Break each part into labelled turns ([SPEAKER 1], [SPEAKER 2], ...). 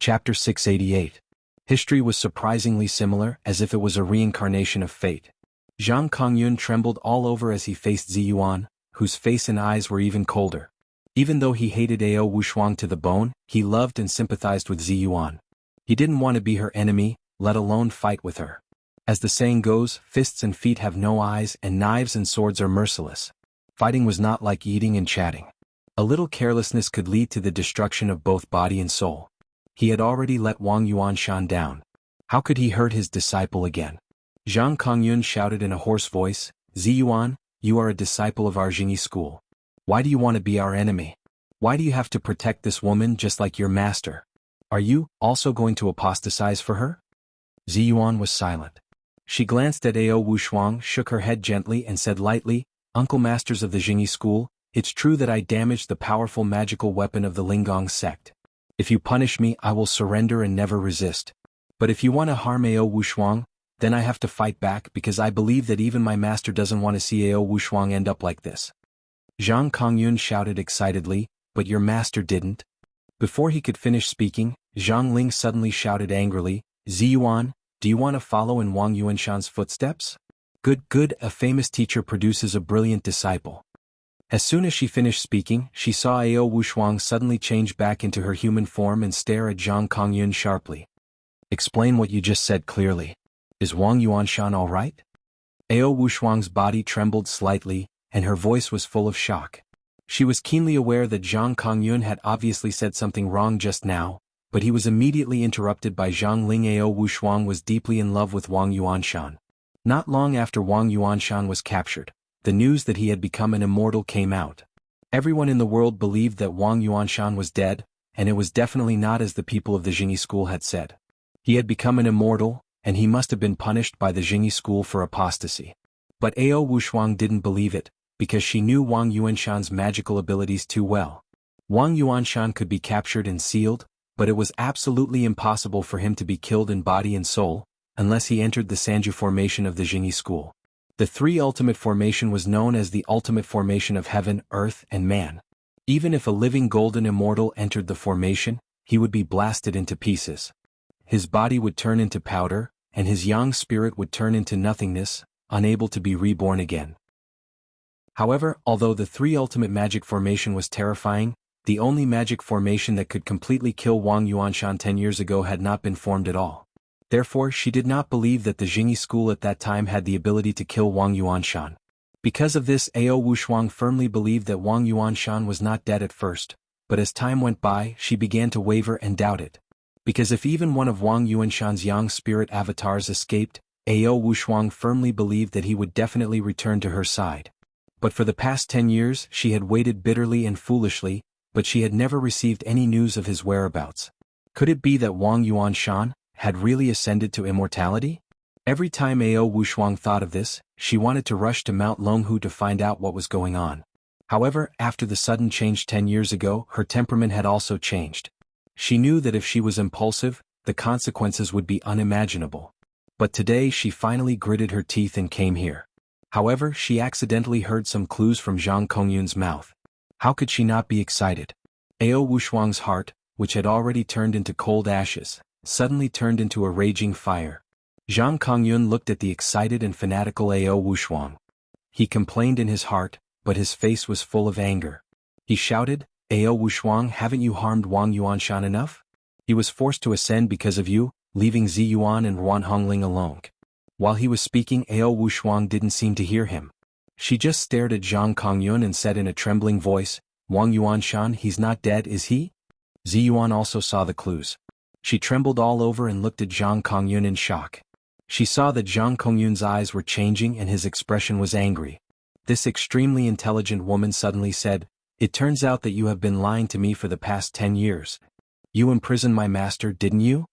[SPEAKER 1] Chapter 688. History was surprisingly similar, as if it was a reincarnation of fate. Zhang Kongyun trembled all over as he faced Ziyuan, whose face and eyes were even colder. Even though he hated Ao Wushuang to the bone, he loved and sympathized with Ziyuan. He didn't want to be her enemy, let alone fight with her. As the saying goes, fists and feet have no eyes and knives and swords are merciless. Fighting was not like eating and chatting. A little carelessness could lead to the destruction of both body and soul. He had already let Wang Yuanshan down. How could he hurt his disciple again? Zhang Kongyun shouted in a hoarse voice, "Ziyuan, you are a disciple of our Jingyi school. Why do you want to be our enemy? Why do you have to protect this woman just like your master? Are you also going to apostatize for her?" Ziyuan was silent. She glanced at Ao Wushuang, shook her head gently and said lightly, "Uncle Masters of the Jingyi school, it's true that I damaged the powerful magical weapon of the Linggong sect. If you punish me, I will surrender and never resist. But if you want to harm Ao Wushuang, then I have to fight back because I believe that even my master doesn't want to see Ao Wushuang end up like this." Zhang Kongyun shouted excitedly, "But your master didn't." Before he could finish speaking, Zhang Ling suddenly shouted angrily, "Ziyuan, do you want to follow in Wang Yuanshan's footsteps? Good, a famous teacher produces a brilliant disciple." As soon as she finished speaking, she saw Ao Wushuang suddenly change back into her human form and stare at Zhang Kongyun sharply. "Explain what you just said clearly. Is Wang Yuanshan all right?" Ao Wushuang's body trembled slightly, and her voice was full of shock. She was keenly aware that Zhang Kongyun had obviously said something wrong just now, but he was immediately interrupted by Zhang Ling. Ao Wushuang was deeply in love with Wang Yuanshan. Not long after Wang Yuanshan was captured, the news that he had become an immortal came out. Everyone in the world believed that Wang Yuanshan was dead, and it was definitely not as the people of the Jingyi school had said. He had become an immortal, and he must have been punished by the Jingyi school for apostasy. But Ao Wushuang didn't believe it, because she knew Wang Yuanshan's magical abilities too well. Wang Yuanshan could be captured and sealed, but it was absolutely impossible for him to be killed in body and soul, unless he entered the Sanju formation of the Jingyi school. The three ultimate formation was known as the ultimate formation of heaven, earth, and man. Even if a living golden immortal entered the formation, he would be blasted into pieces. His body would turn into powder, and his yang spirit would turn into nothingness, unable to be reborn again. However, although the three ultimate magic formation was terrifying, the only magic formation that could completely kill Wang Yuanshan 10 years ago had not been formed at all. Therefore, she did not believe that the Jingyi school at that time had the ability to kill Wang Yuanshan. Because of this, Ao Wushuang firmly believed that Wang Yuanshan was not dead at first, but as time went by, she began to waver and doubt it. Because if even one of Wang Yuanshan's yang spirit avatars escaped, Ao Wushuang firmly believed that he would definitely return to her side. But for the past 10 years, she had waited bitterly and foolishly, but she had never received any news of his whereabouts. Could it be that Wang Yuanshan had really ascended to immortality? Every time Ao Wushuang thought of this, she wanted to rush to Mount Longhu to find out what was going on. However, after the sudden change 10 years ago, her temperament had also changed. She knew that if she was impulsive, the consequences would be unimaginable. But today she finally gritted her teeth and came here. However, she accidentally heard some clues from Zhang Kongyun's mouth. How could she not be excited? Ao Wushuang's heart, which had already turned into cold ashes, suddenly turned into a raging fire. Zhang Kongyun looked at the excited and fanatical Ao Wushuang. He complained in his heart, but his face was full of anger. He shouted, "Ao Wushuang, haven't you harmed Wang Yuanshan enough? He was forced to ascend because of you, leaving Ziyuan and Ruan Hongling alone." While he was speaking, Ao Wushuang didn't seem to hear him. She just stared at Zhang Kongyun and said in a trembling voice, "Wang Yuanshan, he's not dead, is he?" Ziyuan also saw the clues. She trembled all over and looked at Zhang Kongyun in shock. She saw that Zhang Kongyun's eyes were changing and his expression was angry. This extremely intelligent woman suddenly said, "It turns out that you have been lying to me for the past 10 years. You imprisoned my master, didn't you?"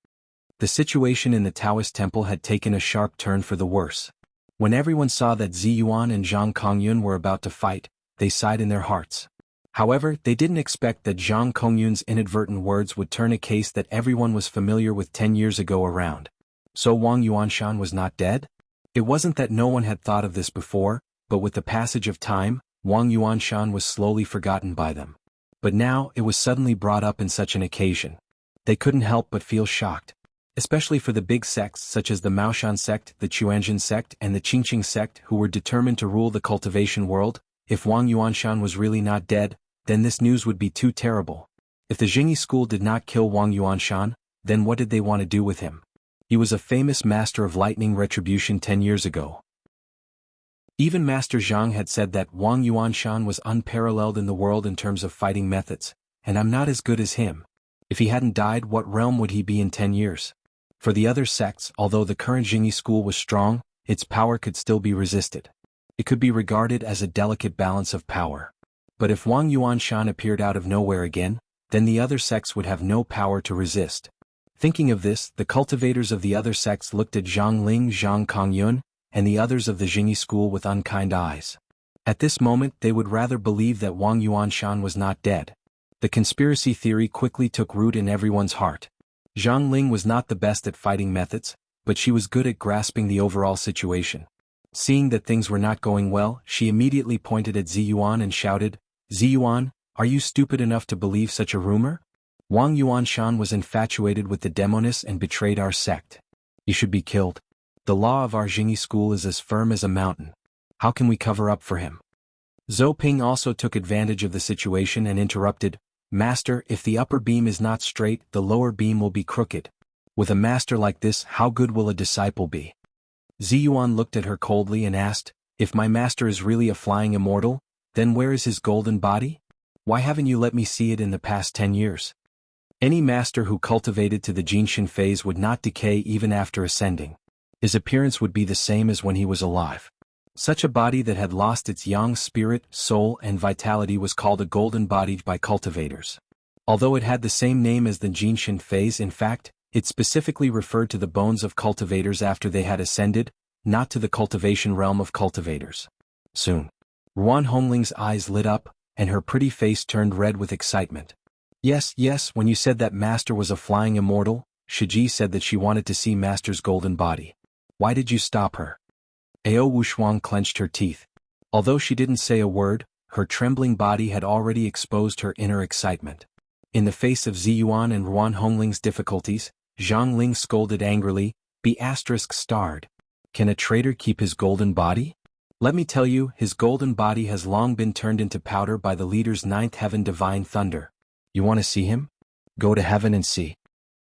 [SPEAKER 1] The situation in the Taoist temple had taken a sharp turn for the worse. When everyone saw that Ziyuan and Zhang Kongyun were about to fight, they sighed in their hearts. However, they didn't expect that Zhang Kongyun's inadvertent words would turn a case that everyone was familiar with 10 years ago around. So Wang Yuanshan was not dead? It wasn't that no one had thought of this before, but with the passage of time, Wang Yuanshan was slowly forgotten by them. But now it was suddenly brought up in such an occasion. They couldn't help but feel shocked. Especially for the big sects such as the Maoshan sect, the Chuanjin sect, and the Qingqing sect who were determined to rule the cultivation world. If Wang Yuanshan was really not dead, then this news would be too terrible. If the Jingyi school did not kill Wang Yuanshan, then what did they want to do with him? He was a famous master of lightning retribution 10 years ago. Even Master Zhang had said that Wang Yuanshan was unparalleled in the world in terms of fighting methods, and I'm not as good as him. If he hadn't died, what realm would he be in 10 years? For the other sects, although the current Jingyi school was strong, its power could still be resisted. It could be regarded as a delicate balance of power. But if Wang Yuanshan appeared out of nowhere again, then the other sects would have no power to resist. Thinking of this, the cultivators of the other sects looked at Zhang Ling, Zhang Kongyun, and the others of the Jingyi school with unkind eyes. At this moment they would rather believe that Wang Yuanshan was not dead. The conspiracy theory quickly took root in everyone's heart. Zhang Ling was not the best at fighting methods, but she was good at grasping the overall situation. Seeing that things were not going well, she immediately pointed at Ziyuan and shouted, "Ziyuan, are you stupid enough to believe such a rumor? Wang Yuanshan was infatuated with the demoness and betrayed our sect. He should be killed. The law of our Jingyi school is as firm as a mountain. How can we cover up for him?" Zhou Ping also took advantage of the situation and interrupted, "Master, if the upper beam is not straight, the lower beam will be crooked. With a master like this, how good will a disciple be?" Ziyuan looked at her coldly and asked, "If my master is really a flying immortal, then where is his golden body? Why haven't you let me see it in the past 10 years? Any master who cultivated to the Jinshin phase would not decay even after ascending. His appearance would be the same as when he was alive. Such a body that had lost its yang spirit, soul, and vitality was called a golden body by cultivators. Although it had the same name as the Jinshin phase, in fact, it specifically referred to the bones of cultivators after they had ascended, not to the cultivation realm of cultivators. Soon, Ruan Hongling's eyes lit up, and her pretty face turned red with excitement. Yes, when you said that Master was a flying immortal, Shiji said that she wanted to see Master's golden body. Why did you stop her?" Ao Wushuang clenched her teeth. Although she didn't say a word, her trembling body had already exposed her inner excitement. In the face of Ziyuan and Ruan Hongling's difficulties, Zhang Ling scolded angrily, "Be ****. Can a traitor keep his golden body? Let me tell you, his golden body has long been turned into powder by the leader's ninth heaven divine thunder. You want to see him? Go to heaven and see."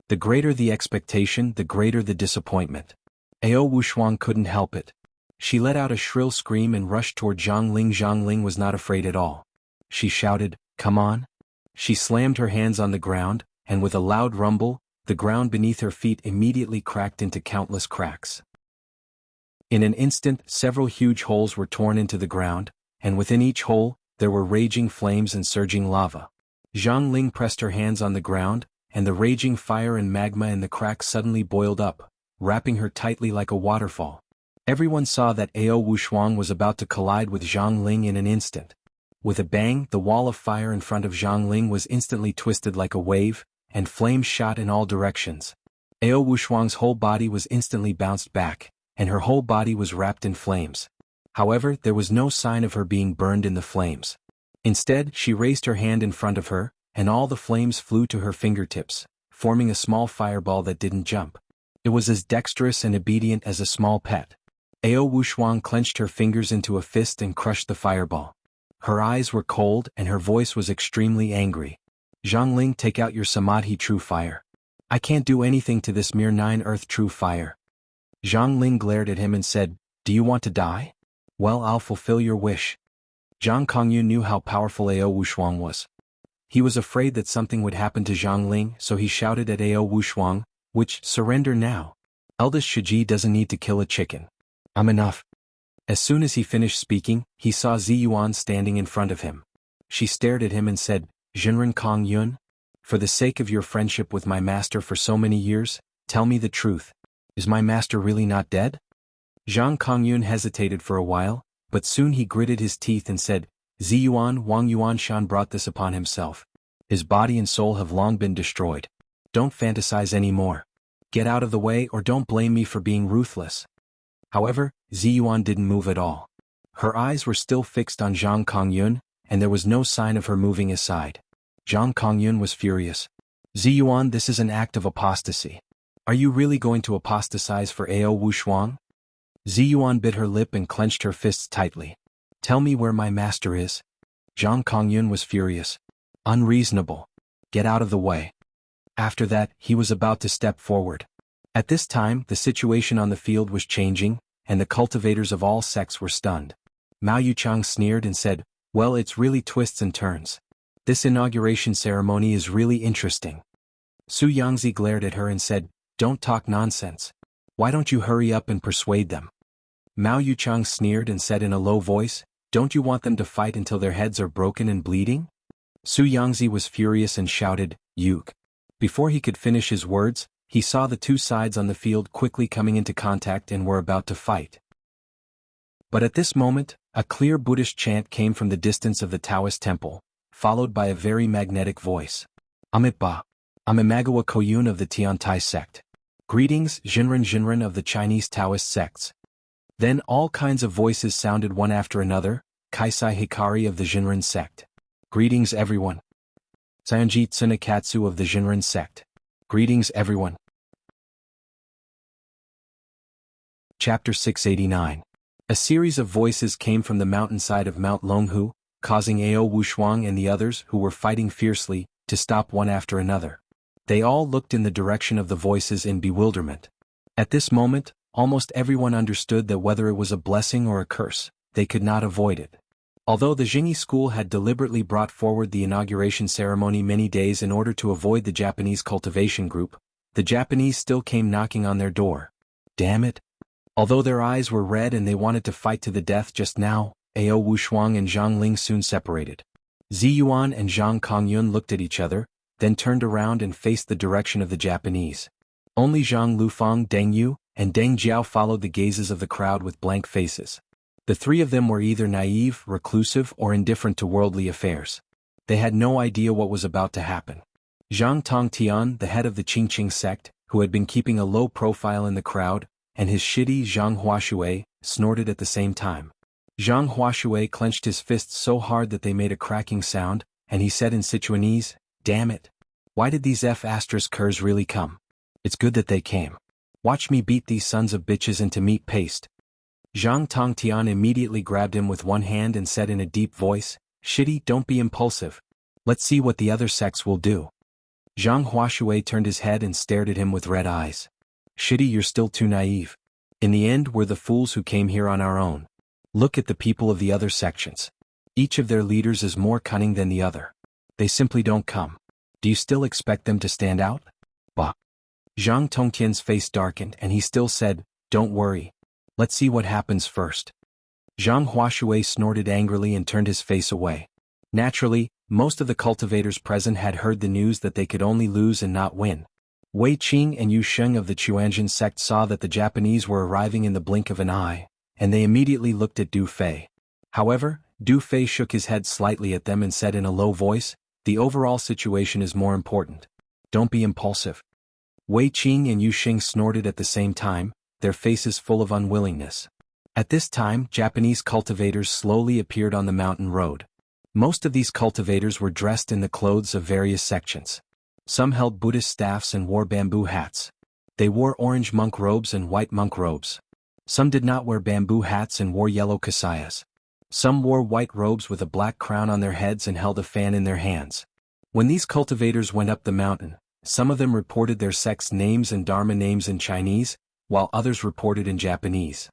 [SPEAKER 1] The greater the expectation, the greater the disappointment. Ao Wushuang couldn't help it. She let out a shrill scream and rushed toward Zhang Ling. Zhang Ling was not afraid at all. She shouted, "Come on." She slammed her hands on the ground, and with a loud rumble, the ground beneath her feet immediately cracked into countless cracks. In an instant, several huge holes were torn into the ground, and within each hole, there were raging flames and surging lava. Zhang Ling pressed her hands on the ground, and the raging fire and magma in the cracks suddenly boiled up, wrapping her tightly like a waterfall. Everyone saw that Ao Wushuang was about to collide with Zhang Ling in an instant. With a bang, the wall of fire in front of Zhang Ling was instantly twisted like a wave, and flames shot in all directions. Ao Wushuang's whole body was instantly bounced back, and her whole body was wrapped in flames. However, there was no sign of her being burned in the flames. Instead, she raised her hand in front of her, and all the flames flew to her fingertips, forming a small fireball that didn't jump. It was as dexterous and obedient as a small pet. Ao Wushuang clenched her fingers into a fist and crushed the fireball. Her eyes were cold and her voice was extremely angry. "Zhang Ling, take out your Samadhi true fire. I can't do anything to this mere 9 earth true fire." Zhang Ling glared at him and said, "Do you want to die? Well, I'll fulfill your wish." Zhang Kongyu knew how powerful Ao Wushuang was. He was afraid that something would happen to Zhang Ling, so he shouted at Ao Wushuang, surrender now. Eldest Shiji doesn't need to kill a chicken. I'm enough." As soon as he finished speaking, he saw Ziyuan standing in front of him. She stared at him and said, "Jinren Kong Yun? For the sake of your friendship with my master for so many years, tell me the truth. Is my master really not dead?" Zhang Kongyun hesitated for a while, but soon he gritted his teeth and said, "Ziyuan, Wang Yuanshan brought this upon himself. His body and soul have long been destroyed. Don't fantasize anymore. Get out of the way or don't blame me for being ruthless." However, Ziyuan didn't move at all. Her eyes were still fixed on Zhang Kongyun, and there was no sign of her moving aside. Zhang Kongyun was furious. Ziyuan, this is an act of apostasy. Are you really going to apostatize for Ao Wushuang? Ziyuan bit her lip and clenched her fists tightly. Tell me where my master is. Zhang Kongyun was furious. Unreasonable. Get out of the way. After that, he was about to step forward. At this time, the situation on the field was changing, and the cultivators of all sects were stunned. Mao Yuchang sneered and said, well, it's really twists and turns. This inauguration ceremony is really interesting. Su Yangzi glared at her and said, don't talk nonsense. Why don't you hurry up and persuade them? Mao Yuchang sneered and said in a low voice, don't you want them to fight until their heads are broken and bleeding? Su Yangzi was furious and shouted, Yuk. Before he could finish his words, he saw the two sides on the field quickly coming into contact and were about to fight. But at this moment, a clear Buddhist chant came from the distance of the Taoist temple, followed by a very magnetic voice. Amitba. I'm Imagawa Koyun of the Tiantai sect. Greetings, Jinren of the Chinese Taoist sects. Then all kinds of voices sounded one after another, Kaisai Hikari of the Jinren sect. Greetings everyone. Saionji Tsunakatsu of the Jinren sect. Greetings everyone. Chapter 689. A series of voices came from the mountainside of Mount Longhu, causing Ao Wushuang and the others who were fighting fiercely to stop one after another. They all looked in the direction of the voices in bewilderment. At this moment, almost everyone understood that whether it was a blessing or a curse, they could not avoid it. Although the Jingyi school had deliberately brought forward the inauguration ceremony many days in order to avoid the Japanese cultivation group, the Japanese still came knocking on their door. Damn it. Although their eyes were red and they wanted to fight to the death just now, Ao Wushuang and Zhang Ling soon separated. Ziyuan and Zhang Kongyun looked at each other, then turned around and faced the direction of the Japanese. Only Zhang Lufang, Deng Yu, and Deng Jiao followed the gazes of the crowd with blank faces. The three of them were either naive, reclusive, or indifferent to worldly affairs. They had no idea what was about to happen. Zhang Tongtian, the head of the Qingqing sect, who had been keeping a low profile in the crowd, and his shitty Zhang Huashui, snorted at the same time. Zhang Huashui clenched his fists so hard that they made a cracking sound, and he said in Sichuanese, damn it. Why did these F***ers really come? It's good that they came. Watch me beat these sons of bitches into meat paste. Zhang Tongtian immediately grabbed him with one hand and said in a deep voice, Shitty, don't be impulsive. Let's see what the other sects will do. Zhang Huashui turned his head and stared at him with red eyes. Shitty, you're still too naive. In the end, we're the fools who came here on our own. Look at the people of the other sections. Each of their leaders is more cunning than the other. They simply don't come. Do you still expect them to stand out? Bah. Zhang Tongtian's face darkened and he still said, don't worry. Let's see what happens first. Zhang Huashui snorted angrily and turned his face away. Naturally, most of the cultivators present had heard the news that they could only lose and not win. Wei Qing and Yu Sheng of the Chuanjin sect saw that the Japanese were arriving in the blink of an eye, and they immediately looked at Du Fei. However, Du Fei shook his head slightly at them and said in a low voice, the overall situation is more important. Don't be impulsive. Wei Qing and Yu Sheng snorted at the same time, their faces full of unwillingness. At this time, Japanese cultivators slowly appeared on the mountain road. Most of these cultivators were dressed in the clothes of various sections. Some held Buddhist staffs and wore bamboo hats. They wore orange monk robes and white monk robes. Some did not wear bamboo hats and wore yellow kasayas. Some wore white robes with a black crown on their heads and held a fan in their hands. When these cultivators went up the mountain, some of them reported their sect's names and dharma names in Chinese, while others reported in Japanese.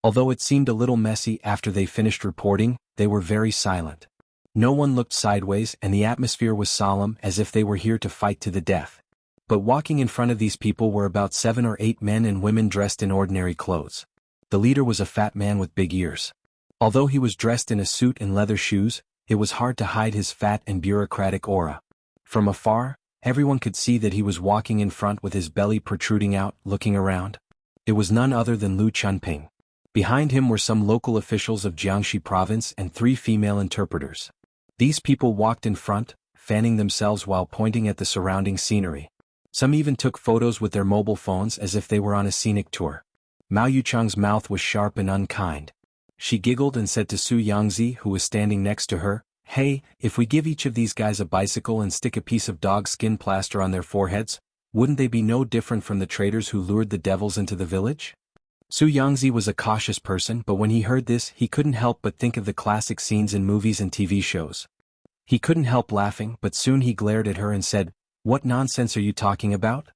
[SPEAKER 1] Although it seemed a little messy after they finished reporting, they were very silent. No one looked sideways and the atmosphere was solemn as if they were here to fight to the death. But walking in front of these people were about 7 or 8 men and women dressed in ordinary clothes. The leader was a fat man with big ears. Although he was dressed in a suit and leather shoes, it was hard to hide his fat and bureaucratic aura. From afar, everyone could see that he was walking in front with his belly protruding out, looking around. It was none other than Lu Chunping. Behind him were some local officials of Jiangxi province and 3 female interpreters. These people walked in front, fanning themselves while pointing at the surrounding scenery. Some even took photos with their mobile phones as if they were on a scenic tour. Mao Yuchang's mouth was sharp and unkind. She giggled and said to Su Yangzi, who was standing next to her, Hey, if we give each of these guys a bicycle and stick a piece of dog skin plaster on their foreheads, wouldn't they be no different from the traders who lured the devils into the village? Su Yangzi was a cautious person, but when he heard this, he couldn't help but think of the classic scenes in movies and TV shows. He couldn't help laughing, but soon he glared at her and said, "What nonsense are you talking about?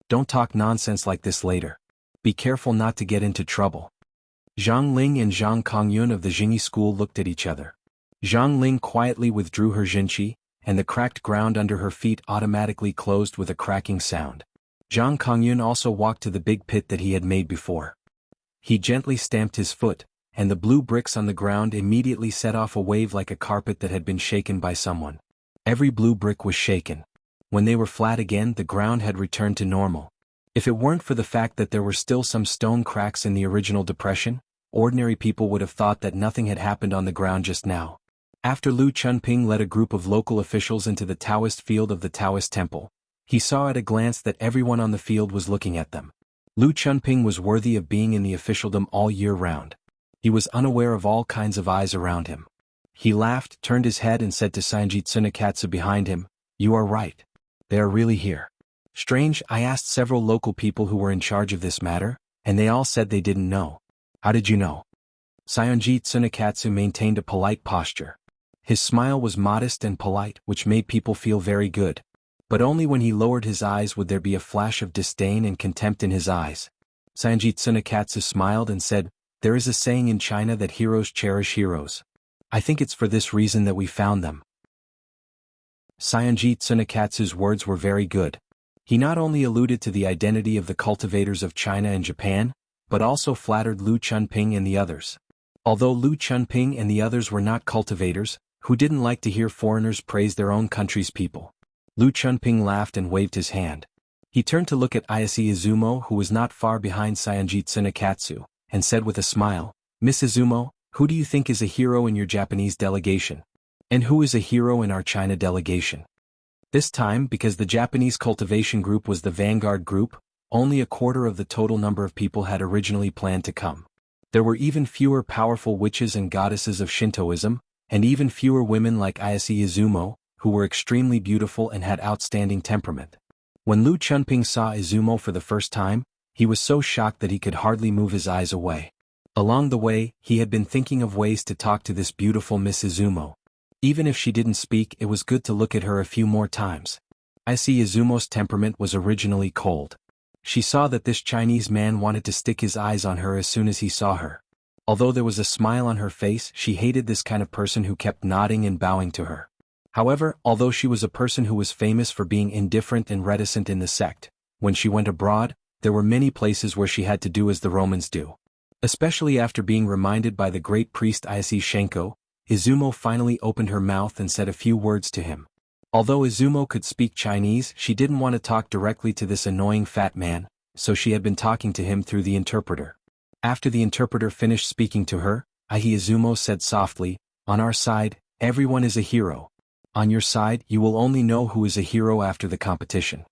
[SPEAKER 1] Don't talk nonsense like this later. Be careful not to get into trouble." Zhang Ling and Zhang Kongyun of the Jingyi school looked at each other. Zhang Ling quietly withdrew her jinqi, and the cracked ground under her feet automatically closed with a cracking sound. Zhang Kongyun also walked to the big pit that he had made before. He gently stamped his foot, and the blue bricks on the ground immediately set off a wave like a carpet that had been shaken by someone. Every blue brick was shaken. When they were flat again, the ground had returned to normal. If it weren't for the fact that there were still some stone cracks in the original depression, ordinary people would have thought that nothing had happened on the ground just now. After Lu Chunping led a group of local officials into the Taoist field of the Taoist temple, he saw at a glance that everyone on the field was looking at them. Lu Chunping was worthy of being in the officialdom all year round. He was unaware of all kinds of eyes around him. He laughed, turned his head and said to Sanji Tsunekatsu behind him, "You are right. They are really here." Strange, I asked several local people who were in charge of this matter, and they all said they didn't know. How did you know? Sanji Tsunekatsu maintained a polite posture. His smile was modest and polite, which made people feel very good. But only when he lowered his eyes would there be a flash of disdain and contempt in his eyes. Sanji Tsunekatsu smiled and said, "There is a saying in China that heroes cherish heroes. I think it's for this reason that we found them." Sanji Tsunekatsu's words were very good. He not only alluded to the identity of the cultivators of China and Japan, but also flattered Lu Chunping and the others. Although Lu Chunping and the others were not cultivators, who didn't like to hear foreigners praise their own country's people. Lu Chunping laughed and waved his hand. He turned to look at Ayase Izumo, who was not far behind Sanji Tsunekatsu, and said with a smile, "Miss Izumo, who do you think is a hero in your Japanese delegation? And who is a hero in our China delegation?" This time, because the Japanese cultivation group was the vanguard group, only a quarter of the total number of people had originally planned to come. There were even fewer powerful witches and goddesses of Shintoism, and even fewer women like Ayase Izumo, who were extremely beautiful and had outstanding temperament. When Lu Chunping saw Izumo for the first time, he was so shocked that he could hardly move his eyes away. Along the way, he had been thinking of ways to talk to this beautiful Miss Izumo. Even if she didn't speak, it was good to look at her a few more times. Ayase Izumo's temperament was originally cold. She saw that this Chinese man wanted to stick his eyes on her as soon as he saw her. Although there was a smile on her face, she hated this kind of person who kept nodding and bowing to her. However, although she was a person who was famous for being indifferent and reticent in the sect, when she went abroad, there were many places where she had to do as the Romans do. Especially after being reminded by the great priest Ayase Shenko, Izumo finally opened her mouth and said a few words to him. Although Izumo could speak Chinese, she didn't want to talk directly to this annoying fat man, so she had been talking to him through the interpreter. After the interpreter finished speaking to her, Izumo said softly, "On our side, everyone is a hero. On your side, you will only know who is a hero after the competition."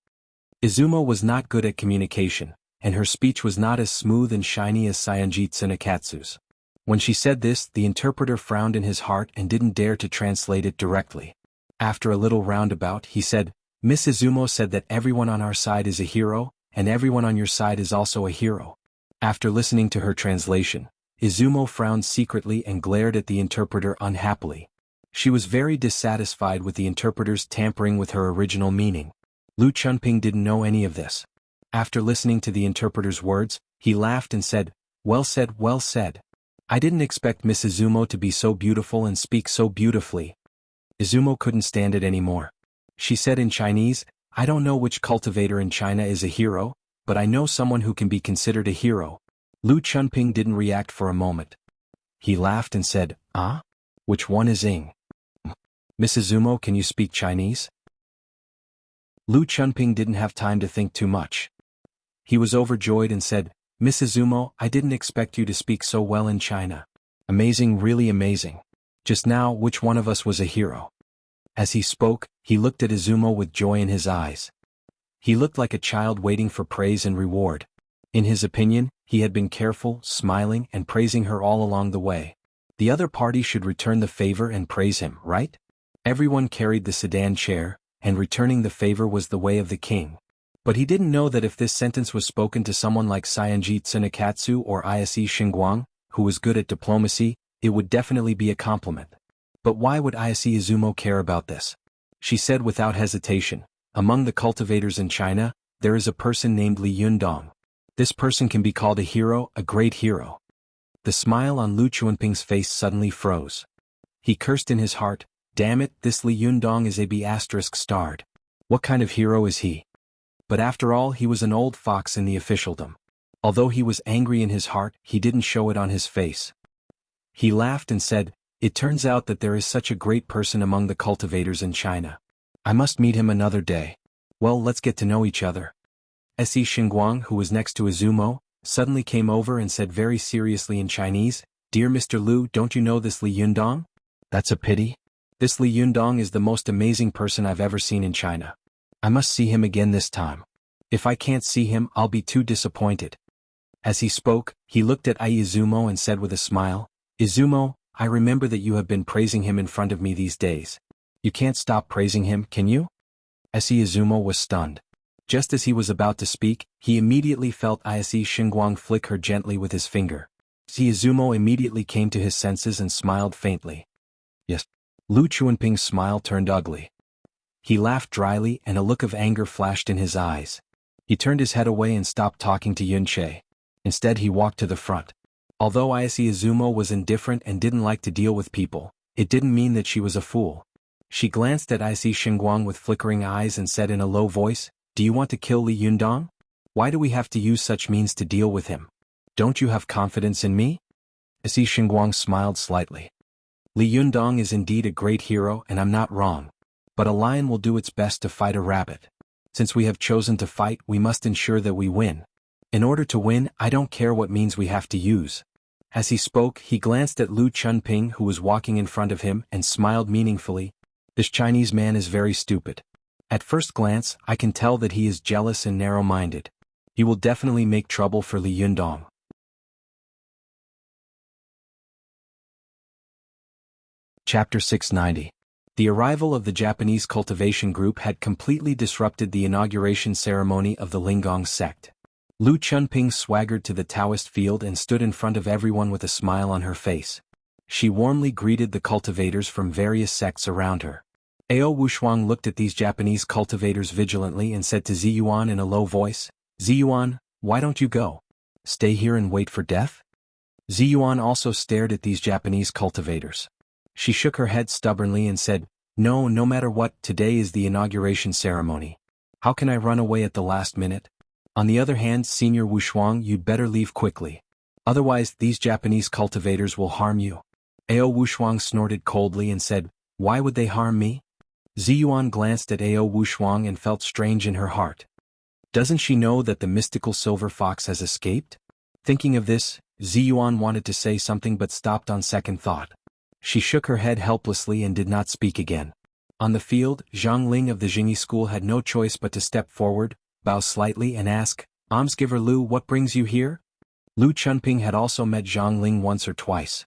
[SPEAKER 1] Izumo was not good at communication, and her speech was not as smooth and shiny as Sanji Tsunekatsu's. When she said this, the interpreter frowned in his heart and didn't dare to translate it directly. After a little roundabout, he said, "Miss Izumo said that everyone on our side is a hero, and everyone on your side is also a hero." After listening to her translation, Izumo frowned secretly and glared at the interpreter unhappily. She was very dissatisfied with the interpreter's tampering with her original meaning. Lu Chunping didn't know any of this. After listening to the interpreter's words, he laughed and said, "Well said, well said. I didn't expect Miss Izumo to be so beautiful and speak so beautifully." Izumo couldn't stand it anymore. She said in Chinese, "I don't know which cultivator in China is a hero, but I know someone who can be considered a hero." Lu Chunping didn't react for a moment. He laughed and said, "Ah? Which one is Ing? Miss Izumo, can you speak Chinese?" Lu Chunping didn't have time to think too much. He was overjoyed and said, "Miss Izumo, I didn't expect you to speak so well in China. Amazing, really amazing. Just now, which one of us was a hero?" As he spoke, he looked at Izumo with joy in his eyes. He looked like a child waiting for praise and reward. In his opinion, he had been careful, smiling, and praising her all along the way. The other party should return the favor and praise him, right? Everyone carried the sedan chair, and returning the favor was the way of the king. But he didn't know that if this sentence was spoken to someone like Saionji Tsunekatsu or Ise Xinguang, who was good at diplomacy, it would definitely be a compliment. But why would Ise Izumo care about this? She said without hesitation, among the cultivators in China, there is a person named Li Yundong. This person can be called a hero, a great hero. The smile on Lu Chuanping's face suddenly froze. He cursed in his heart, damn it, this Li Yundong is a B****starred. What kind of hero is he? But after all, he was an old fox in the officialdom. Although he was angry in his heart, he didn't show it on his face. He laughed and said, it turns out that there is such a great person among the cultivators in China. I must meet him another day. Well, let's get to know each other. Se Xinguang, who was next to Izumo, suddenly came over and said very seriously in Chinese, Dear Mr. Lu, don't you know this Li Yundong? That's a pity. This Li Yundong is the most amazing person I've ever seen in China. I must see him again this time. If I can't see him, I'll be too disappointed. As he spoke, he looked at Izumo and said with a smile, Izumo, I remember that you have been praising him in front of me these days. You can't stop praising him, can you? Se Izumo was stunned. Just as he was about to speak, he immediately felt Ise Xinguang flick her gently with his finger. Se Izumo immediately came to his senses and smiled faintly. Yes. Lu Chuanping's smile turned ugly. He laughed dryly and a look of anger flashed in his eyes. He turned his head away and stopped talking to Yunche. Instead he walked to the front. Although Ise Izumo was indifferent and didn't like to deal with people, it didn't mean that she was a fool. She glanced at Ise Xinguang with flickering eyes and said in a low voice, Do you want to kill Li Yundong? Why do we have to use such means to deal with him? Don't you have confidence in me? Ise Xinguang smiled slightly. Li Yundong is indeed a great hero and I'm not wrong. But a lion will do its best to fight a rabbit. Since we have chosen to fight, we must ensure that we win. In order to win, I don't care what means we have to use. As he spoke, he glanced at Lu Chunping who was walking in front of him and smiled meaningfully. This Chinese man is very stupid. At first glance, I can tell that he is jealous and narrow-minded. He will definitely make trouble for Li Yundong. Chapter 690. The arrival of the Japanese cultivation group had completely disrupted the inauguration ceremony of the Lingong sect. Lu Chunping swaggered to the Taoist field and stood in front of everyone with a smile on her face. She warmly greeted the cultivators from various sects around her. Ao Wushuang looked at these Japanese cultivators vigilantly and said to Ziyuan in a low voice, Ziyuan, why don't you go? Stay here and wait for death? Ziyuan also stared at these Japanese cultivators. She shook her head stubbornly and said, No matter what, today is the inauguration ceremony. How can I run away at the last minute? On the other hand, Senior Wushuang, you'd better leave quickly. Otherwise, these Japanese cultivators will harm you. Ao Wushuang snorted coldly and said, Why would they harm me? Ziyuan glanced at Ao Wushuang and felt strange in her heart. Doesn't she know that the mystical silver fox has escaped? Thinking of this, Ziyuan wanted to say something but stopped on second thought. She shook her head helplessly and did not speak again. On the field, Zhang Ling of the Jingyi school had no choice but to step forward, bow slightly and ask, Almsgiver Lu, what brings you here? Lu Chunping had also met Zhang Ling once or twice.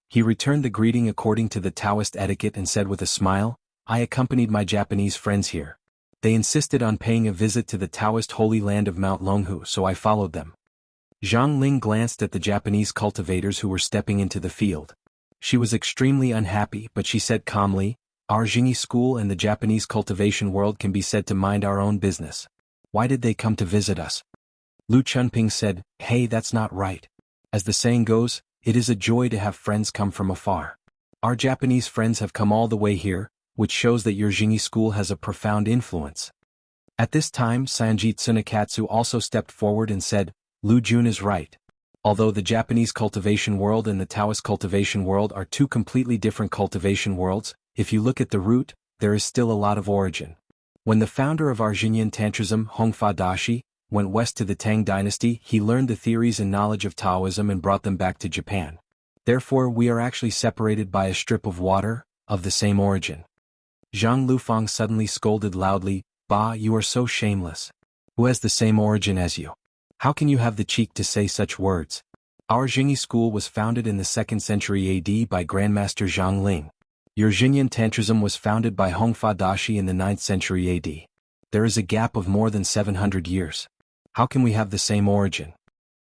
[SPEAKER 1] He returned the greeting according to the Taoist etiquette and said with a smile, I accompanied my Japanese friends here. They insisted on paying a visit to the Taoist holy land of Mount Longhu, so I followed them. Zhang Ling glanced at the Japanese cultivators who were stepping into the field. She was extremely unhappy, but she said calmly, Our Jingyi school and the Japanese cultivation world can be said to mind our own business. Why did they come to visit us? Lu Chunping said, Hey, that's not right. As the saying goes, it is a joy to have friends come from afar. Our Japanese friends have come all the way here, which shows that your Jingyi school has a profound influence. At this time, Saionji Tsunekatsu also stepped forward and said, Lu Jun is right. Although the Japanese cultivation world and the Taoist cultivation world are two completely different cultivation worlds, if you look at the root, there is still a lot of origin. When the founder of our Xinyan Tantrism, Hongfa Dashi, went west to the Tang dynasty, he learned the theories and knowledge of Taoism and brought them back to Japan. Therefore, we are actually separated by a strip of water, of the same origin. Zhang Lufang suddenly scolded loudly, Bah, you are so shameless. Who has the same origin as you? How can you have the cheek to say such words? Our Jingyi school was founded in the 2nd century AD by Grandmaster Zhang Ling. Your Xingyan Tantrism was founded by Hongfa Dashi in the 9th century AD. There is a gap of more than 700 years. How can we have the same origin?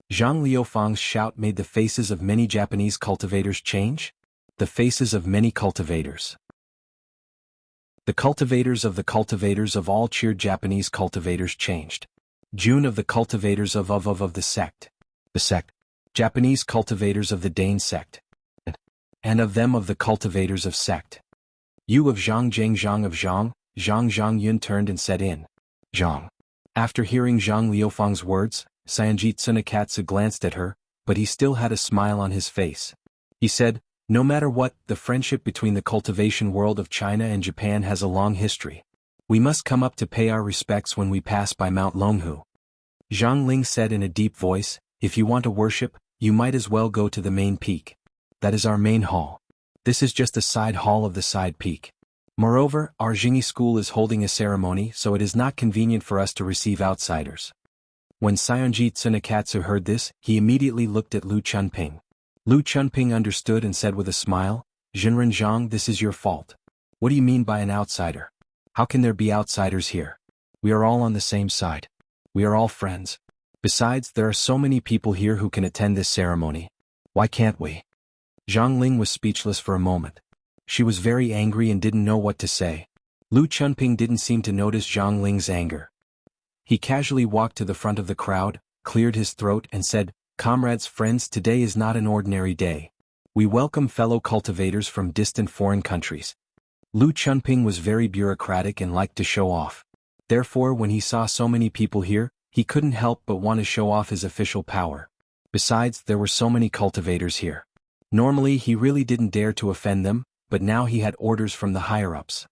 [SPEAKER 1] Zhang Liufang's shout made the faces of many Japanese cultivators change? The faces of many cultivators. The cultivators of all cheered Japanese cultivators changed. June of the cultivators of the sect. The sect. Japanese cultivators of the Dane sect. And of them of the cultivators of sect. Yu of Zhang Zhang of Zhang Yun turned and said in Zhang. After hearing Zhang Liufang's words, Sanjit Tsunekatsu glanced at her, but he still had a smile on his face. He said, no matter what, the friendship between the cultivation world of China and Japan has a long history. We must come up to pay our respects when we pass by Mount Longhu. Zhang Ling said in a deep voice, if you want to worship, you might as well go to the main peak. That is our main hall. This is just a side hall of the side peak. Moreover, our Jingyi school is holding a ceremony, so it is not convenient for us to receive outsiders. When Sanjit Tsunekatsu heard this, he immediately looked at Lu Chunping. Lu Chunping understood and said with a smile, Jinren Zhang, this is your fault. What do you mean by an outsider? How can there be outsiders here? We are all on the same side. We are all friends. Besides, there are so many people here who can attend this ceremony. Why can't we? Zhang Ling was speechless for a moment. She was very angry and didn't know what to say. Lu Chunping didn't seem to notice Zhang Ling's anger. He casually walked to the front of the crowd, cleared his throat and said, comrades, friends, today is not an ordinary day. We welcome fellow cultivators from distant foreign countries. Lu Chunping was very bureaucratic and liked to show off. Therefore, when he saw so many people here, he couldn't help but want to show off his official power. Besides, there were so many cultivators here. Normally he really didn't dare to offend them, but now he had orders from the higher-ups.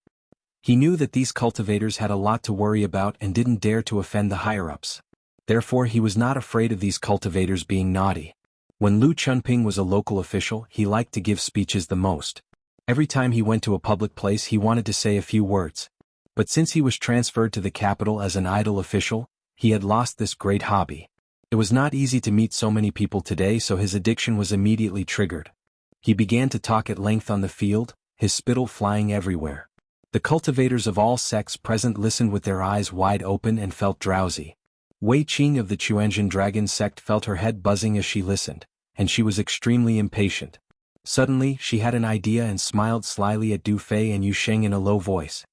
[SPEAKER 1] He knew that these cultivators had a lot to worry about and didn't dare to offend the higher-ups. Therefore he was not afraid of these cultivators being naughty. When Lu Chunping was a local official, he liked to give speeches the most. Every time he went to a public place he wanted to say a few words. But since he was transferred to the capital as an idle official, he had lost this great hobby. It was not easy to meet so many people today, so his addiction was immediately triggered. He began to talk at length on the field, his spittle flying everywhere. The cultivators of all sects present listened with their eyes wide open and felt drowsy. Wei Qing of the Chuanjin Dragon sect felt her head buzzing as she listened, and she was extremely impatient. Suddenly, she had an idea and smiled slyly at Du Fei and Yu Sheng in a low voice.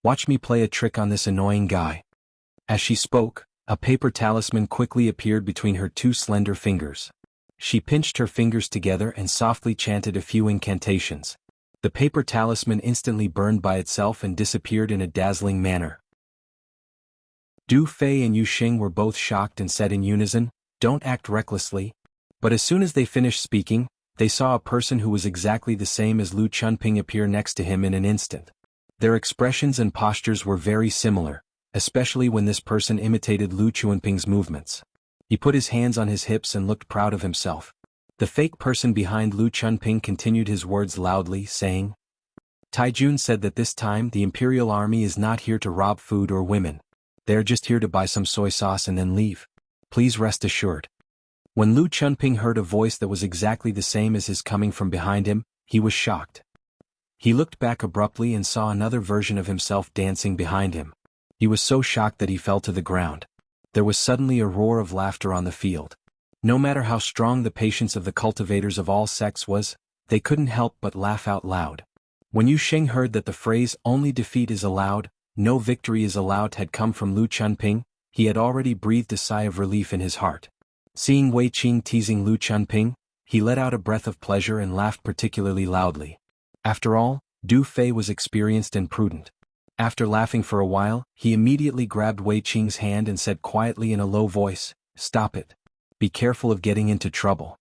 [SPEAKER 1] Watch me play a trick on this annoying guy. As she spoke, a paper talisman quickly appeared between her two slender fingers. She pinched her fingers together and softly chanted a few incantations. The paper talisman instantly burned by itself and disappeared in a dazzling manner. Du Fei and Yu Xing were both shocked and said in unison, "Don't act recklessly." But as soon as they finished speaking, they saw a person who was exactly the same as Lu Chunping appear next to him in an instant. Their expressions and postures were very similar, especially when this person imitated Lu Chunping's movements. He put his hands on his hips and looked proud of himself. The fake person behind Lu Chunping continued his words loudly, saying, Taijun said that this time the Imperial Army is not here to rob food or women. They are just here to buy some soy sauce and then leave. Please rest assured. When Lu Chunping heard a voice that was exactly the same as his coming from behind him, he was shocked. He looked back abruptly and saw another version of himself dancing behind him. He was so shocked that he fell to the ground. There was suddenly a roar of laughter on the field. No matter how strong the patience of the cultivators of all sects was, they couldn't help but laugh out loud. When Yu Sheng heard that the phrase, "only defeat is allowed, no victory is allowed," had come from Lu Chunping, he had already breathed a sigh of relief in his heart. Seeing Wei Qing teasing Lu Chunping, he let out a breath of pleasure and laughed particularly loudly. After all, Du Fei was experienced and prudent. After laughing for a while, he immediately grabbed Wei Qing's hand and said quietly in a low voice, "Stop it. Be careful of getting into trouble."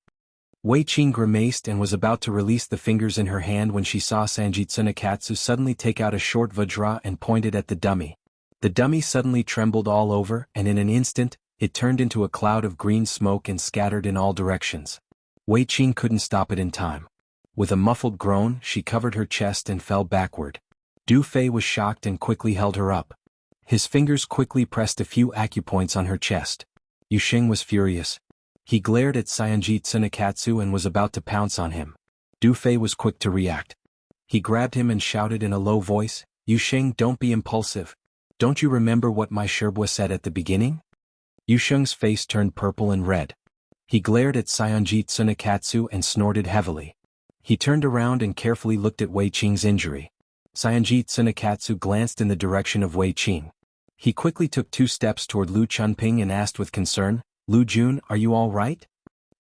[SPEAKER 1] Wei Qing grimaced and was about to release the fingers in her hand when she saw Sanjit Tsunekatsu suddenly take out a short vajra and point it at the dummy. The dummy suddenly trembled all over, and in an instant, it turned into a cloud of green smoke and scattered in all directions. Wei Qing couldn't stop it in time. With a muffled groan, she covered her chest and fell backward. Du Fei was shocked and quickly held her up. His fingers quickly pressed a few acupoints on her chest. Yu Sheng was furious. He glared at Sanjit Tsunekatsu and was about to pounce on him. Du Fei was quick to react. He grabbed him and shouted in a low voice, "Yu Sheng, don't be impulsive. Don't you remember what my Sherbua said at the beginning?" Yu Sheng's face turned purple and red. He glared at Saionji Tsunekatsu and snorted heavily. He turned around and carefully looked at Wei Qing's injury. Saionji Tsunekatsu glanced in the direction of Wei Qing. He quickly took 2 steps toward Lu Chunping and asked with concern, "Lu Jun, are you all right?"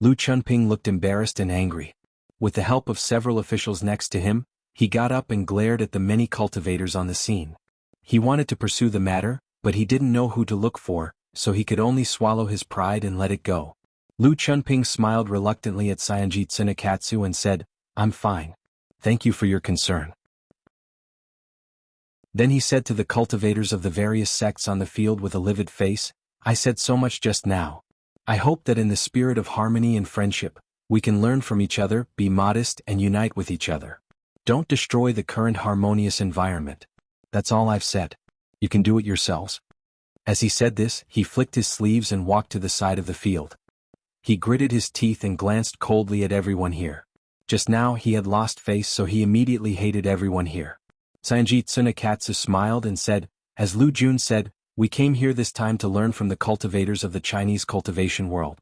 [SPEAKER 1] Lu Chunping looked embarrassed and angry. With the help of several officials next to him, he got up and glared at the many cultivators on the scene. He wanted to pursue the matter, but he didn't know who to look for, so he could only swallow his pride and let it go. Lu Chunping smiled reluctantly at Saionji Tsunekatsu and said, "I'm fine. Thank you for your concern." Then he said to the cultivators of the various sects on the field with a livid face, "I said so much just now. I hope that in the spirit of harmony and friendship, we can learn from each other, be modest and unite with each other. Don't destroy the current harmonious environment. That's all I've said. You can do it yourselves." As he said this, he flicked his sleeves and walked to the side of the field. He gritted his teeth and glanced coldly at everyone here. Just now he had lost face, so he immediately hated everyone here. Saionji Tsunekatsu smiled and said, "As Lu Jun said, we came here this time to learn from the cultivators of the Chinese cultivation world."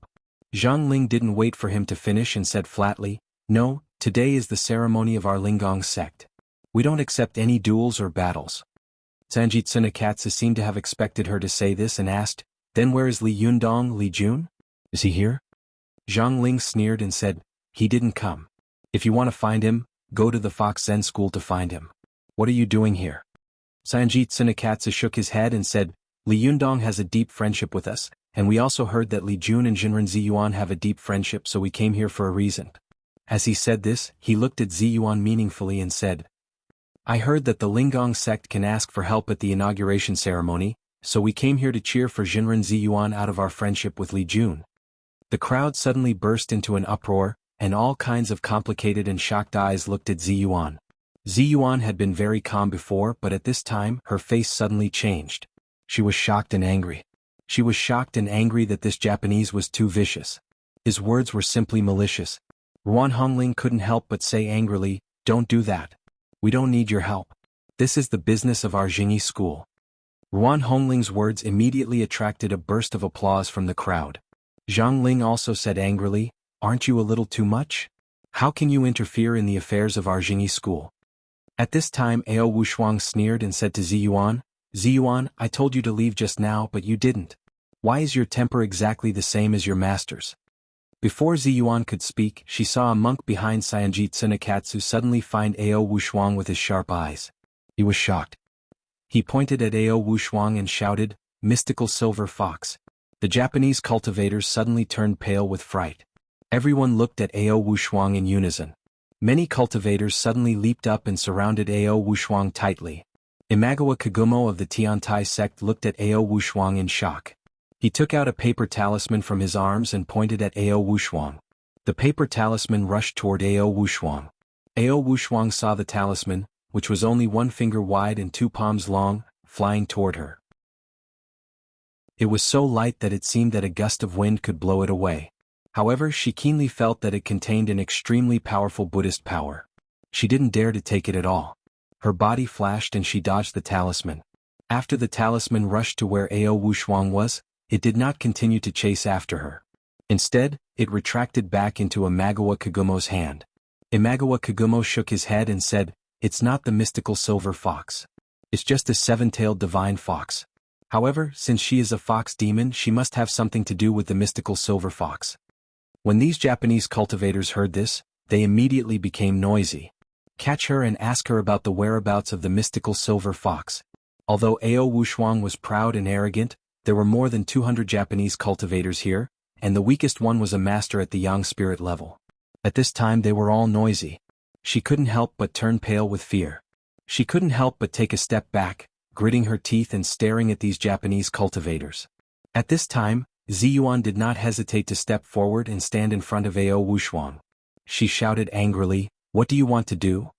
[SPEAKER 1] Zhang Ling didn't wait for him to finish and said flatly, "No, today is the ceremony of our Linggong sect. We don't accept any duels or battles." Saionji Tsunekatsu seemed to have expected her to say this and asked, "Then where is Li Yundong, Li Jun? Is he here?" Zhang Ling sneered and said, "He didn't come. If you want to find him, go to the Fox Zen school to find him. What are you doing here?" Saionji Tsunekatsu shook his head and said, "Li Yundong has a deep friendship with us, and we also heard that Li Jun and Jinren Ziyuan have a deep friendship, so we came here for a reason." As he said this, he looked at Ziyuan meaningfully and said, "I heard that the Linggong sect can ask for help at the inauguration ceremony, so we came here to cheer for Jinren Ziyuan out of our friendship with Li Jun." The crowd suddenly burst into an uproar, and all kinds of complicated and shocked eyes looked at Ziyuan. Ziyuan had been very calm before, but at this time, her face suddenly changed. She was shocked and angry. She was shocked and angry that this Japanese was too vicious. His words were simply malicious. Ruan Hongling couldn't help but say angrily, "Don't do that. We don't need your help. This is the business of our Jingyi school." Ruan Hongling's words immediately attracted a burst of applause from the crowd. Zhang Ling also said angrily, "Aren't you a little too much? How can you interfere in the affairs of our Jingyi school?" At this time Ao Wushuang sneered and said to Ziyuan, "Ziyuan, I told you to leave just now but you didn't. Why is your temper exactly the same as your master's?" Before Ziyuan could speak, she saw a monk behind Saionji Tsunekatsu suddenly find Ao Wushuang with his sharp eyes. He was shocked. He pointed at Ao Wushuang and shouted, "Mystical silver fox." The Japanese cultivators suddenly turned pale with fright. Everyone looked at Ao Wushuang in unison. Many cultivators suddenly leaped up and surrounded Ao Wushuang tightly. Imagawa Kagumo of the Tiantai sect looked at Ao Wushuang in shock. He took out a paper talisman from his arms and pointed at Ao Wushuang. The paper talisman rushed toward Ao Wushuang. Ao Wushuang saw the talisman, which was only 1 finger wide and 2 palms long, flying toward her. It was so light that it seemed that a gust of wind could blow it away. However, she keenly felt that it contained an extremely powerful Buddhist power. She didn't dare to take it at all. Her body flashed and she dodged the talisman. After the talisman rushed to where Ao Wushuang was, it did not continue to chase after her. Instead, it retracted back into Imagawa Kagumo's hand. Imagawa Kagumo shook his head and said, "It's not the mystical silver fox. It's just a 7-tailed divine fox. However, since she is a fox demon, she must have something to do with the mystical silver fox." When these Japanese cultivators heard this, they immediately became noisy. Catch her and ask her about the whereabouts of the mystical silver fox. Although Ao Wushuang was proud and arrogant, there were more than 200 Japanese cultivators here, and the weakest one was a master at the yang spirit level. At this time they were all noisy. She couldn't help but turn pale with fear. She couldn't help but take a step back, gritting her teeth and staring at these Japanese cultivators. At this time, Ziyuan did not hesitate to step forward and stand in front of Ao Wushuang. She shouted angrily, "What do you want to do?"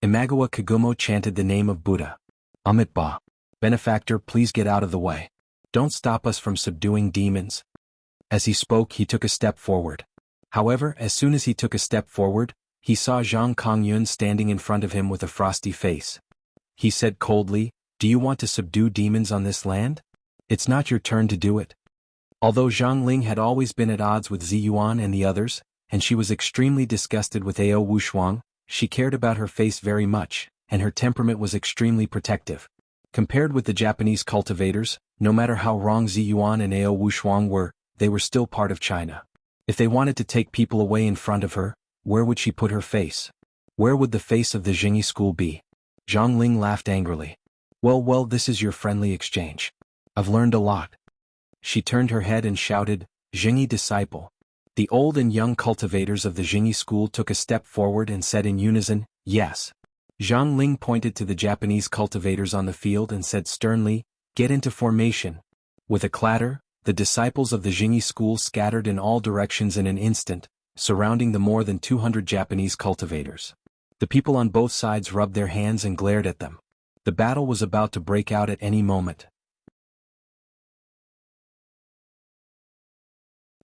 [SPEAKER 1] Imagawa Kagumo chanted the name of Buddha. "Amitabha. Benefactor, please get out of the way. Don't stop us from subduing demons." As he spoke, he took a step forward. However, as soon as he took a step forward, He saw Zhang Kongyun standing in front of him with a frosty face. He said coldly, "Do you want to subdue demons on this land? It's not your turn to do it." Although Zhang Ling had always been at odds with Ziyuan and the others, and she was extremely disgusted with Ao Wushuang, she cared about her face very much, and her temperament was extremely protective. Compared with the Japanese cultivators, no matter how wrong Ziyuan and Ao Wushuang were, they were still part of China. If they wanted to take people away in front of her, where would she put her face? Where would the face of the Jingyi school be? Zhang Ling laughed angrily. Well, this is your friendly exchange. I've learned a lot." She turned her head and shouted, "Jingyi disciple." The old and young cultivators of the Jingyi school took a step forward and said in unison, "Yes." Zhang Ling pointed to the Japanese cultivators on the field and said sternly, "Get into formation." With a clatter, the disciples of the Jingyi school scattered in all directions in an instant, surrounding the more than 200 Japanese cultivators. The people on both sides rubbed their hands and glared at them. The battle was about to break out at any moment.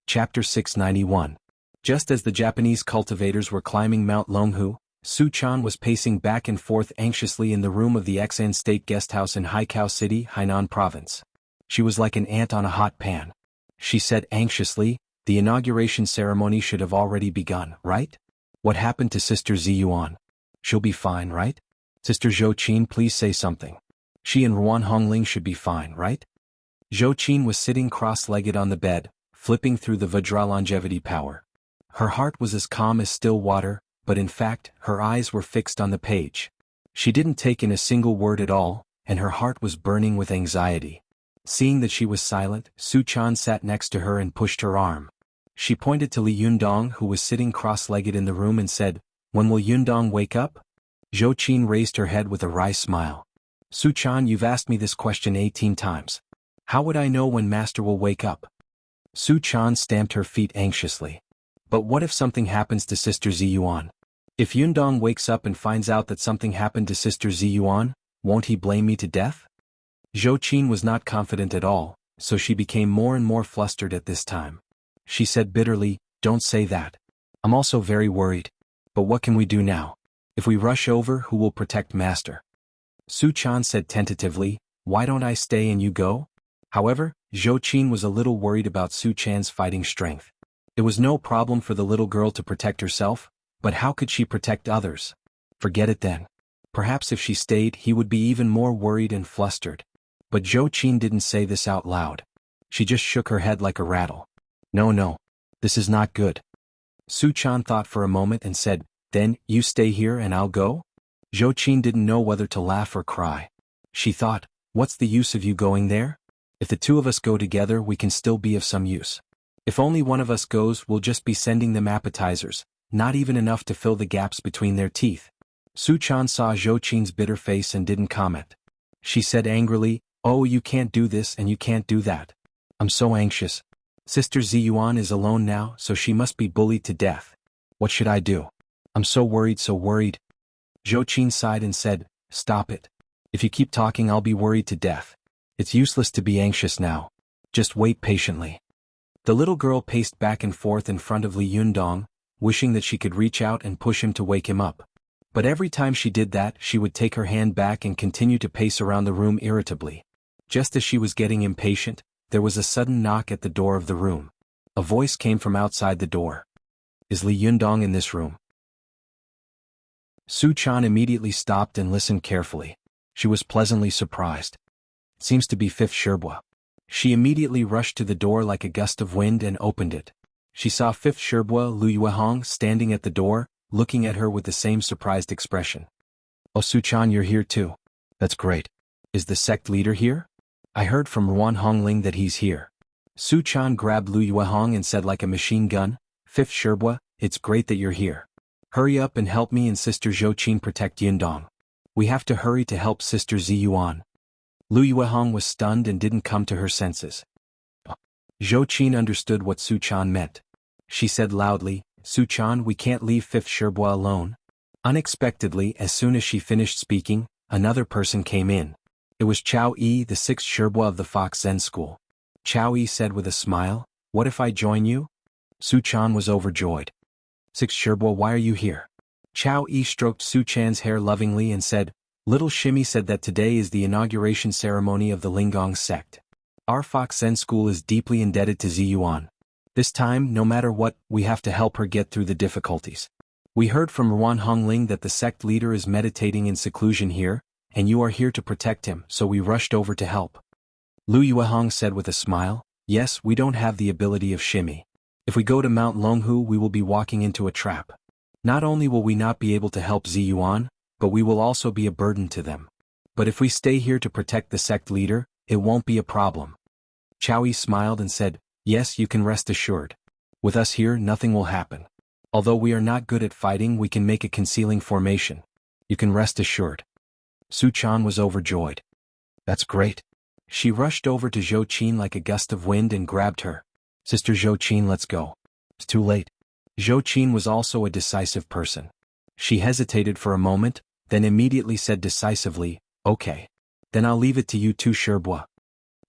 [SPEAKER 1] Chapter 691. Just as the Japanese cultivators were climbing Mount Longhu, Su Chan was pacing back and forth anxiously in the room of the Xan State Guesthouse in Haikao City, Hainan Province. She was like an ant on a hot pan. She said anxiously, "The inauguration ceremony should have already begun, right? What happened to Sister Ziyuan? She'll be fine, right? Sister Zhou Qin, please say something. She and Ruan Hongling should be fine, right?" Zhou Qin was sitting cross-legged on the bed, flipping through the Vajra longevity power. Her heart was as calm as still water, but in fact, her eyes were fixed on the page. She didn't take in a single word at all, and her heart was burning with anxiety. Seeing that she was silent, Su Chan sat next to her and pushed her arm. She pointed to Li Yundong, who was sitting cross-legged in the room, and said, "When will Yundong wake up?" Zhou Qin raised her head with a wry smile. "Su Chan, you've asked me this question 18 times. How would I know when Master will wake up?" Su Chan stamped her feet anxiously. "But what if something happens to Sister Ziyuan? If Yundong wakes up and finds out that something happened to Sister Ziyuan, won't he blame me to death?" Zhou Qin was not confident at all, so she became more and more flustered at this time. She said bitterly, "Don't say that. I'm also very worried. But what can we do now? If we rush over, who will protect Master?" Su Chan said tentatively, "Why don't I stay and you go?" However, Zhou Qin was a little worried about Su Chan's fighting strength. It was no problem for the little girl to protect herself, but how could she protect others? Forget it then. Perhaps if she stayed, he would be even more worried and flustered. But Zhou Qin didn't say this out loud. She just shook her head like a rattle. No, this is not good." Su Chan thought for a moment and said, "Then, you stay here and I'll go?" Zhou Qin didn't know whether to laugh or cry. She thought, "What's the use of you going there? If the two of us go together, we can still be of some use. If only one of us goes, we'll just be sending them appetizers, not even enough to fill the gaps between their teeth." Su Chan saw Zhou Qin's bitter face and didn't comment. She said angrily, "Oh, you can't do this and you can't do that. I'm so anxious. Sister Ziyuan is alone now, so she must be bullied to death. What should I do? I'm so worried, so worried." Zhou Qin sighed and said, "Stop it. If you keep talking, I'll be worried to death. It's useless to be anxious now. Just wait patiently." The little girl paced back and forth in front of Li Yundong, wishing that she could reach out and push him to wake him up. But every time she did that, she would take her hand back and continue to pace around the room irritably. Just as she was getting impatient, there was a sudden knock at the door of the room. A voice came from outside the door. "Is Li Yundong in this room?" Su Chan immediately stopped and listened carefully. She was pleasantly surprised. "It seems to be Fifth Sherbua." She immediately rushed to the door like a gust of wind and opened it. She saw Fifth Sherbua Lu Yuehong standing at the door, looking at her with the same surprised expression. "Oh, Su Chan, you're here too. That's great. Is the sect leader here? I heard from Ruan Hongling that he's here." Su Chan grabbed Lu Yuehong and said like a machine gun, "Fifth Sherbua, it's great that you're here. Hurry up and help me and Sister Zhou Qin protect Yundong. We have to hurry to help Sister Ziyuan." Lu Yuehong was stunned and didn't come to her senses. Zhou Qin understood what Su Chan meant. She said loudly, "Su Chan, we can't leave Fifth Sherbua alone." Unexpectedly, as soon as she finished speaking, another person came in. It was Chao Yi, the sixth Sherbua of the Fox Zen School. Chao Yi said with a smile, "What if I join you?" Su Chan was overjoyed. "Sixth Sherbua, why are you here?" Chao Yi stroked Su Chan's hair lovingly and said, "Little Shimmy said that today is the inauguration ceremony of the Lingong sect. Our Fox Zen school is deeply indebted to Ziyuan. This time, no matter what, we have to help her get through the difficulties. We heard from Ruan Hongling that the sect leader is meditating in seclusion here, and you are here to protect him, so we rushed over to help." Lu Yuehong said with a smile, "Yes, we don't have the ability of Shimmy. If we go to Mount Longhu, we will be walking into a trap. Not only will we not be able to help Ziyuan, but we will also be a burden to them. But if we stay here to protect the sect leader, it won't be a problem." Chao Yi smiled and said, "Yes, you can rest assured. With us here, nothing will happen. Although we are not good at fighting, we can make a concealing formation. You can rest assured." Su Chan was overjoyed. "That's great." She rushed over to Zhou Qin like a gust of wind and grabbed her. "Sister Zhou Qin, let's go. It's too late." Zhou Qin was also a decisive person. She hesitated for a moment, then immediately said decisively, "Okay. Then I'll leave it to you two Sherbua."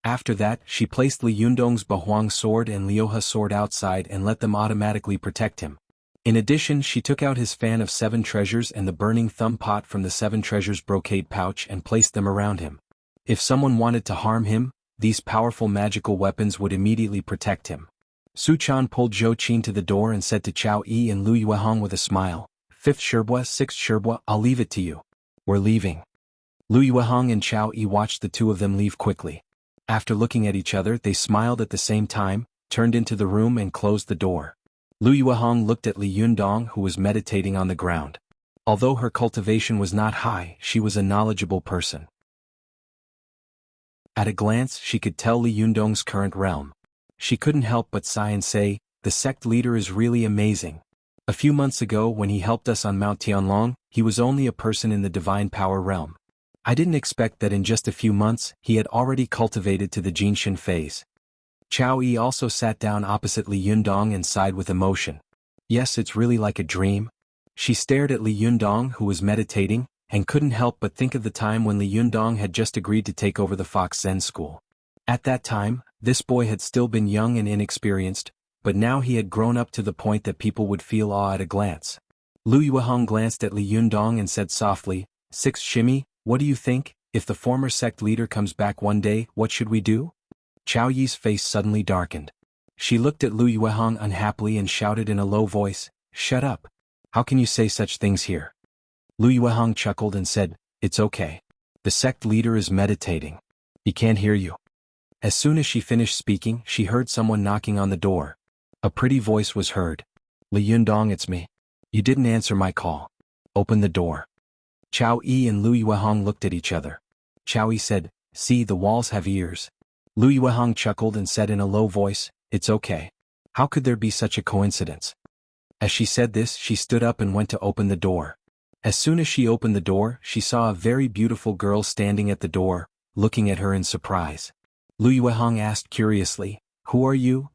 [SPEAKER 1] After that, she placed Li Yundong's Bahuang sword and Liuhe sword outside and let them automatically protect him. In addition, she took out his fan of 7 treasures and the burning thumb pot from the 7 treasures brocade pouch and placed them around him. If someone wanted to harm him, these powerful magical weapons would immediately protect him. Su Chan pulled Zhou Qin to the door and said to Chao Yi and Lu Yuehong with a smile, "5th Sherbua, 6th Sherbua, I'll leave it to you. We're leaving." Lu Yuehong and Chao Yi watched the two of them leave quickly. After looking at each other, they smiled at the same time, turned into the room and closed the door. Lu Yuehong looked at Li Yundong, who was meditating on the ground. Although her cultivation was not high, she was a knowledgeable person. At a glance, she could tell Li Yundong's current realm. She couldn't help but sigh and say, "The sect leader is really amazing. A few months ago when he helped us on Mount Tianlong, he was only a person in the divine power realm. I didn't expect that in just a few months, he had already cultivated to the Jinshin phase." Chao Yi also sat down opposite Li Yundong and sighed with emotion. "Yes, it's really like a dream." She stared at Li Yundong, who was meditating, and couldn't help but think of the time when Li Yundong had just agreed to take over the Fox Zen school. At that time, this boy had still been young and inexperienced, but now he had grown up to the point that people would feel awe at a glance. Lu Yuehong glanced at Li Yundong and said softly, "6th Shimmy, what do you think? If the former sect leader comes back one day, what should we do?" Chao Yi's face suddenly darkened. She looked at Lu Yuehong unhappily and shouted in a low voice, "Shut up. How can you say such things here?" Lu Yuehong chuckled and said, "It's okay. The sect leader is meditating. He can't hear you." As soon as she finished speaking, she heard someone knocking on the door. A pretty voice was heard. "Li Yundong, it's me. You didn't answer my call. Open the door." Chao Yi and Lu Yuehong looked at each other. Chao Yi said, "See, the walls have ears." Lu Yuehong chuckled and said in a low voice, "It's okay. How could there be such a coincidence?" As she said this, she stood up and went to open the door. As soon as she opened the door, she saw a very beautiful girl standing at the door, looking at her in surprise. Lu Yuehong asked curiously, "Who are you?"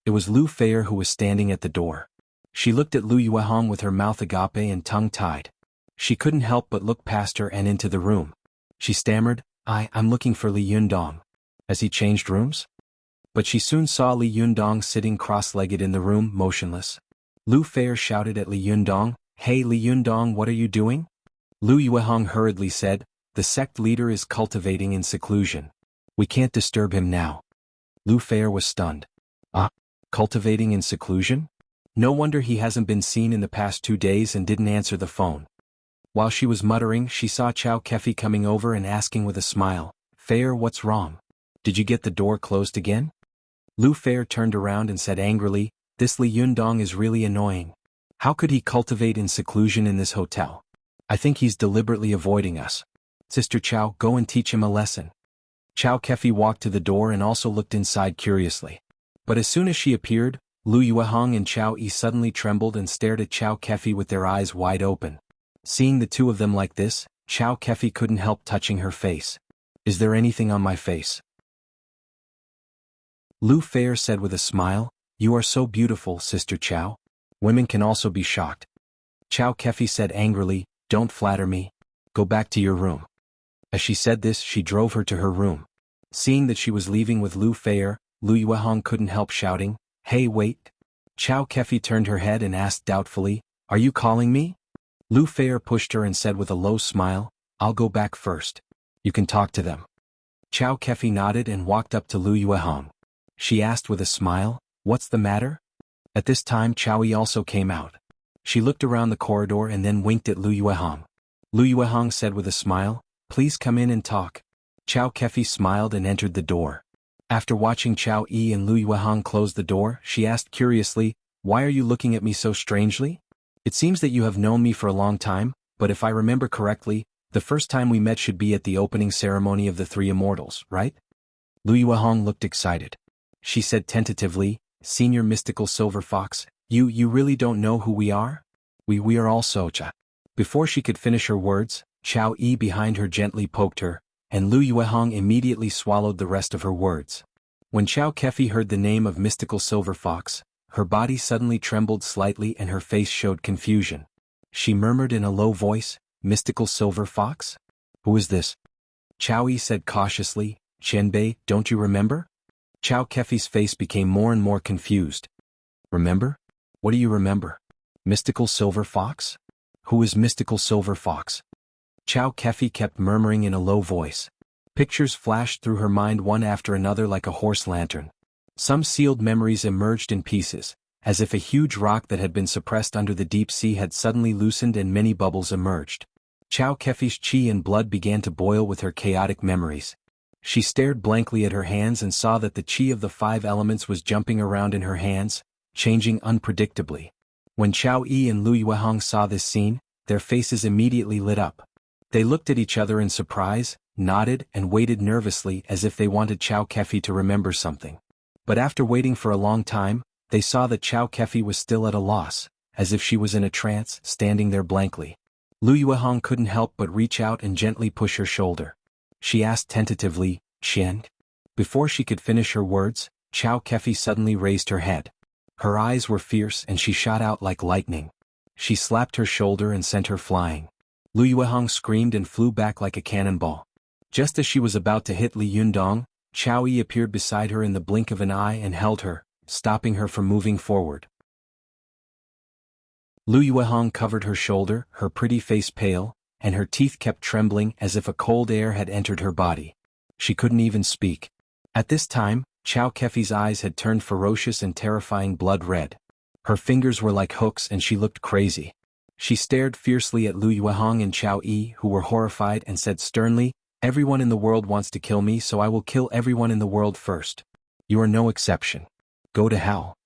[SPEAKER 1] It was Lu Feier who was standing at the door. She looked at Lu Yuehong with her mouth agape and tongue tied. She couldn't help but look past her and into the room. She stammered, I'm looking for Li Yundong. Has he changed rooms?" But she soon saw Li Yundong sitting cross-legged in the room, motionless. Lu Feier shouted at Li Yundong, "Hey Li Yundong, what are you doing?" Lu Yuehong hurriedly said, "The sect leader is cultivating in seclusion. We can't disturb him now." Lu Feier was stunned. Cultivating in seclusion? No wonder he hasn't been seen in the past 2 days and didn't answer the phone. While she was muttering, she saw Chao Kefi coming over and asking with a smile, "Feier, what's wrong? Did you get the door closed again?" Lu Feier turned around and said angrily, "This Li Yundong is really annoying. How could he cultivate in seclusion in this hotel? I think he's deliberately avoiding us. Sister Chao, go and teach him a lesson." Chao Kefi walked to the door and also looked inside curiously. But as soon as she appeared, Lu Yuehong and Chao Yi suddenly trembled and stared at Chao Kefi with their eyes wide open. Seeing the two of them like this, Chao Kefi couldn't help touching her face. "Is there anything on my face?" Lu Feier said with a smile, "You are so beautiful, Sister Chao. Women can also be shocked." Chao Kefi said angrily, "Don't flatter me. Go back to your room." As she said this, she drove her to her room. Seeing that she was leaving with Lu Feier, Lu Yuehong couldn't help shouting, "Hey, wait." Chao Kefi turned her head and asked doubtfully, "Are you calling me?" Lu Feier pushed her and said with a low smile, "I'll go back first. You can talk to them." Chow Kefi nodded and walked up to Lu Yuehong. She asked with a smile, "What's the matter?" At this time Chow Yi also came out. She looked around the corridor and then winked at Lu Yuehong. Lu Yuehong said with a smile, "Please come in and talk." Chow Kefi smiled and entered the door. After watching Chow Yi and Lu Yuehong close the door, she asked curiously, "Why are you looking at me so strangely? It seems that you have known me for a long time, but if I remember correctly, the first time we met should be at the opening ceremony of the Three Immortals, right?" Lu Yuehong looked excited. She said tentatively, "Senior Mystical Silver Fox, you really don't know who we are? We are all Socha." Before she could finish her words, Chow Yi behind her gently poked her, and Lu Yuehong immediately swallowed the rest of her words. When Chow Kefi heard the name of Mystical Silver Fox, her body suddenly trembled slightly and her face showed confusion. She murmured in a low voice, "Mystical Silver Fox? Who is this?" Chow Yi said cautiously, "Qianbei, don't you remember?" Chow Kefi's face became more and more confused. "Remember? What do you remember? Mystical Silver Fox? Who is Mystical Silver Fox?" Chow Kefi kept murmuring in a low voice. Pictures flashed through her mind one after another like a horse lantern. Some sealed memories emerged in pieces, as if a huge rock that had been suppressed under the deep sea had suddenly loosened and many bubbles emerged. Chow Kefi's chi and blood began to boil with her chaotic memories. She stared blankly at her hands and saw that the chi of the 5 elements was jumping around in her hands, changing unpredictably. When Chow Yi and Lu Yuehong saw this scene, their faces immediately lit up. They looked at each other in surprise, nodded and waited nervously as if they wanted Chow Kefi to remember something. But after waiting for a long time, they saw that Chow Kefi was still at a loss, as if she was in a trance, standing there blankly. Lu Yuehong couldn't help but reach out and gently push her shoulder. She asked tentatively, "Qian?" Before she could finish her words, Chow Kefi suddenly raised her head. Her eyes were fierce and she shot out like lightning. She slapped her shoulder and sent her flying. Lu Yuehong screamed and flew back like a cannonball. Just as she was about to hit Li Yundong, Chow Yi appeared beside her in the blink of an eye and held her, stopping her from moving forward. Lu Yuehong covered her shoulder, her pretty face pale, and her teeth kept trembling as if a cold air had entered her body. She couldn't even speak. At this time, Chow Kefi's eyes had turned ferocious and terrifying blood red. Her fingers were like hooks and she looked crazy. She stared fiercely at Lu Yuehong and Chow Yi, who were horrified, and said sternly, "Everyone in the world wants to kill me, so I will kill everyone in the world first. You are no exception. Go to hell."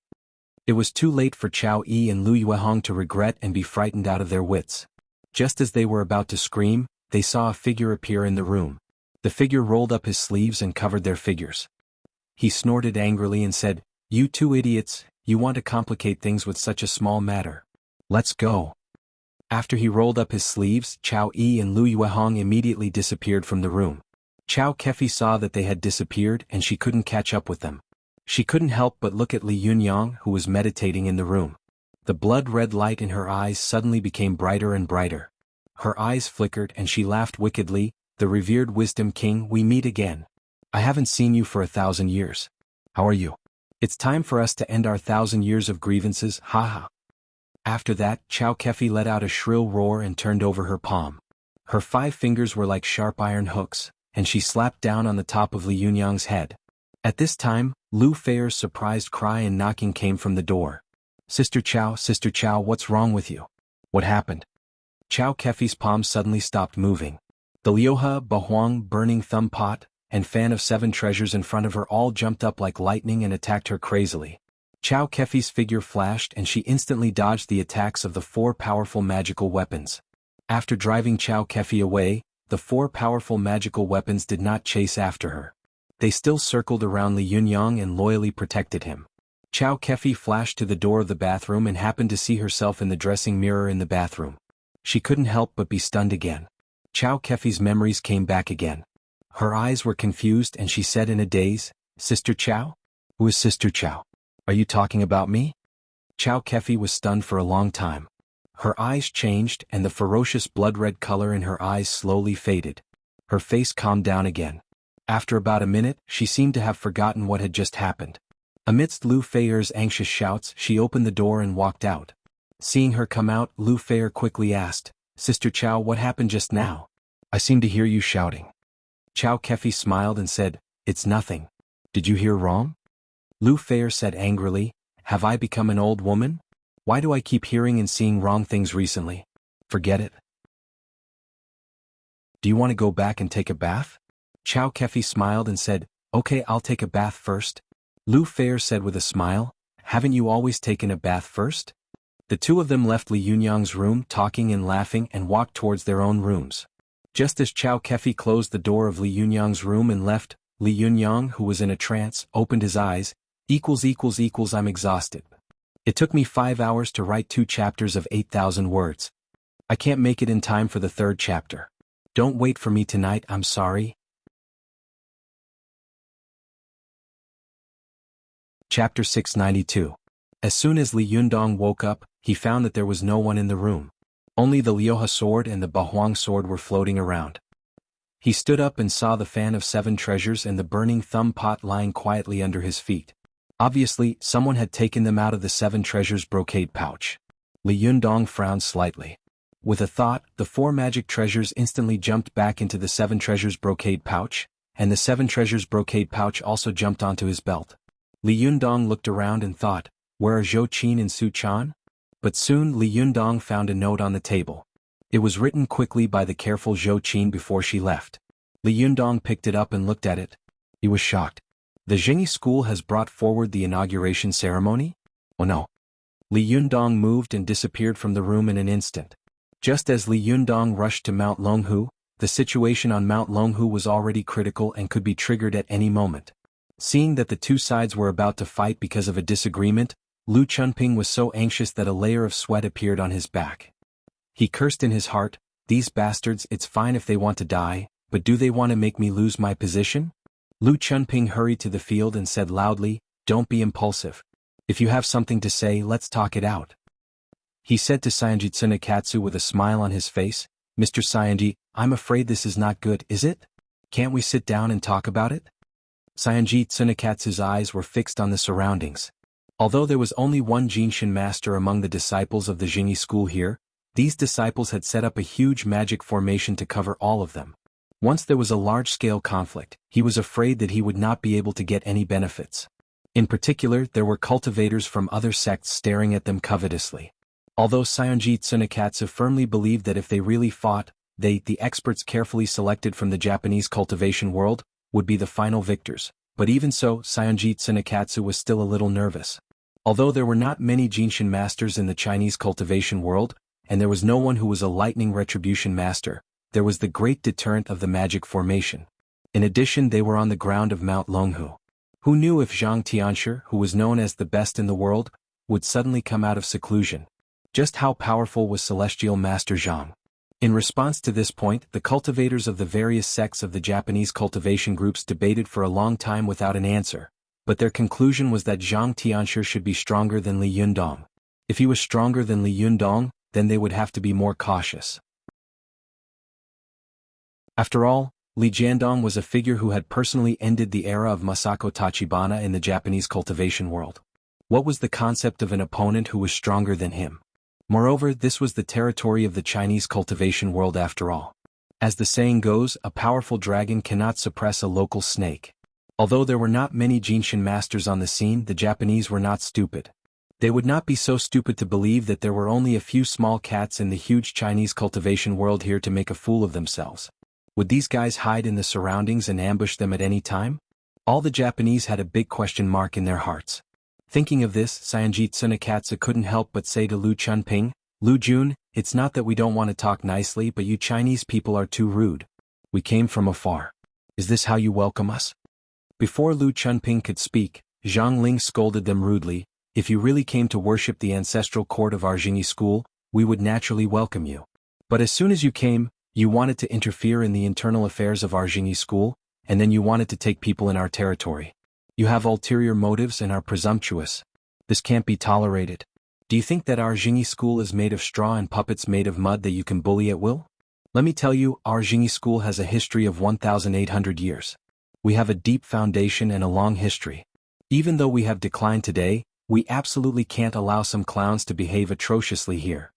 [SPEAKER 1] It was too late for Chow Yi and Lu Yuehong to regret and be frightened out of their wits. Just as they were about to scream, they saw a figure appear in the room. The figure rolled up his sleeves and covered their figures. He snorted angrily and said, "You two idiots, you want to complicate things with such a small matter. Let's go." After he rolled up his sleeves, Chow Yi and Lu Yuehong immediately disappeared from the room. Chow Kefi saw that they had disappeared and she couldn't catch up with them. She couldn't help but look at Li Yunyang, who was meditating in the room. The blood-red light in her eyes suddenly became brighter and brighter. Her eyes flickered and she laughed wickedly, "The revered Wisdom King, we meet again. I haven't seen you for 1,000 years. How are you? It's time for us to end our 1,000 years of grievances, haha." After that, Chow Kefi let out a shrill roar and turned over her palm. Her 5 fingers were like sharp iron hooks, and she slapped down on the top of Li Yunyang's head. At this time, Lu Feier's surprised cry and knocking came from the door. Sister Chow, what's wrong with you? What happened?" Chow Kefi's palm suddenly stopped moving. The Liuha, Bahuang, burning thumb pot, and fan of 7 treasures in front of her all jumped up like lightning and attacked her crazily. Chow Kefi's figure flashed and she instantly dodged the attacks of the 4 powerful magical weapons. After driving Chow Kefi away, the 4 powerful magical weapons did not chase after her. They still circled around Li Yunyang and loyally protected him. Chow Kefi flashed to the door of the bathroom and happened to see herself in the dressing mirror in the bathroom. She couldn't help but be stunned again. Chow Kefi's memories came back again. Her eyes were confused and she said in a daze, "Sister Chow? Who is Sister Chow? Are you talking about me?" Chow Kefi was stunned for a long time. Her eyes changed and the ferocious blood-red color in her eyes slowly faded. Her face calmed down again. After about a minute, she seemed to have forgotten what had just happened. Amidst Lu Feier's anxious shouts, she opened the door and walked out. Seeing her come out, Lu Feier quickly asked, "Sister Chow, what happened just now? I seem to hear you shouting." Chow Kefi smiled and said, "It's nothing. Did you hear wrong?" Lu Feier said angrily, "Have I become an old woman? Why do I keep hearing and seeing wrong things recently? Forget it. Do you want to go back and take a bath?" Chow Kefi smiled and said, "Okay, I'll take a bath first." Lu Feier said with a smile, "Haven't you always taken a bath first?" The two of them left Li Yunyang's room talking and laughing and walked towards their own rooms. Just as Chow Kefi closed the door of Li Yunyang's room and left, Li Yunyang, who was in a trance, opened his eyes, I'm exhausted. It took me 5 hours to write 2 chapters of 8,000 words. I can't make it in time for the 3rd chapter. Don't wait for me tonight, I'm sorry. Chapter 692. As soon as Li Yundong woke up, he found that there was no one in the room. Only the Liuha sword and the Bahuang sword were floating around. He stood up and saw the fan of 7 treasures and the burning thumb pot lying quietly under his feet. Obviously, someone had taken them out of the 7 treasures brocade pouch. Li Yundong frowned slightly. With a thought, the 4 magic treasures instantly jumped back into the 7 treasures brocade pouch, and the 7 treasures brocade pouch also jumped onto his belt. Li Yundong looked around and thought, "Where are Zhou Qin and Su Chan?" But soon Li Yundong found a note on the table. It was written quickly by the careful Zhou Qin before she left. Li Yundong picked it up and looked at it. He was shocked. The Jingyi school has brought forward the inauguration ceremony? Oh no. Li Yundong moved and disappeared from the room in an instant. Just as Li Yundong rushed to Mount Longhu, the situation on Mount Longhu was already critical and could be triggered at any moment. Seeing that the two sides were about to fight because of a disagreement, Lu Chunping was so anxious that a layer of sweat appeared on his back. He cursed in his heart, "These bastards, it's fine if they want to die, but do they want to make me lose my position?" Lu Chunping hurried to the field and said loudly, "Don't be impulsive. If you have something to say, let's talk it out." He said to Saionji Tsunekatsu with a smile on his face, "Mr. Saionji, I'm afraid this is not good, is it? Can't we sit down and talk about it?" Saionji Tsunekatsu's eyes were fixed on the surroundings. Although there was only one Jinshin master among the disciples of the Jingyi school here, these disciples had set up a huge magic formation to cover all of them. Once there was a large-scale conflict, he was afraid that he would not be able to get any benefits. In particular, there were cultivators from other sects staring at them covetously. Although Saionji Tsunekatsu firmly believed that if they really fought, they, the experts carefully selected from the Japanese cultivation world, would be the final victors. But even so, Saionji Tsunekatsu was still a little nervous. Although there were not many Jinshin masters in the Chinese cultivation world, and there was no one who was a lightning retribution master, there was the great deterrent of the magic formation. In addition, they were on the ground of Mount Longhu. Who knew if Zhang Tianshi, who was known as the best in the world, would suddenly come out of seclusion? Just how powerful was Celestial Master Zhang? In response to this point, the cultivators of the various sects of the Japanese cultivation groups debated for a long time without an answer, but their conclusion was that Zhang Tianshi should be stronger than Li Yundong. If he was stronger than Li Yundong, then they would have to be more cautious. After all, Li Jiandong was a figure who had personally ended the era of Masako Tachibana in the Japanese cultivation world. What was the concept of an opponent who was stronger than him? Moreover, this was the territory of the Chinese cultivation world after all. As the saying goes, a powerful dragon cannot suppress a local snake. Although there were not many Jinshin masters on the scene, the Japanese were not stupid. They would not be so stupid to believe that there were only a few small cats in the huge Chinese cultivation world here to make a fool of themselves. Would these guys hide in the surroundings and ambush them at any time? All the Japanese had a big question mark in their hearts. Thinking of this, Saionji Tsunekatsu couldn't help but say to Lu Chunping, "Lu Jun, it's not that we don't want to talk nicely, but you Chinese people are too rude. We came from afar. Is this how you welcome us?" Before Lu Chunping could speak, Zhang Ling scolded them rudely, "If you really came to worship the ancestral court of our Jingyi school, we would naturally welcome you. But as soon as you came, you wanted to interfere in the internal affairs of our Jingyi school, and then you wanted to take people in our territory. You have ulterior motives and are presumptuous. This can't be tolerated. Do you think that our Jingyi school is made of straw and puppets made of mud that you can bully at will? Let me tell you, our Jingyi school has a history of 1,800 years. We have a deep foundation and a long history. Even though we have declined today, We absolutely can't allow some clowns to behave atrociously here.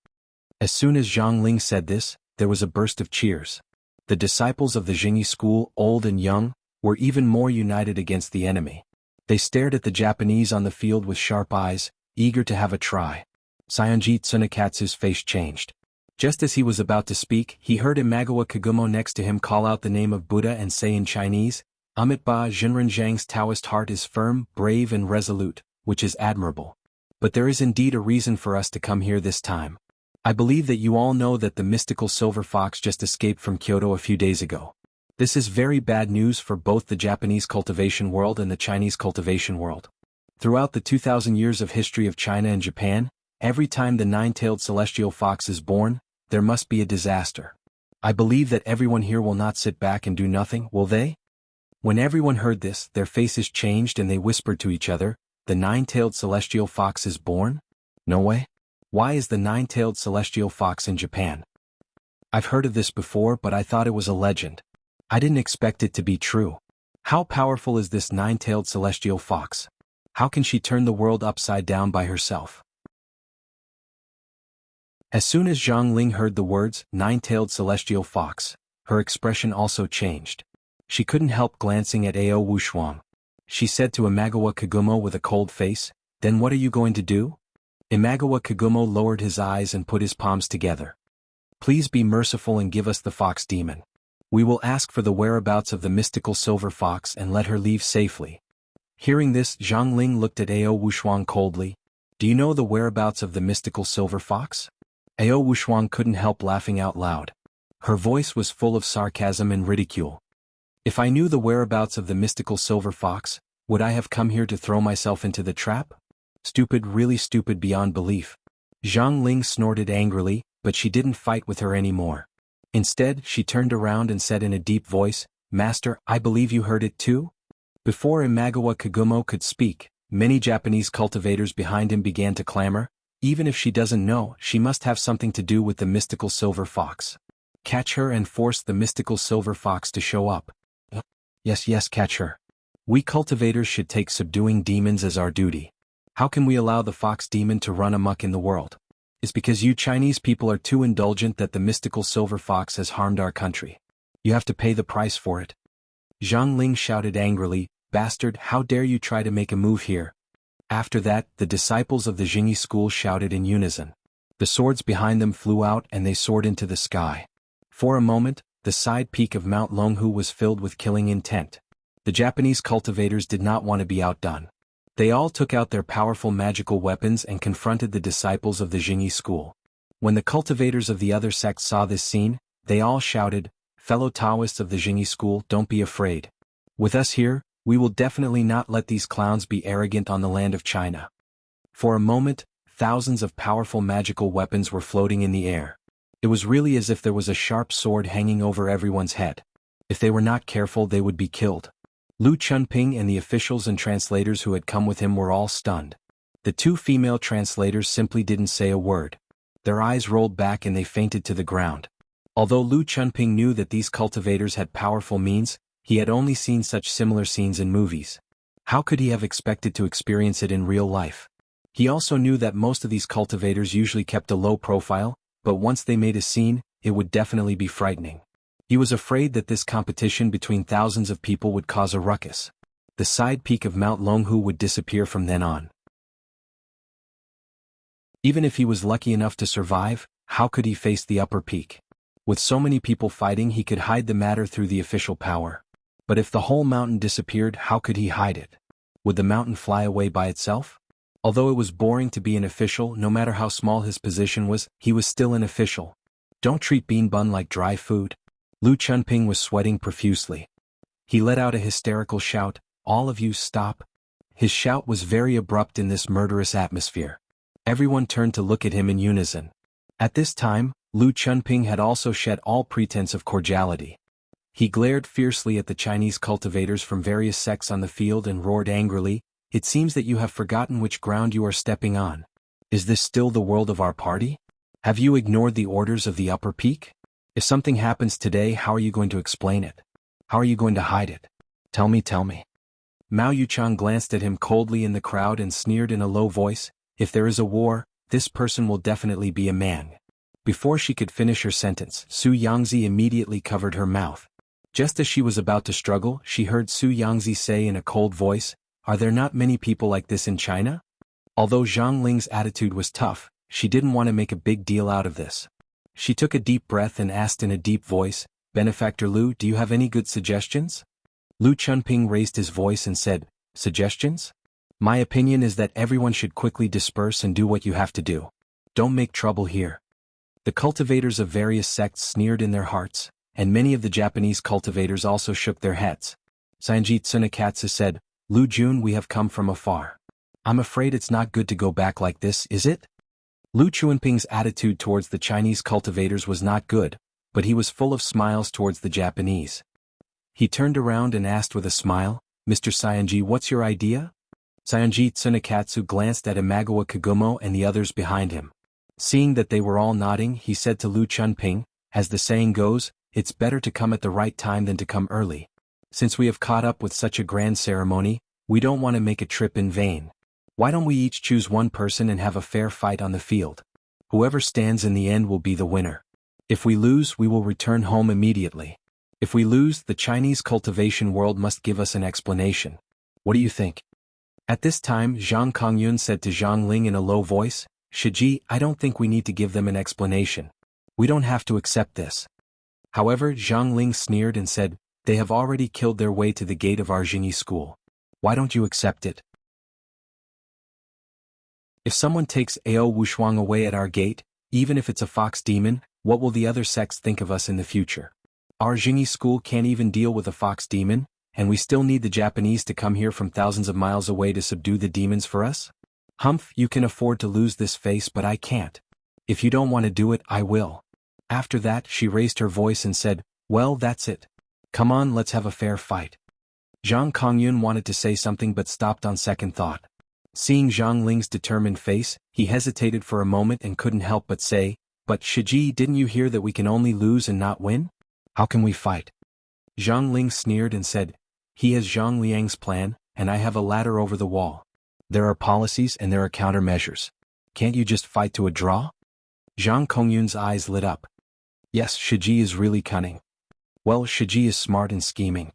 [SPEAKER 1] As soon as Zhang Ling said this, there was a burst of cheers. The disciples of the Jingyi school, old and young, were even more united against the enemy. They stared at the Japanese on the field with sharp eyes, eager to have a try. Saionji Tsunekatsu's face changed. Just as he was about to speak, he heard Imagawa Kagumo next to him call out the name of Buddha and say in Chinese, "Amitabha Jinren Taoist heart is firm, brave and resolute, which is admirable. But there is indeed a reason for us to come here this time. I believe that you all know that the mystical silver fox just escaped from Kyoto a few days ago. This is very bad news for both the Japanese cultivation world and the Chinese cultivation world. Throughout the 2,000 years of history of China and Japan, every time the nine-tailed celestial fox is born, there must be a disaster. I believe that everyone here will not sit back and do nothing, will they?" When everyone heard this, their faces changed and they whispered to each other, "The nine-tailed celestial fox is born? No way. Why is the nine-tailed celestial fox in Japan? I've heard of this before, but I thought it was a legend. I didn't expect it to be true. How powerful is this nine-tailed celestial fox? How can she turn the world upside down by herself?" As soon as Zhang Ling heard the words, nine-tailed celestial fox, her expression also changed. She couldn't help glancing at Ao Wushuang. She said to Imagawa Kagumo with a cold face, "Then what are you going to do?" Imagawa Kagumo lowered his eyes and put his palms together. "Please be merciful and give us the fox demon. We will ask for the whereabouts of the mystical silver fox and let her leave safely." Hearing this, Zhang Ling looked at Ao Wushuang coldly. "Do you know the whereabouts of the mystical silver fox?" Ao Wushuang couldn't help laughing out loud. Her voice was full of sarcasm and ridicule. "If I knew the whereabouts of the mystical silver fox, would I have come here to throw myself into the trap? Stupid, really stupid beyond belief." Zhang Ling snorted angrily, but she didn't fight with her anymore. Instead, she turned around and said in a deep voice, "Master, I believe you heard it too?" Before Imagawa Kagumo could speak, many Japanese cultivators behind him began to clamor, "Even if she doesn't know, she must have something to do with the mystical silver fox. Catch her and force the mystical silver fox to show up." Yes, catch her. We cultivators should take subduing demons as our duty. How can we allow the fox demon to run amok in the world? It's because you Chinese people are too indulgent that the mystical silver fox has harmed our country. You have to pay the price for it." Zhang Ling shouted angrily, "Bastard, how dare you try to make a move here?" After that, the disciples of the Jingyi school shouted in unison. The swords behind them flew out and they soared into the sky. For a moment, the side peak of Mount Longhu was filled with killing intent. The Japanese cultivators did not want to be outdone. They all took out their powerful magical weapons and confronted the disciples of the Jingyi school. When the cultivators of the other sects saw this scene, they all shouted, "Fellow Taoists of the Jingyi school, don't be afraid. With us here, we will definitely not let these clowns be arrogant on the land of China." For a moment, thousands of powerful magical weapons were floating in the air. It was really as if there was a sharp sword hanging over everyone's head. If they were not careful, they would be killed. Lu Chunping and the officials and translators who had come with him were all stunned. The two female translators simply didn't say a word. Their eyes rolled back and they fainted to the ground. Although Lu Chunping knew that these cultivators had powerful means, he had only seen such similar scenes in movies. How could he have expected to experience it in real life? He also knew that most of these cultivators usually kept a low profile, but once they made a scene, it would definitely be frightening. He was afraid that this competition between thousands of people would cause a ruckus. The side peak of Mount Longhu would disappear from then on. Even if he was lucky enough to survive, how could he face the upper peak? With so many people fighting, he could hide the matter through the official power. But if the whole mountain disappeared, how could he hide it? Would the mountain fly away by itself? Although it was boring to be an official, no matter how small his position was, he was still an official. Don't treat bean bun like dry food. Lu Chunping was sweating profusely. He let out a hysterical shout, "All of you stop." His shout was very abrupt in this murderous atmosphere. Everyone turned to look at him in unison. At this time, Lu Chunping had also shed all pretense of cordiality. He glared fiercely at the Chinese cultivators from various sects on the field and roared angrily, "It seems that you have forgotten which ground you are stepping on. Is this still the world of our party? Have you ignored the orders of the upper peak? If something happens today, how are you going to explain it? How are you going to hide it? Tell me. Mao Yuchang glanced at him coldly in the crowd and sneered in a low voice, "If there is a war, this person will definitely be a man." Before she could finish her sentence, Su Yangzi immediately covered her mouth. Just as she was about to struggle, she heard Su Yangzi say in a cold voice, "Are there not many people like this in China?" Although Zhang Ling's attitude was tough, she didn't want to make a big deal out of this. She took a deep breath and asked in a deep voice, "Benefactor Lu, do you have any good suggestions?" Lu Chunping raised his voice and said, "Suggestions? My opinion is that everyone should quickly disperse and do what you have to do. Don't make trouble here." The cultivators of various sects sneered in their hearts, and many of the Japanese cultivators also shook their heads. Sanjit Tsunekatsu said, "Lu Jun, we have come from afar. I'm afraid it's not good to go back like this, is it?" Lu Chunping's attitude towards the Chinese cultivators was not good, but he was full of smiles towards the Japanese. He turned around and asked with a smile, "Mr. Saionji, what's your idea?" Sanjit Tsunekatsu glanced at Imagawa Kagumo and the others behind him. Seeing that they were all nodding, he said to Lu Chunping, "As the saying goes, it's better to come at the right time than to come early. Since we have caught up with such a grand ceremony, we don't want to make a trip in vain. Why don't we each choose one person and have a fair fight on the field? Whoever stands in the end will be the winner. If we lose, we will return home immediately. If we lose, the Chinese cultivation world must give us an explanation. What do you think?" At this time, Zhang Kongyun said to Zhang Ling in a low voice, "Shiji, I don't think we need to give them an explanation. We don't have to accept this." However, Zhang Ling sneered and said, "They have already killed their way to the gate of our Jingyi school. Why don't you accept it? If someone takes Ao Wushuang away at our gate, even if it's a fox demon, what will the other sects think of us in the future? Our Jingyi school can't even deal with a fox demon, and we still need the Japanese to come here from thousands of miles away to subdue the demons for us? Humph, you can afford to lose this face, but I can't. If you don't want to do it, I will." After that, she raised her voice and said, "Well, that's it. Come on, let's have a fair fight." Zhang Kongyun wanted to say something but stopped on second thought. Seeing Zhang Ling's determined face, he hesitated for a moment and couldn't help but say, "But Shiji, didn't you hear that we can only lose and not win? How can we fight?" Zhang Ling sneered and said, "He has Zhang Liang's plan, and I have a ladder over the wall. There are policies and there are countermeasures. Can't you just fight to a draw?" Zhang Kongyun's eyes lit up. Yes, Shiji is really cunning. Well, Shiji is smart and scheming.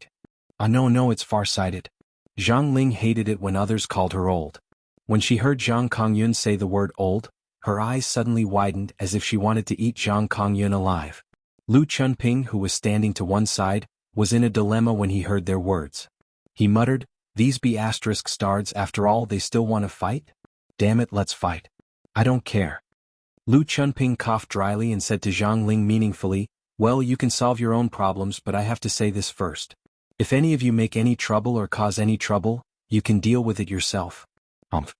[SPEAKER 1] No, it's far-sighted. Zhang Ling hated it when others called her old. When she heard Zhang Kongyun say the word old, her eyes suddenly widened as if she wanted to eat Zhang Kongyun alive. Lu Chunping, who was standing to one side, was in a dilemma when he heard their words. He muttered, "These be asterisk stards, after all they still want to fight? Damn it, let's fight. I don't care." Lu Chunping coughed dryly and said to Zhang Ling meaningfully, "Well, you can solve your own problems, but I have to say this first. If any of you make any trouble or cause any trouble, you can deal with it yourself." Humph.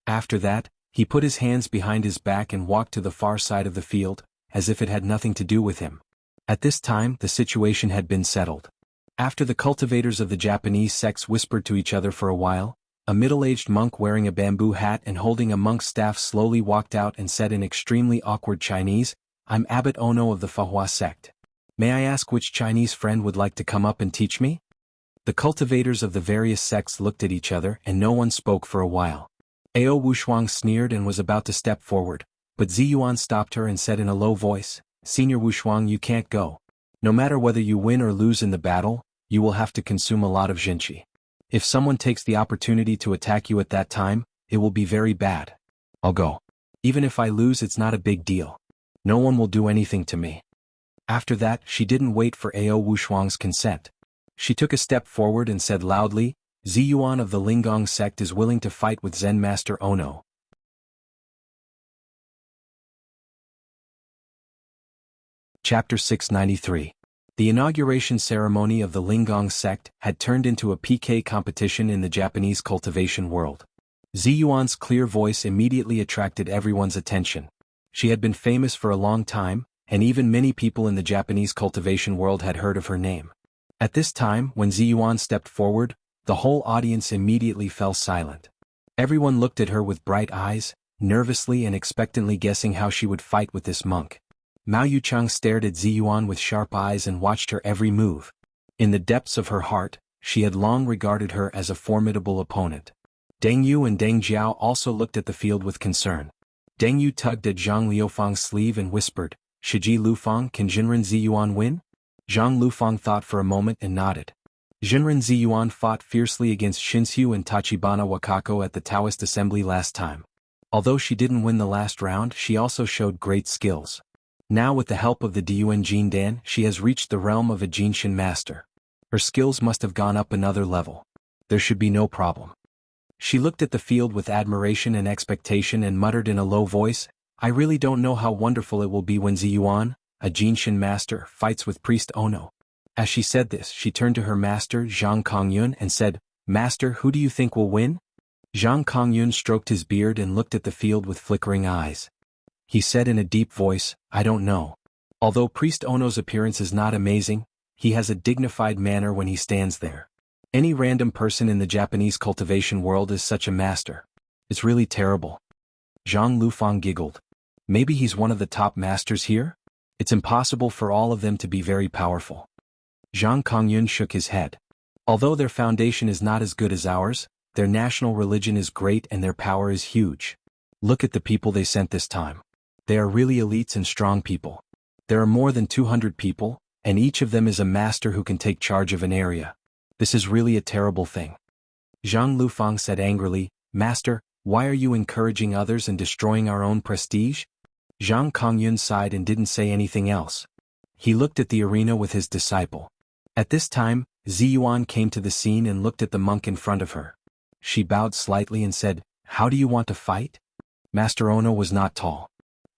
[SPEAKER 1] After that, he put his hands behind his back and walked to the far side of the field, as if it had nothing to do with him. At this time, the situation had been settled. After the cultivators of the Japanese sects whispered to each other for a while, a middle-aged monk wearing a bamboo hat and holding a monk's staff slowly walked out and said in extremely awkward Chinese, "I'm Abbot Ono of the Fahua sect. May I ask which Chinese friend would like to come up and teach me?" The cultivators of the various sects looked at each other and no one spoke for a while. Ao Wushuang sneered and was about to step forward, but Ziyuan stopped her and said in a low voice, "Senior Wushuang, you can't go. No matter whether you win or lose in the battle, you will have to consume a lot of jinchi. If someone takes the opportunity to attack you at that time, it will be very bad. I'll go. Even if I lose, it's not a big deal. No one will do anything to me." After that, she didn't wait for Ao Wushuang's consent. She took a step forward and said loudly, "Ziyuan of the Linggong sect is willing to fight with Zen Master Ono." Chapter 693. The inauguration ceremony of the Linggong sect had turned into a PK competition in the Japanese cultivation world. Ziyuan's clear voice immediately attracted everyone's attention. She had been famous for a long time, and even many people in the Japanese cultivation world had heard of her name. At this time, when Ziyuan stepped forward, the whole audience immediately fell silent. Everyone looked at her with bright eyes, nervously and expectantly guessing how she would fight with this monk. Mao Yuchang stared at Ziyuan with sharp eyes and watched her every move. In the depths of her heart, She had long regarded her as a formidable opponent. Deng Yu and Deng Jiao also looked at the field with concern. Deng Yu tugged at Zhang Liufang's sleeve and whispered, "Shiji Lufang, can Jinren Ziyuan win?" Zhang Lufang thought for a moment and nodded. Jinren Ziyuan fought fiercely against Shinsu and Tachibana Wakako at the Taoist Assembly last time. Although she didn't win the last round, she also showed great skills. Now with the help of the Diyuan Jindan, she has reached the realm of a Jinshin master. Her skills must have gone up another level. There should be no problem. She looked at the field with admiration and expectation and muttered in a low voice, "I really don't know how wonderful it will be when Ziyuan, a Jinshin master, fights with Priest Ono." As she said this, she turned to her master Zhang Kongyun and said, "Master, who do you think will win?" Zhang Kongyun stroked his beard and looked at the field with flickering eyes. He said in a deep voice, "I don't know. Although Priest Ono's appearance is not amazing, he has a dignified manner when he stands there. Any random person in the Japanese cultivation world is such a master. It's really terrible." Zhang Lufang giggled. "Maybe he's one of the top masters here? It's impossible for all of them to be very powerful." Zhang Kongyun shook his head. "Although their foundation is not as good as ours, their national religion is great and their power is huge. Look at the people they sent this time. They are really elites and strong people. There are more than 200 people, and each of them is a master who can take charge of an area. This is really a terrible thing." Zhang Lufang said angrily, "Master, why are you encouraging others and destroying our own prestige?" Zhang Kongyun sighed and didn't say anything else. He looked at the arena with his disciple. At this time, Ziyuan came to the scene and looked at the monk in front of her. She bowed slightly and said, "How do you want to fight?" Master Ono was not tall.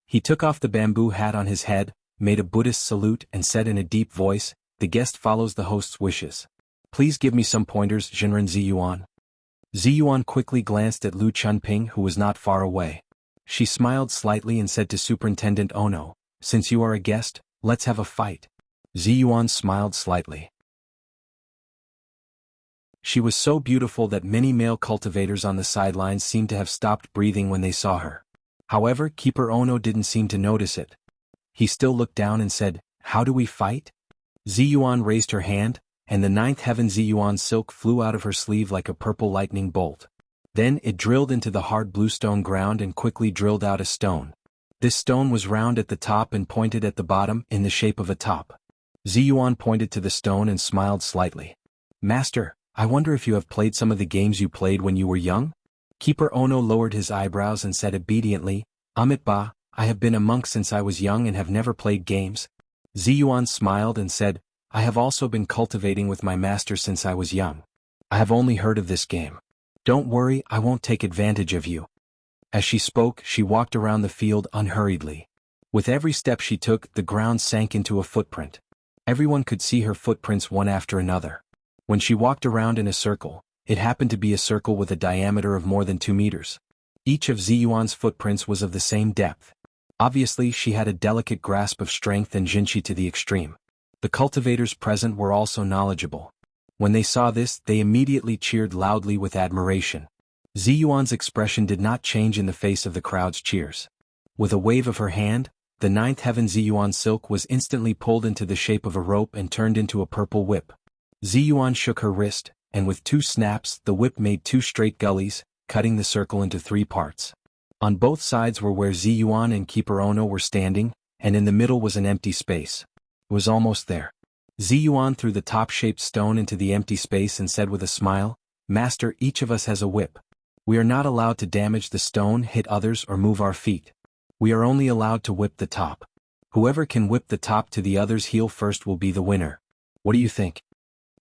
[SPEAKER 1] He took off the bamboo hat on his head, made a Buddhist salute and said in a deep voice, "The guest follows the host's wishes. Please give me some pointers, Jinren Ziyuan." Ziyuan quickly glanced at Lu Chunping, who was not far away. She smiled slightly and said to Superintendent Ono, "Since you are a guest, let's have a fight." Ziyuan smiled slightly. She was so beautiful that many male cultivators on the sidelines seemed to have stopped breathing when they saw her. However, Keeper Ono didn't seem to notice it. He still looked down and said, "How do we fight?" Ziyuan raised her hand, and the ninth heaven Ziyuan silk flew out of her sleeve like a purple lightning bolt. Then it drilled into the hard bluestone ground and quickly drilled out a stone. This stone was round at the top and pointed at the bottom in the shape of a top. Ziyuan pointed to the stone and smiled slightly. "Master, I wonder if you have played some of the games you played when you were young?" Keeper Ono lowered his eyebrows and said obediently, "Amitabha, I have been a monk since I was young and have never played games." Ziyuan smiled and said, "I have also been cultivating with my master since I was young. I have only heard of this game. Don't worry, I won't take advantage of you." As she spoke, she walked around the field unhurriedly. With every step she took, the ground sank into a footprint. Everyone could see her footprints one after another. When she walked around in a circle, it happened to be a circle with a diameter of more than 2 meters. Each of Ziyuan's footprints was of the same depth. Obviously, she had a delicate grasp of strength and jinshi to the extreme. The cultivators present were also knowledgeable. When they saw this, they immediately cheered loudly with admiration. Ziyuan's expression did not change in the face of the crowd's cheers. With a wave of her hand, the ninth heaven Ziyuan silk was instantly pulled into the shape of a rope and turned into a purple whip. Ziyuan shook her wrist, and with 2 snaps, the whip made 2 straight gullies, cutting the circle into 3 parts. On both sides were where Ziyuan and Keeper Ono were standing, and in the middle was an empty space. It was almost there. Ziyuan threw the top-shaped stone into the empty space and said with a smile, "Master, each of us has a whip. We are not allowed to damage the stone, hit others, or move our feet. We are only allowed to whip the top. Whoever can whip the top to the other's heel first will be the winner. What do you think?"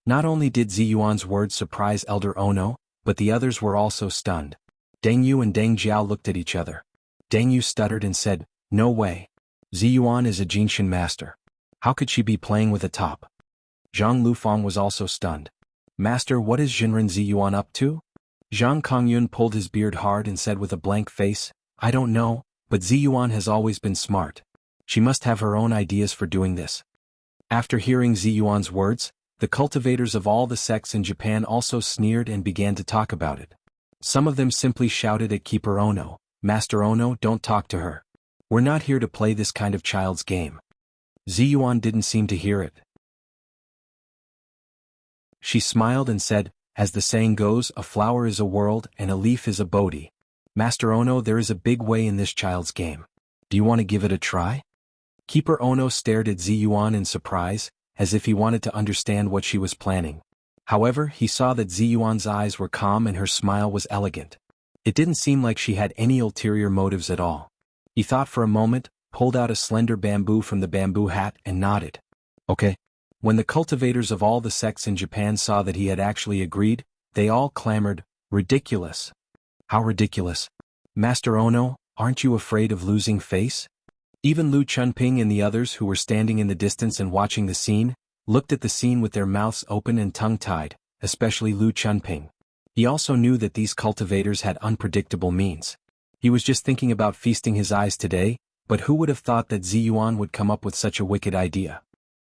[SPEAKER 1] Not only did Ziyuan's words surprise Elder Ono, but the others were also stunned. Deng Yu and Deng Jiao looked at each other. Deng Yu stuttered and said, "No way. Ziyuan is a Jinshin master. How could she be playing with a top?" Zhang Lufang was also stunned. "Master, what is Jinren Ziyuan up to?" Zhang Kongyun pulled his beard hard and said with a blank face, "I don't know, but Ziyuan has always been smart. She must have her own ideas for doing this." After hearing Ziyuan's words, the cultivators of all the sects in Japan also sneered and began to talk about it. Some of them simply shouted at Keeper Ono, "Master Ono, don't talk to her. We're not here to play this kind of child's game." Ziyuan didn't seem to hear it. She smiled and said, "As the saying goes, a flower is a world and a leaf is a Bodhi. Master Ono, there is a big way in this child's game. Do you want to give it a try?" Keeper Ono stared at Ziyuan in surprise, as if he wanted to understand what she was planning. However, he saw that Ziyuan's eyes were calm and her smile was elegant. It didn't seem like she had any ulterior motives at all. He thought for a moment, pulled out a slender bamboo from the bamboo hat and nodded. "Okay." When the cultivators of all the sects in Japan saw that he had actually agreed, they all clamored, "Ridiculous." "How ridiculous? Master Ono, aren't you afraid of losing face?" Even Lu Chunping and the others who were standing in the distance and watching the scene, looked at the scene with their mouths open and tongue-tied, especially Lu Chunping. He also knew that these cultivators had unpredictable means. He was just thinking about feasting his eyes today, but who would have thought that Ziyuan would come up with such a wicked idea?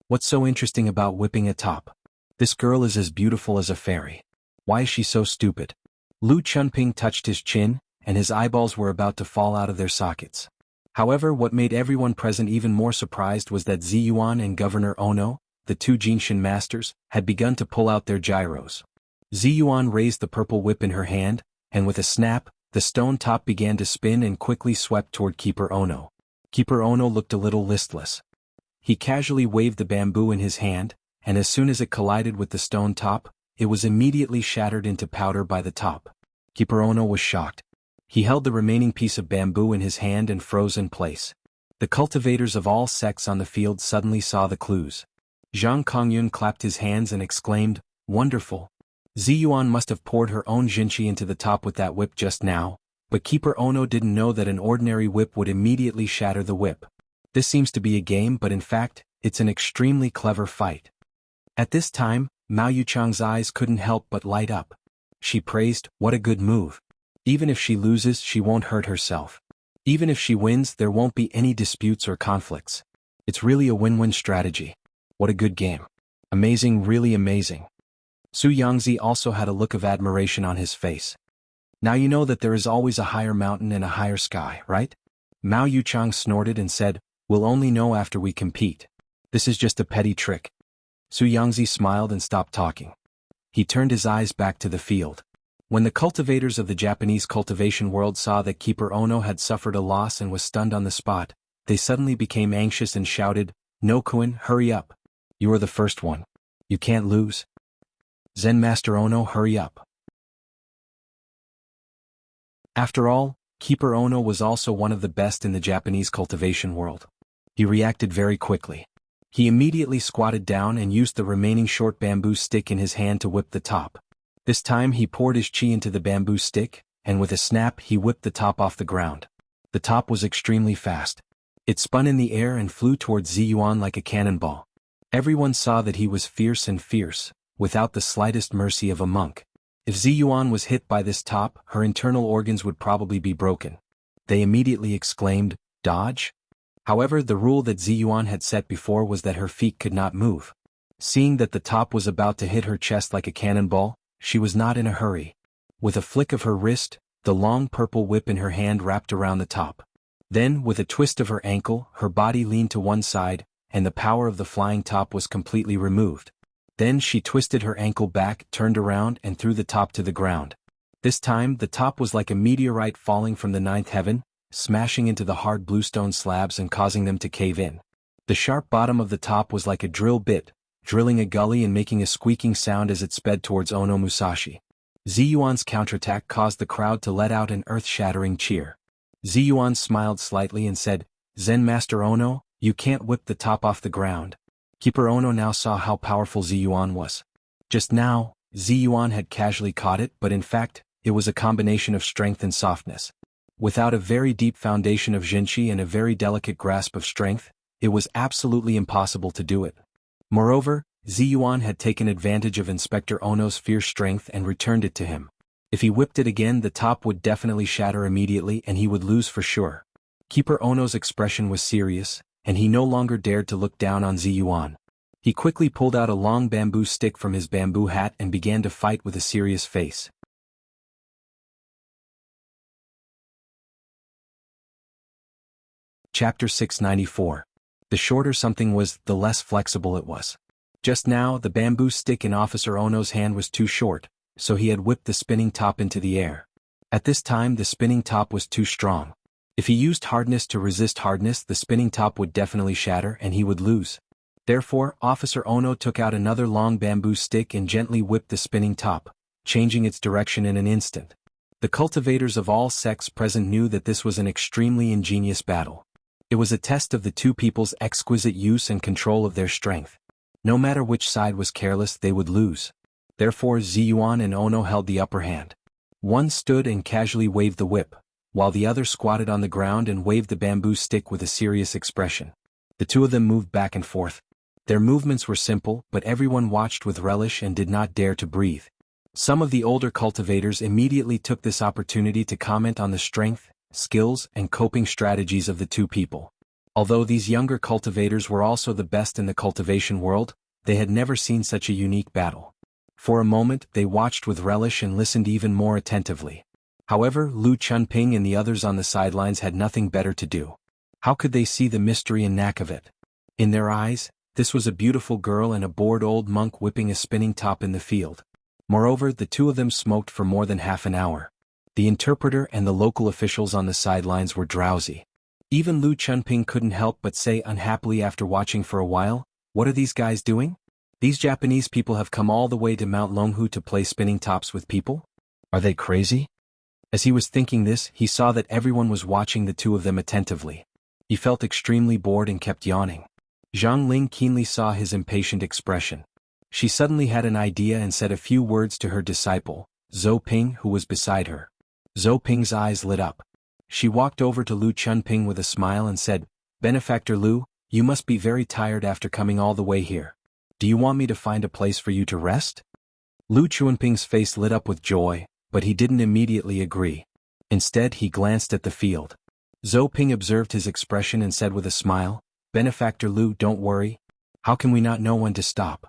[SPEAKER 1] What's so interesting about whipping a top? This girl is as beautiful as a fairy. Why is she so stupid? Lu Chunping touched his chin, and his eyeballs were about to fall out of their sockets. However, what made everyone present even more surprised was that Ziyuan and Governor Ono, the two Jinshin masters, had begun to pull out their gyros. Ziyuan raised the purple whip in her hand, and with a snap, the stone top began to spin and quickly swept toward Keeper Ono. Keeper Ono looked a little listless. He casually waved the bamboo in his hand, and as soon as it collided with the stone top, it was immediately shattered into powder by the top. Keeper Ono was shocked. He held the remaining piece of bamboo in his hand and froze in place. The cultivators of all sects on the field suddenly saw the clues. Zhang Kongyun clapped his hands and exclaimed, "Wonderful." Ziyuan must have poured her own jinchi into the top with that whip just now, but Keeper Ono didn't know that an ordinary whip would immediately shatter the whip. This seems to be a game, but in fact, it's an extremely clever fight. At this time, Mao Yuchang's eyes couldn't help but light up. She praised, "What a good move. Even if she loses, she won't hurt herself. Even if she wins, there won't be any disputes or conflicts. It's really a win-win strategy. What a good game. Amazing, really amazing." Su Yangzi also had a look of admiration on his face. "Now you know that there is always a higher mountain and a higher sky, right?" Mao Yuchang snorted and said, "We'll only know after we compete. This is just a petty trick." Su Yangzi smiled and stopped talking. He turned his eyes back to the field. When the cultivators of the Japanese cultivation world saw that Keeper Ono had suffered a loss and was stunned on the spot, they suddenly became anxious and shouted, "Nokuin, hurry up. You are the first one. You can't lose. Zen Master Ono, hurry up." After all, Keeper Ono was also one of the best in the Japanese cultivation world. He reacted very quickly. He immediately squatted down and used the remaining short bamboo stick in his hand to whip the top. This time he poured his chi into the bamboo stick, and with a snap he whipped the top off the ground. The top was extremely fast. It spun in the air and flew towards Ziyuan like a cannonball. Everyone saw that he was fierce, without the slightest mercy of a monk. If Ziyuan was hit by this top, her internal organs would probably be broken. They immediately exclaimed, "Dodge?" However, the rule that Ziyuan had set before was that her feet could not move. Seeing that the top was about to hit her chest like a cannonball, she was not in a hurry. With a flick of her wrist, the long purple whip in her hand wrapped around the top. Then, with a twist of her ankle, her body leaned to one side, and the power of the flying top was completely removed. Then she twisted her ankle back, turned around, and threw the top to the ground. This time, the top was like a meteorite falling from the ninth heaven, smashing into the hard bluestone slabs and causing them to cave in. The sharp bottom of the top was like a drill bit, drilling a gully and making a squeaking sound as it sped towards Ono Musashi. Ziyuan's counterattack caused the crowd to let out an earth-shattering cheer. Ziyuan smiled slightly and said, "Zen Master Ono, you can't whip the top off the ground." Keeper Ono now saw how powerful Ziyuan was. Just now, Ziyuan had casually caught it, but in fact, it was a combination of strength and softness. Without a very deep foundation of jinchi and a very delicate grasp of strength, it was absolutely impossible to do it. Moreover, Ziyuan had taken advantage of Inspector Ono's fierce strength and returned it to him. If he whipped it again, the top would definitely shatter immediately and he would lose for sure. Keeper Ono's expression was serious, and he no longer dared to look down on Ziyuan. He quickly pulled out a long bamboo stick from his bamboo hat and began to fight with a serious face. Chapter 694. The shorter something was, the less flexible it was. Just now, the bamboo stick in Officer Ono's hand was too short, so he had whipped the spinning top into the air. At this time, the spinning top was too strong. If he used hardness to resist hardness, the spinning top would definitely shatter and he would lose. Therefore, Officer Ono took out another long bamboo stick and gently whipped the spinning top, changing its direction in an instant. The cultivators of all sects present knew that this was an extremely ingenious battle. It was a test of the two people's exquisite use and control of their strength. No matter which side was careless, they would lose. Therefore, Ziyuan and Ono held the upper hand. One stood and casually waved the whip, while the other squatted on the ground and waved the bamboo stick with a serious expression. The two of them moved back and forth. Their movements were simple, but everyone watched with relish and did not dare to breathe. Some of the older cultivators immediately took this opportunity to comment on the strength, skills, and coping strategies of the two people. Although these younger cultivators were also the best in the cultivation world, they had never seen such a unique battle. For a moment, they watched with relish and listened even more attentively. However, Lu Chunping and the others on the sidelines had nothing better to do. How could they see the mystery and knack of it? In their eyes, this was a beautiful girl and a bored old monk whipping a spinning top in the field. Moreover, the two of them smoked for more than half an hour. The interpreter and the local officials on the sidelines were drowsy. Even Lu Chunping couldn't help but say unhappily after watching for a while, "What are these guys doing? These Japanese people have come all the way to Mount Longhu to play spinning tops with people? Are they crazy?" As he was thinking this, he saw that everyone was watching the two of them attentively. He felt extremely bored and kept yawning. Zhang Ling keenly saw his impatient expression. She suddenly had an idea and said a few words to her disciple, Zhou Ping, who was beside her. Zhou Ping's eyes lit up. She walked over to Lu Chunping with a smile and said, "Benefactor Lu, you must be very tired after coming all the way here. Do you want me to find a place for you to rest?" Lu Chunping's face lit up with joy, but he didn't immediately agree. Instead, he glanced at the field. Zhou Ping observed his expression and said with a smile, "Benefactor Lu, don't worry. How can we not know when to stop?"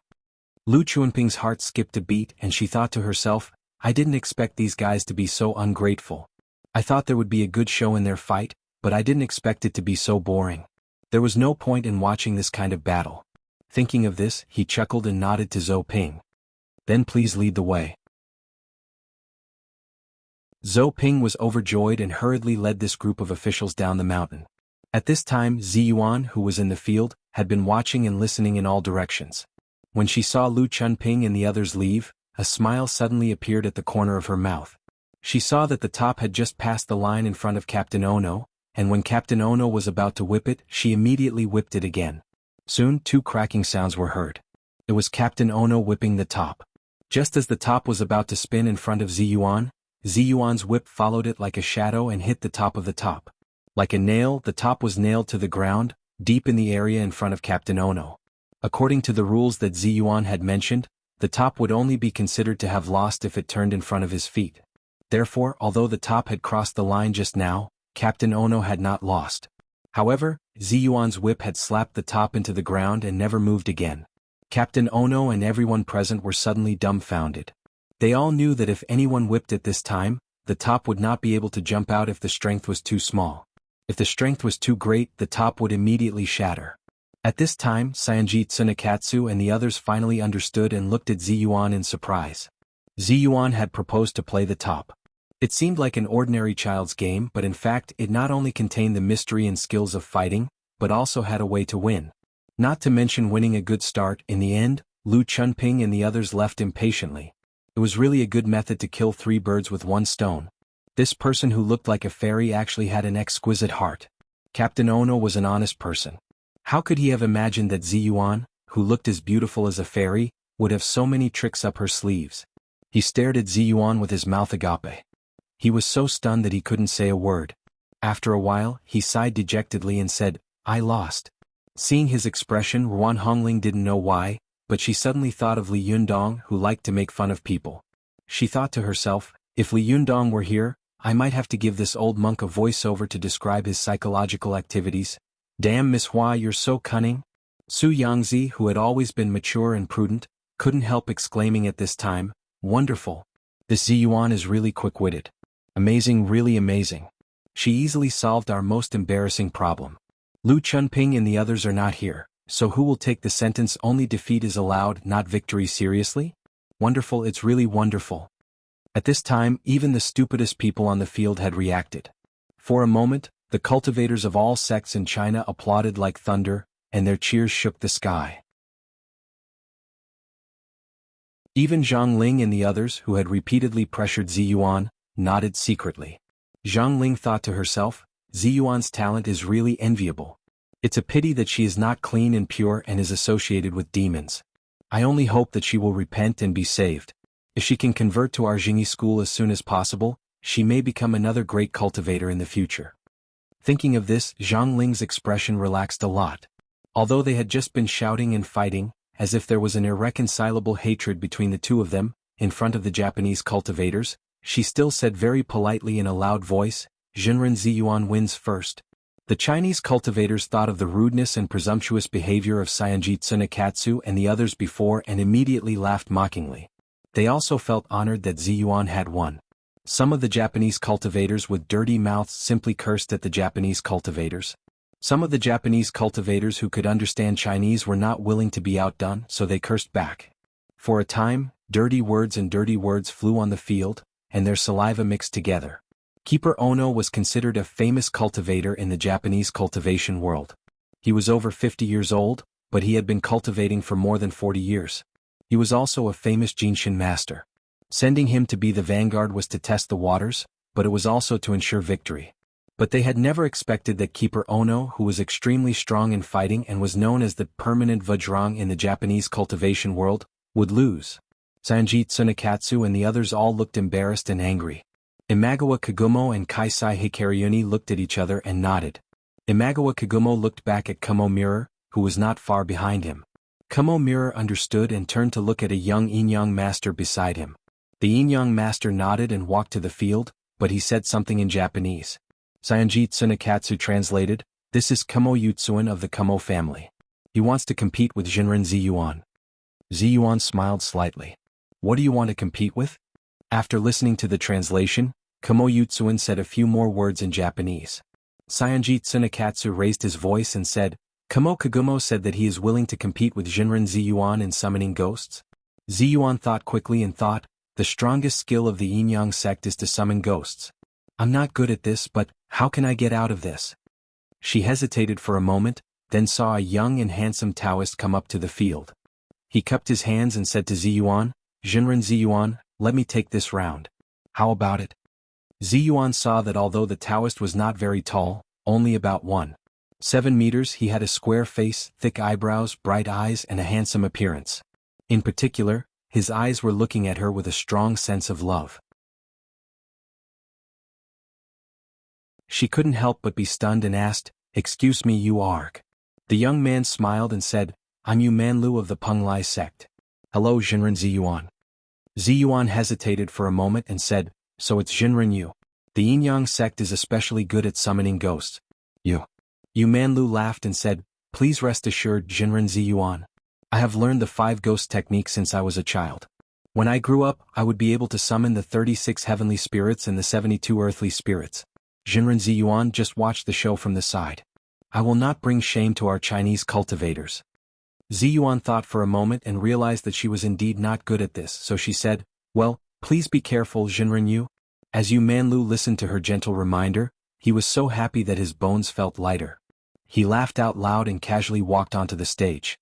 [SPEAKER 1] Lu Chunping's heart skipped a beat and she thought to herself, "I didn't expect these guys to be so ungrateful. I thought there would be a good show in their fight, but I didn't expect it to be so boring. There was no point in watching this kind of battle." Thinking of this, he chuckled and nodded to Zhou Ping. "Then please lead the way." Zhou Ping was overjoyed and hurriedly led this group of officials down the mountain. At this time, Ziyuan, who was in the field, had been watching and listening in all directions. When she saw Lu Chunping and the others leave, a smile suddenly appeared at the corner of her mouth. She saw that the top had just passed the line in front of Captain Ono, and when Captain Ono was about to whip it, she immediately whipped it again. Soon, two cracking sounds were heard. It was Captain Ono whipping the top. Just as the top was about to spin in front of Ziyuan, Ziyuan's whip followed it like a shadow and hit the top of the top. Like a nail, the top was nailed to the ground, deep in the area in front of Captain Ono. According to the rules that Ziyuan had mentioned, the top would only be considered to have lost if it turned in front of his feet. Therefore, although the top had crossed the line just now, Captain Ono had not lost. However, Ziyuan's whip had slapped the top into the ground and never moved again. Captain Ono and everyone present were suddenly dumbfounded. They all knew that if anyone whipped it this time, the top would not be able to jump out if the strength was too small. If the strength was too great, the top would immediately shatter. At this time, Sanji Tsunekatsu and the others finally understood and looked at Ziyuan in surprise. Ziyuan had proposed to play the top. It seemed like an ordinary child's game, but in fact it not only contained the mystery and skills of fighting, but also had a way to win. Not to mention winning a good start. In the end, Lu Chunping and the others left impatiently. It was really a good method to kill 3 birds with 1 stone. This person who looked like a fairy actually had an exquisite heart. Captain Ono was an honest person. How could he have imagined that Ziyuan, who looked as beautiful as a fairy, would have so many tricks up her sleeves? He stared at Ziyuan with his mouth agape. He was so stunned that he couldn't say a word. After a while, he sighed dejectedly and said, "I lost." Seeing his expression, Ruan Hongling didn't know why, but she suddenly thought of Li Yundong, who liked to make fun of people. She thought to herself, if Li Yundong were here, I might have to give this old monk a voiceover to describe his psychological activities. "Damn, Miss Hua, you're so cunning." Su Yangzi, who had always been mature and prudent, couldn't help exclaiming at this time, "Wonderful. This Ziyuan is really quick-witted. Amazing, really amazing. She easily solved our most embarrassing problem. Lu Chunping and the others are not here, So who will take the sentence only defeat is allowed, not victory seriously? Wonderful, it's really wonderful. At this time, even the stupidest people on the field had reacted. For a moment, the cultivators of all sects in China applauded like thunder, and their cheers shook the sky. Even Zhang Ling and the others who had repeatedly pressured Ziyuan, nodded secretly. Zhang Ling thought to herself, Ziyuan's talent is really enviable. It's a pity that she is not clean and pure and is associated with demons. I only hope that she will repent and be saved. If she can convert to our Jingyi school as soon as possible, she may become another great cultivator in the future. Thinking of this, Zhang Ling's expression relaxed a lot. Although they had just been shouting and fighting, as if there was an irreconcilable hatred between the two of them, in front of the Japanese cultivators, she still said very politely in a loud voice, Jinren Ziyuan wins first. The Chinese cultivators thought of the rudeness and presumptuous behavior of Saionji Tsunekatsu and the others before and immediately laughed mockingly. They also felt honored that Ziyuan had won. Some of the Japanese cultivators with dirty mouths simply cursed at the Japanese cultivators. Some of the Japanese cultivators who could understand Chinese were not willing to be outdone, so they cursed back. For a time, dirty words flew on the field, and their saliva mixed together. Keeper Ono was considered a famous cultivator in the Japanese cultivation world. He was over 50 years old, but he had been cultivating for more than 40 years. He was also a famous Jinshin master. Sending him to be the vanguard was to test the waters, but it was also to ensure victory. But they had never expected that Keeper Ono, who was extremely strong in fighting and was known as the permanent Vajrang in the Japanese cultivation world, would lose. Saionji Tsunekatsu and the others all looked embarrassed and angry. Imagawa Kagumo and Kaisai Hikaryuni looked at each other and nodded. Imagawa Kagumo looked back at Kumo Mirror, who was not far behind him. Kumo Mirror understood and turned to look at a young Inyang master beside him. The Inyang master nodded and walked to the field, but he said something in Japanese. Saionji Tsunekatsu translated, "This is Kumo Yutsuan of the Kumo family. He wants to compete with Jinren Ziyuan." Ziyuan smiled slightly. "What do you want to compete with?" After listening to the translation, Kumo Yutsuan said a few more words in Japanese. Saionji Tsunekatsu raised his voice and said, Kumo Kagumo said that he is willing to compete with Jinren Ziyuan in summoning ghosts. Ziyuan thought quickly and thought, the strongest skill of the Yinyang sect is to summon ghosts. I'm not good at this, but how can I get out of this? She hesitated for a moment, then saw a young and handsome Taoist come up to the field. He cupped his hands and said to Ziyuan, Jinren Ziyuan, let me take this round. How about it? Ziyuan saw that although the Taoist was not very tall, only about 1.7 meters, he had a square face, thick eyebrows, bright eyes and a handsome appearance. In particular, his eyes were looking at her with a strong sense of love. She couldn't help but be stunned and asked, Excuse me, you Arg. The young man smiled and said, I'm Yu Manlu of the Penglai sect. Hello, Jinren Ziyuan. Ziyuan hesitated for a moment and said, So it's Jinren Yu. The Yinyang sect is especially good at summoning ghosts. Yu Manlu laughed and said, Please rest assured, Jinren Ziyuan. I have learned the 5 ghost techniques since I was a child. When I grew up, I would be able to summon the 36 heavenly spirits and the 72 earthly spirits. Jinren Ziyuan, just watch the show from the side. I will not bring shame to our Chinese cultivators. Ziyuan thought for a moment and realized that she was indeed not good at this, so she said, Well, please be careful, Jinren Yu. As Yu Manlu listened to her gentle reminder, he was so happy that his bones felt lighter. He laughed out loud and casually walked onto the stage.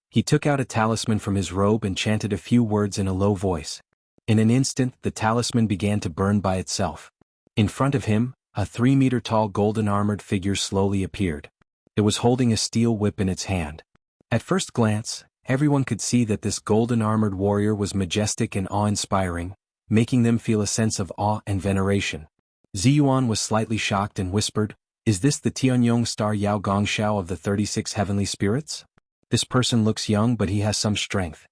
[SPEAKER 1] He took out a talisman from his robe and chanted a few words in a low voice. In an instant, the talisman began to burn by itself. In front of him, a 3-meter-tall golden-armored figure slowly appeared. It was holding a steel whip in its hand. At first glance, everyone could see that this golden-armored warrior was majestic and awe-inspiring, making them feel a sense of awe and veneration. Ziyuan was slightly shocked and whispered, Is this the Tianyong star Yao Gongxiao of the 36 heavenly spirits? This person looks young, but he has some strength.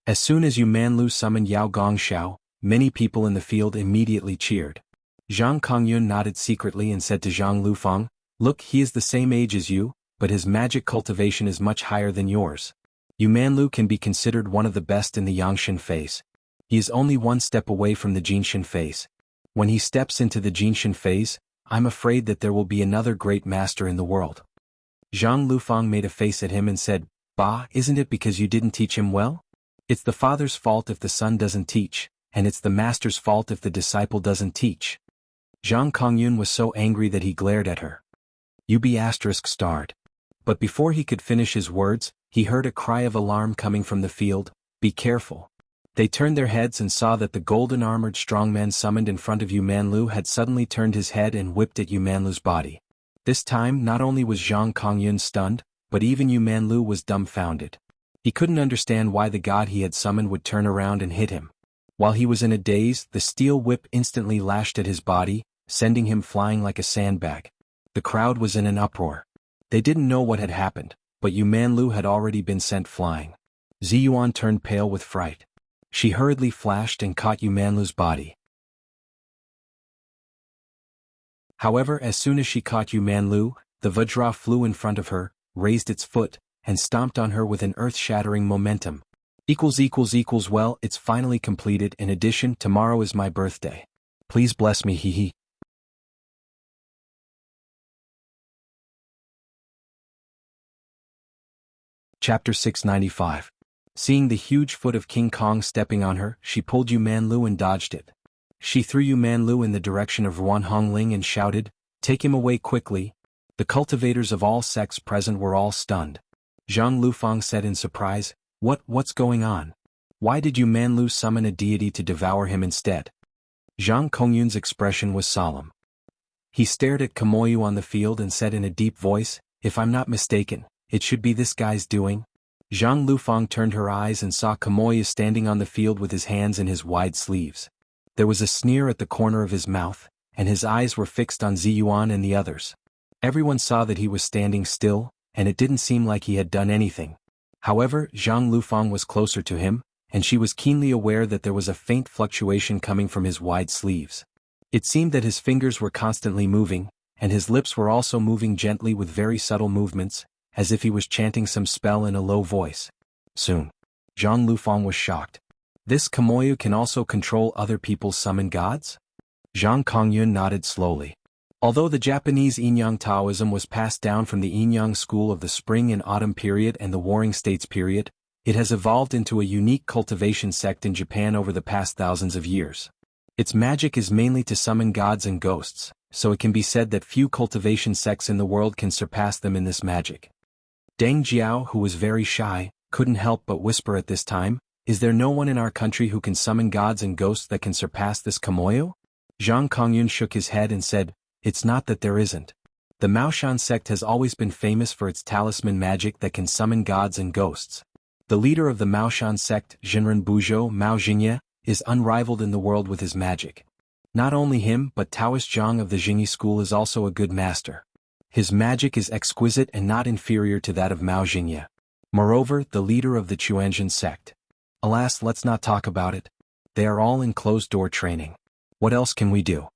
[SPEAKER 1] As soon as Yu Manlu summoned Yao Gongxiao, many people in the field immediately cheered. Zhang Kongyun nodded secretly and said to Zhang Lufeng, Look, he is the same age as you, but his magic cultivation is much higher than yours. Yu Manlu can be considered one of the best in the Yangshan phase. He is only 1 step away from the Jinshin phase. When he steps into the Jinshin phase, I'm afraid that there will be another great master in the world. Zhang Lufang made a face at him and said, "Bah, isn't it because you didn't teach him well? It's the father's fault if the son doesn't teach, and it's the master's fault if the disciple doesn't teach." Zhang Kongyun was so angry that he glared at her. "You be asterisk starred." But before he could finish his words, he heard a cry of alarm coming from the field, "Be careful." They turned their heads and saw that the golden-armored strongman summoned in front of Yu Manlu had suddenly turned his head and whipped at Yu Manlu's body. This time not only was Zhang Kongyun stunned, but even Yu Manlu was dumbfounded. He couldn't understand why the god he had summoned would turn around and hit him. While he was in a daze, the steel whip instantly lashed at his body, sending him flying like a sandbag. The crowd was in an uproar. They didn't know what had happened, but Yu Manlu had already been sent flying. Ziyuan turned pale with fright. She hurriedly flashed and caught Yu Manlu's body. However, as soon as she caught Yu Manlu, the Vajra flew in front of her, raised its foot, and stomped on her with an earth-shattering momentum. Well, it's finally completed. In addition, tomorrow is my birthday. Please bless me, hee. Chapter 695. Seeing the huge foot of King Kong stepping on her, she pulled Yu Manlu and dodged it. She threw Yu Manlu in the direction of Ruan Hongling and shouted, "Take him away quickly." The cultivators of all sects present were all stunned. Zhang Lufang said in surprise, What's going on? Why did Yu Manlu summon a deity to devour him instead?" Zhang Kongyun's expression was solemn. He stared at Kamoyu on the field and said in a deep voice, "If I'm not mistaken, it should be this guy's doing." Zhang Lufang turned her eyes and saw Kamoyu standing on the field with his hands in his wide sleeves. There was a sneer at the corner of his mouth, and his eyes were fixed on Ziyuan and the others. Everyone saw that he was standing still, and it didn't seem like he had done anything. However, Zhang Lufang was closer to him, and she was keenly aware that there was a faint fluctuation coming from his wide sleeves. It seemed that his fingers were constantly moving, and his lips were also moving gently with very subtle movements, as if he was chanting some spell in a low voice. Soon. Zhang Lufang was shocked. This Kamoyu can also control other people's summon gods? Zhang Kongyun nodded slowly. Although the Japanese Yin-Yang Taoism was passed down from the Yin-Yang school of the Spring and Autumn period and the Warring States period, it has evolved into a unique cultivation sect in Japan over the past thousands of years. Its magic is mainly to summon gods and ghosts, so it can be said that few cultivation sects in the world can surpass them in this magic. Deng Jiao, who was very shy, couldn't help but whisper at this time, "Is there no one in our country who can summon gods and ghosts that can surpass this Kamoyo?" Zhang Kongyun shook his head and said, "It's not that there isn't. The Maoshan sect has always been famous for its talisman magic that can summon gods and ghosts. The leader of the Maoshan sect, Jinren Buzhou Mao Jingye, is unrivaled in the world with his magic. Not only him but Taoist Zhang of the Jingyi school is also a good master. His magic is exquisite and not inferior to that of Mao Jingye. Moreover, the leader of the Chuanzhen sect. Alas, let's not talk about it. They are all in closed-door training. What else can we do?"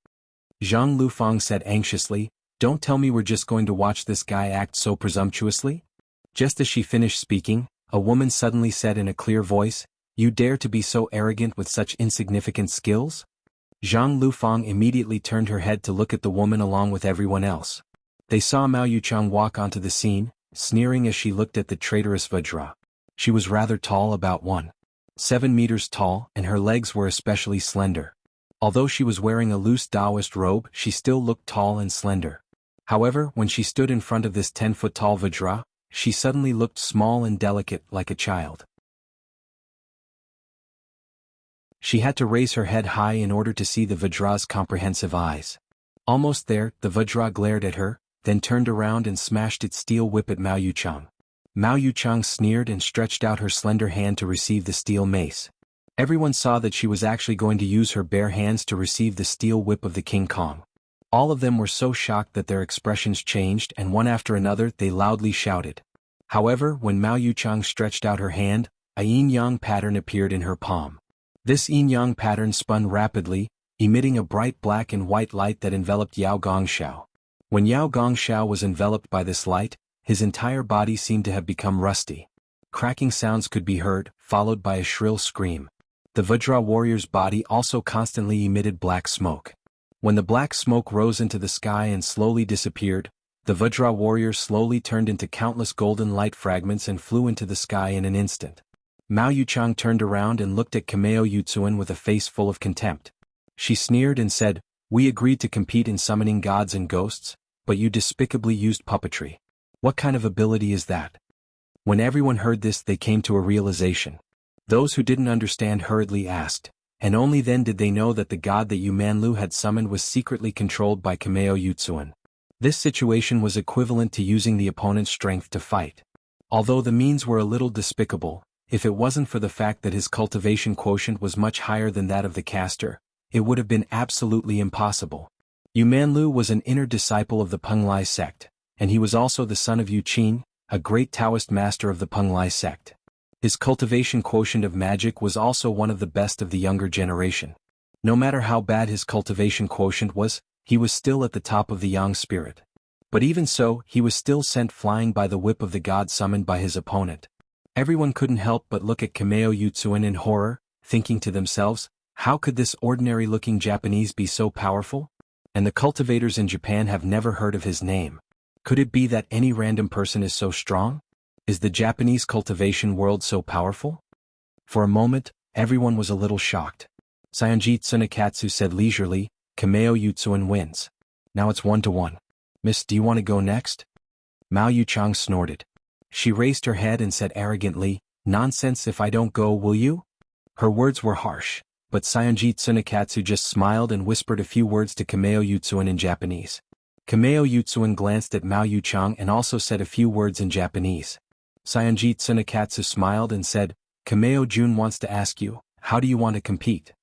[SPEAKER 1] Zhang Lufang said anxiously, "Don't tell me we're just going to watch this guy act so presumptuously?" Just as she finished speaking, a woman suddenly said in a clear voice, "You dare to be so arrogant with such insignificant skills?" Zhang Lufang immediately turned her head to look at the woman along with everyone else. They saw Mao Yuchang walk onto the scene, sneering as she looked at the traitorous Vajra. She was rather tall, about 1.7 meters tall, and her legs were especially slender. Although she was wearing a loose Taoist robe, she still looked tall and slender. However, when she stood in front of this 10-foot-tall Vajra, she suddenly looked small and delicate, like a child. She had to raise her head high in order to see the Vajra's comprehensive eyes. Almost there, the Vajra glared at her, then turned around and smashed its steel whip at Mao Yuchang. Mao Yuchang sneered and stretched out her slender hand to receive the steel mace. Everyone saw that she was actually going to use her bare hands to receive the steel whip of the King Kong. All of them were so shocked that their expressions changed, and one after another they loudly shouted. However, when Mao Yuchang stretched out her hand, a yin-yang pattern appeared in her palm. This yin-yang pattern spun rapidly, emitting a bright black and white light that enveloped Yao Gongxiao. When Yao Gongxiao was enveloped by this light, his entire body seemed to have become rusty. Cracking sounds could be heard, followed by a shrill scream. The Vajra warrior's body also constantly emitted black smoke. When the black smoke rose into the sky and slowly disappeared, the The Vajra warrior slowly turned into countless golden light fragments and flew into the sky in an instant. Mao Yuchang turned around and looked at Kameo Yutsuan with a face full of contempt. She sneered and said, "We agreed to compete in summoning gods and ghosts, but you despicably used puppetry. What kind of ability is that?" When everyone heard this, they came to a realization. Those who didn't understand hurriedly asked, and only then did they know that the god that Yu Manlu had summoned was secretly controlled by Kameo Yutsuan. This situation was equivalent to using the opponent's strength to fight. Although the means were a little despicable, if it wasn't for the fact that his cultivation quotient was much higher than that of the caster, it would have been absolutely impossible. Yu Manlu was an inner disciple of the Penglai sect, and he was also the son of Yu Qin, a great Taoist master of the Penglai sect. His cultivation quotient of magic was also one of the best of the younger generation. No matter how bad his cultivation quotient was, he was still at the top of the yang spirit. But even so, he was still sent flying by the whip of the god summoned by his opponent. Everyone couldn't help but look at Kameo Yutsuan in horror, thinking to themselves, how could this ordinary-looking Japanese be so powerful? And the cultivators in Japan have never heard of his name. Could it be that any random person is so strong? Is the Japanese cultivation world so powerful? For a moment, everyone was a little shocked. Sayonji Tsunekatsu said leisurely, "Kameo Yutsuan wins. Now it's 1-1. Miss, do you want to go next?" Mao Yuchang snorted. She raised her head and said arrogantly, "Nonsense, if I don't go, will you?" Her words were harsh, but Sayonji Tsunekatsu just smiled and whispered a few words to Kameo Yutsuan in Japanese. Kameo Yutsuan glanced at Mao Yuchang and also said a few words in Japanese. Sayonji Tsunekatsu smiled and said, "Kameo Jun wants to ask you, how do you want to compete?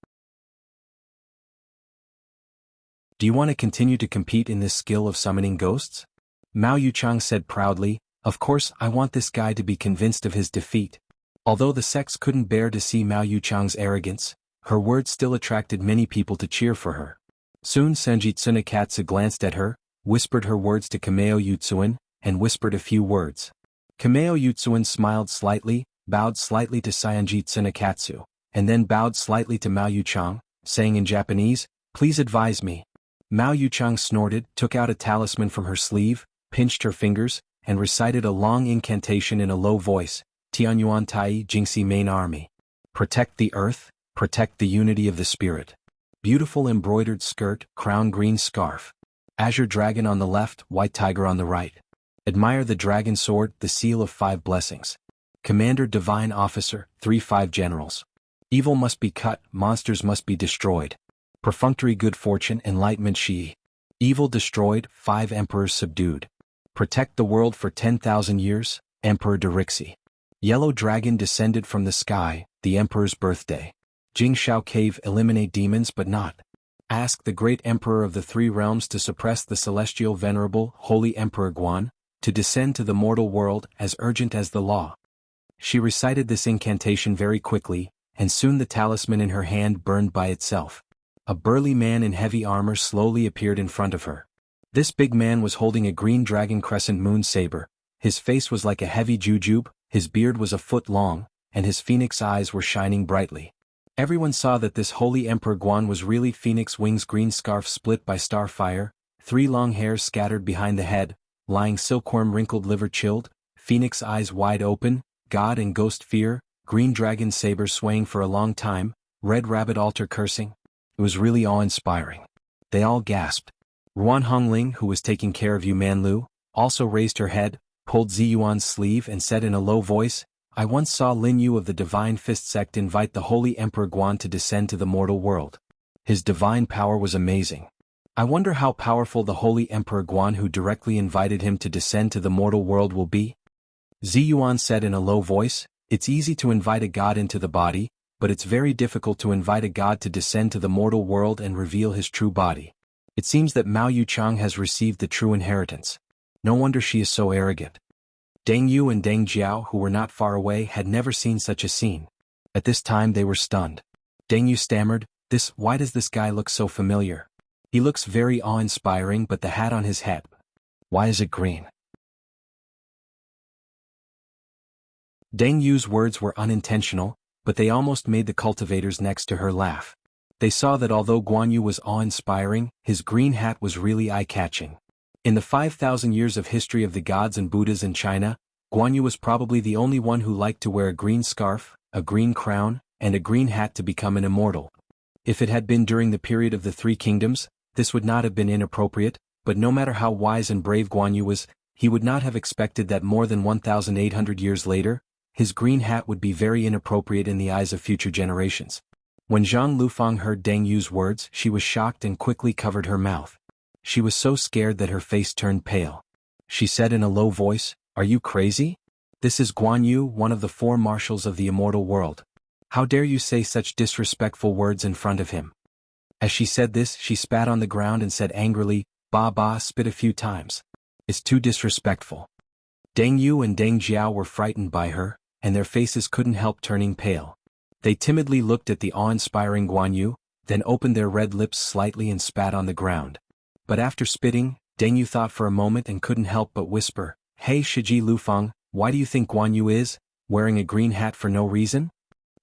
[SPEAKER 1] Do you want to continue to compete in this skill of summoning ghosts?" Mao Yuchang said proudly, "Of course, I want this guy to be convinced of his defeat." Although the sects couldn't bear to see Mao Yuchang's arrogance, her words still attracted many people to cheer for her. Soon Senji Tsunekatsu glanced at her, whispered her words to Kameo Yutsuan, and whispered a few words. Kameo Yutsuan smiled slightly, bowed slightly to Sayonji Tsunekatsu, and then bowed slightly to Mao Yuchang, saying in Japanese, "Please advise me." Mao Yuchang snorted, took out a talisman from her sleeve, pinched her fingers, and recited a long incantation in a low voice, "Tianyuan Tai Jingxi Main Army. Protect the earth, protect the unity of the spirit. Beautiful embroidered skirt, crown green scarf. Azure dragon on the left, white tiger on the right. Admire the dragon sword, the seal of 5 blessings. Commander divine officer, 3-5 generals. Evil must be cut, monsters must be destroyed. Perfunctory good fortune, enlightenment Shi. Evil destroyed, 5 emperors subdued. Protect the world for 10,000 years, Emperor Dirixi. Yellow dragon descended from the sky, the emperor's birthday. Jingshao cave eliminate demons but not. Ask the great emperor of the 3 realms to suppress the celestial venerable, holy Emperor Guan, to descend to the mortal world as urgent as the law." She recited this incantation very quickly, and soon the talisman in her hand burned by itself. A burly man in heavy armor slowly appeared in front of her. This big man was holding a green dragon crescent moon saber. His face was like a heavy jujube, his beard was a foot long, and his phoenix eyes were shining brightly. Everyone saw that this holy Emperor Guan was really Phoenix Wing's green scarf split by starfire, 3 long hairs scattered behind the head, lying silkworm wrinkled liver chilled, phoenix eyes wide open, god and ghost fear, green dragon saber swaying for a long time, red rabbit altar cursing. It was really awe-inspiring. They all gasped. Ruan Hongling, who was taking care of Yu Manlu, also raised her head, pulled Ziyuan's sleeve and said in a low voice, "I once saw Lin Yu of the Divine Fist sect invite the holy Emperor Guan to descend to the mortal world. His divine power was amazing. I wonder how powerful the holy Emperor Guan who directly invited him to descend to the mortal world will be." Ziyuan said in a low voice, "It's easy to invite a god into the body, but it's very difficult to invite a god to descend to the mortal world and reveal his true body. It seems that Mao Yuchang has received the true inheritance. No wonder she is so arrogant." Deng Yu and Deng Jiao, who were not far away, had never seen such a scene. At this time they were stunned. Deng Yu stammered, Why does this guy look so familiar? He looks very awe-inspiring, but the hat on his head, why is it green?" Deng Yu's words were unintentional, but they almost made the cultivators next to her laugh. They saw that although Guan Yu was awe-inspiring, his green hat was really eye-catching. In the 5,000 years of history of the gods and Buddhas in China, Guan Yu was probably the only one who liked to wear a green scarf, a green crown, and a green hat to become an immortal. If it had been during the period of the Three Kingdoms, this would not have been inappropriate, but no matter how wise and brave Guan Yu was, he would not have expected that more than 1,800 years later, his green hat would be very inappropriate in the eyes of future generations. When Zhang Lufang heard Deng Yu's words, she was shocked and quickly covered her mouth. She was so scared that her face turned pale. She said in a low voice, "Are you crazy? This is Guan Yu, one of the four marshals of the immortal world. How dare you say such disrespectful words in front of him?" As she said this, she spat on the ground and said angrily, "Ba ba," spit a few times. "It's too disrespectful." Deng Yu and Deng Jiao were frightened by her, and their faces couldn't help turning pale. They timidly looked at the awe-inspiring Guan Yu, then opened their red lips slightly and spat on the ground. But after spitting, Deng Yu thought for a moment and couldn't help but whisper, "Hey Shiji Lufang, why do you think Guan Yu is wearing a green hat for no reason?"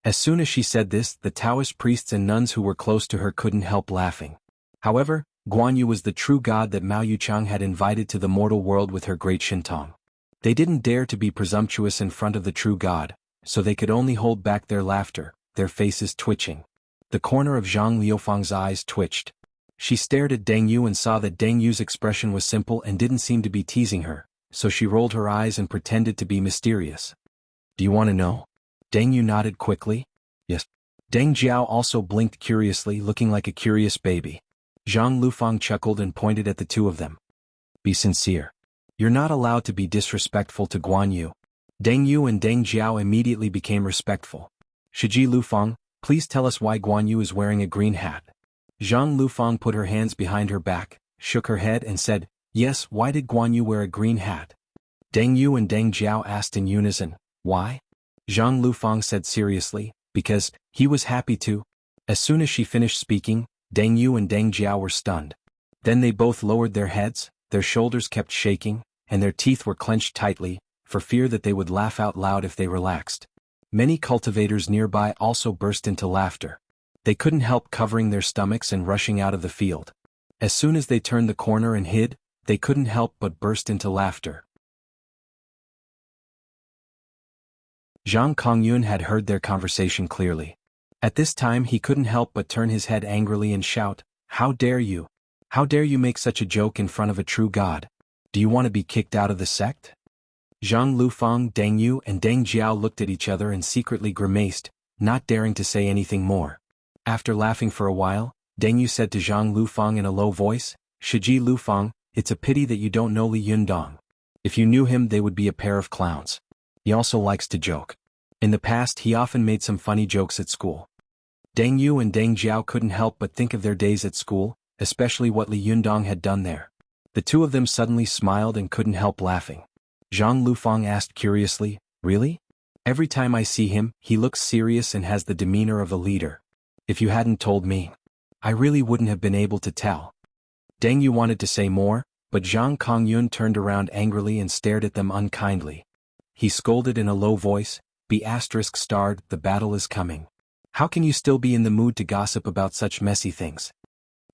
[SPEAKER 1] As soon as she said this, the Taoist priests and nuns who were close to her couldn't help laughing. However, Guan Yu was the true god that Mao Yuchang had invited to the mortal world with her great Shintong. They didn't dare to be presumptuous in front of the true god, so they could only hold back their laughter, their faces twitching. The corner of Zhang Liufang's eyes twitched. She stared at Deng Yu and saw that Deng Yu's expression was simple and didn't seem to be teasing her, so she rolled her eyes and pretended to be mysterious. "Do you want to know?" Deng Yu nodded quickly. "Yes." Deng Jiao also blinked curiously, looking like a curious baby. Zhang Lufang chuckled and pointed at the two of them. "Be sincere. You're not allowed to be disrespectful to Guan Yu." Deng Yu and Deng Jiao immediately became respectful. "Shiji Lufang, please tell us why Guan Yu is wearing a green hat." Zhang Lufang put her hands behind her back, shook her head and said, "Yes, why did Guan Yu wear a green hat?" Deng Yu and Deng Jiao asked in unison, "Why?" Zhang Lufang said seriously, "Because he was happy to." As soon as she finished speaking, Deng Yu and Deng Jiao were stunned. Then they both lowered their heads, their shoulders kept shaking, and their teeth were clenched tightly, for fear that they would laugh out loud if they relaxed. Many cultivators nearby also burst into laughter. They couldn't help covering their stomachs and rushing out of the field. As soon as they turned the corner and hid, they couldn't help but burst into laughter. Zhang Kongyun had heard their conversation clearly. At this time he couldn't help but turn his head angrily and shout, "How dare you? How dare you make such a joke in front of a true god? Do you want to be kicked out of the sect?" Zhang Lufang, Deng Yu and Deng Jiao looked at each other and secretly grimaced, not daring to say anything more. After laughing for a while, Deng Yu said to Zhang Lufang in a low voice, "Shiji Lufang, it's a pity that you don't know Li Yundong. If you knew him they would be a pair of clowns. He also likes to joke. In the past he often made some funny jokes at school." Deng Yu and Deng Jiao couldn't help but think of their days at school, especially what Li Yundong had done there. The two of them suddenly smiled and couldn't help laughing. Zhang Lufang asked curiously, "Really? Every time I see him, he looks serious and has the demeanor of a leader. If you hadn't told me, I really wouldn't have been able to tell." Deng Yu wanted to say more, but Zhang Kongyun turned around angrily and stared at them unkindly. He scolded in a low voice, "Be ****, the battle is coming. How can you still be in the mood to gossip about such messy things?"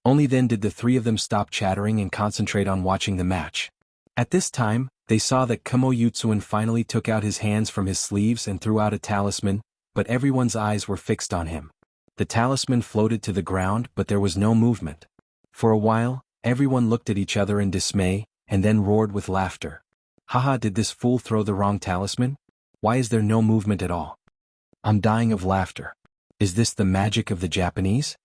[SPEAKER 1] Only then did the three of them stop chattering and concentrate on watching the match. At this time, they saw that Kamo Yutsuan finally took out his hands from his sleeves and threw out a talisman, but everyone's eyes were fixed on him. The talisman floated to the ground, but there was no movement. For a while, everyone looked at each other in dismay, and then roared with laughter. "Haha, did this fool throw the wrong talisman? Why is there no movement at all? I'm dying of laughter. Is this the magic of the Japanese?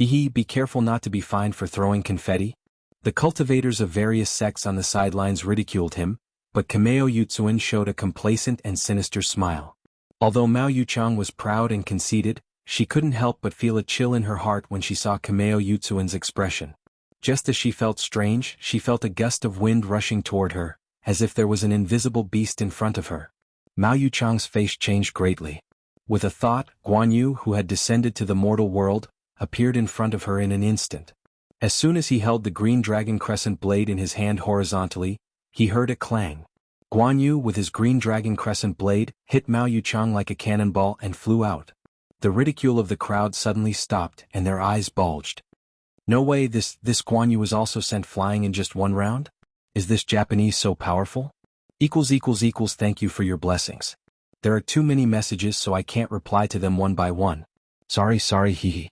[SPEAKER 1] Hehe, be careful not to be fined for throwing confetti." The cultivators of various sects on the sidelines ridiculed him, but Kameo Yutsuan showed a complacent and sinister smile. Although Mao Yuchang was proud and conceited, she couldn't help but feel a chill in her heart when she saw Kameo Yutsuan's expression. Just as she felt strange, she felt a gust of wind rushing toward her, as if there was an invisible beast in front of her. Mao Yuchang's face changed greatly. With a thought, Guan Yu, who had descended to the mortal world, appeared in front of her in an instant. As soon as he held the green dragon crescent blade in his hand horizontally, he heard a clang. Guan Yu, with his green dragon crescent blade, hit Mao Yuchang like a cannonball and flew out. The ridicule of the crowd suddenly stopped and their eyes bulged. "No way, this Guan Yu was also sent flying in just one round?" Is this Japanese so powerful? Thank you for your blessings. There are too many messages so I can't reply to them one by one. Sorry, hehe.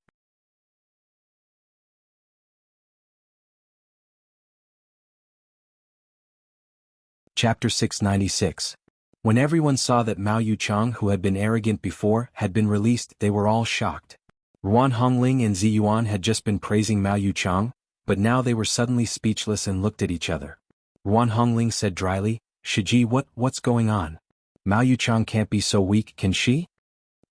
[SPEAKER 1] Chapter 696. When everyone saw that Mao Yuchang, who had been arrogant before, had been released, they were all shocked. Ruan Hongling and Ziyuan had just been praising Mao Yuchang, but now they were suddenly speechless and looked at each other. Ruan Hongling said dryly, Shiji, what's going on? Mao Yuchang can't be so weak, can she?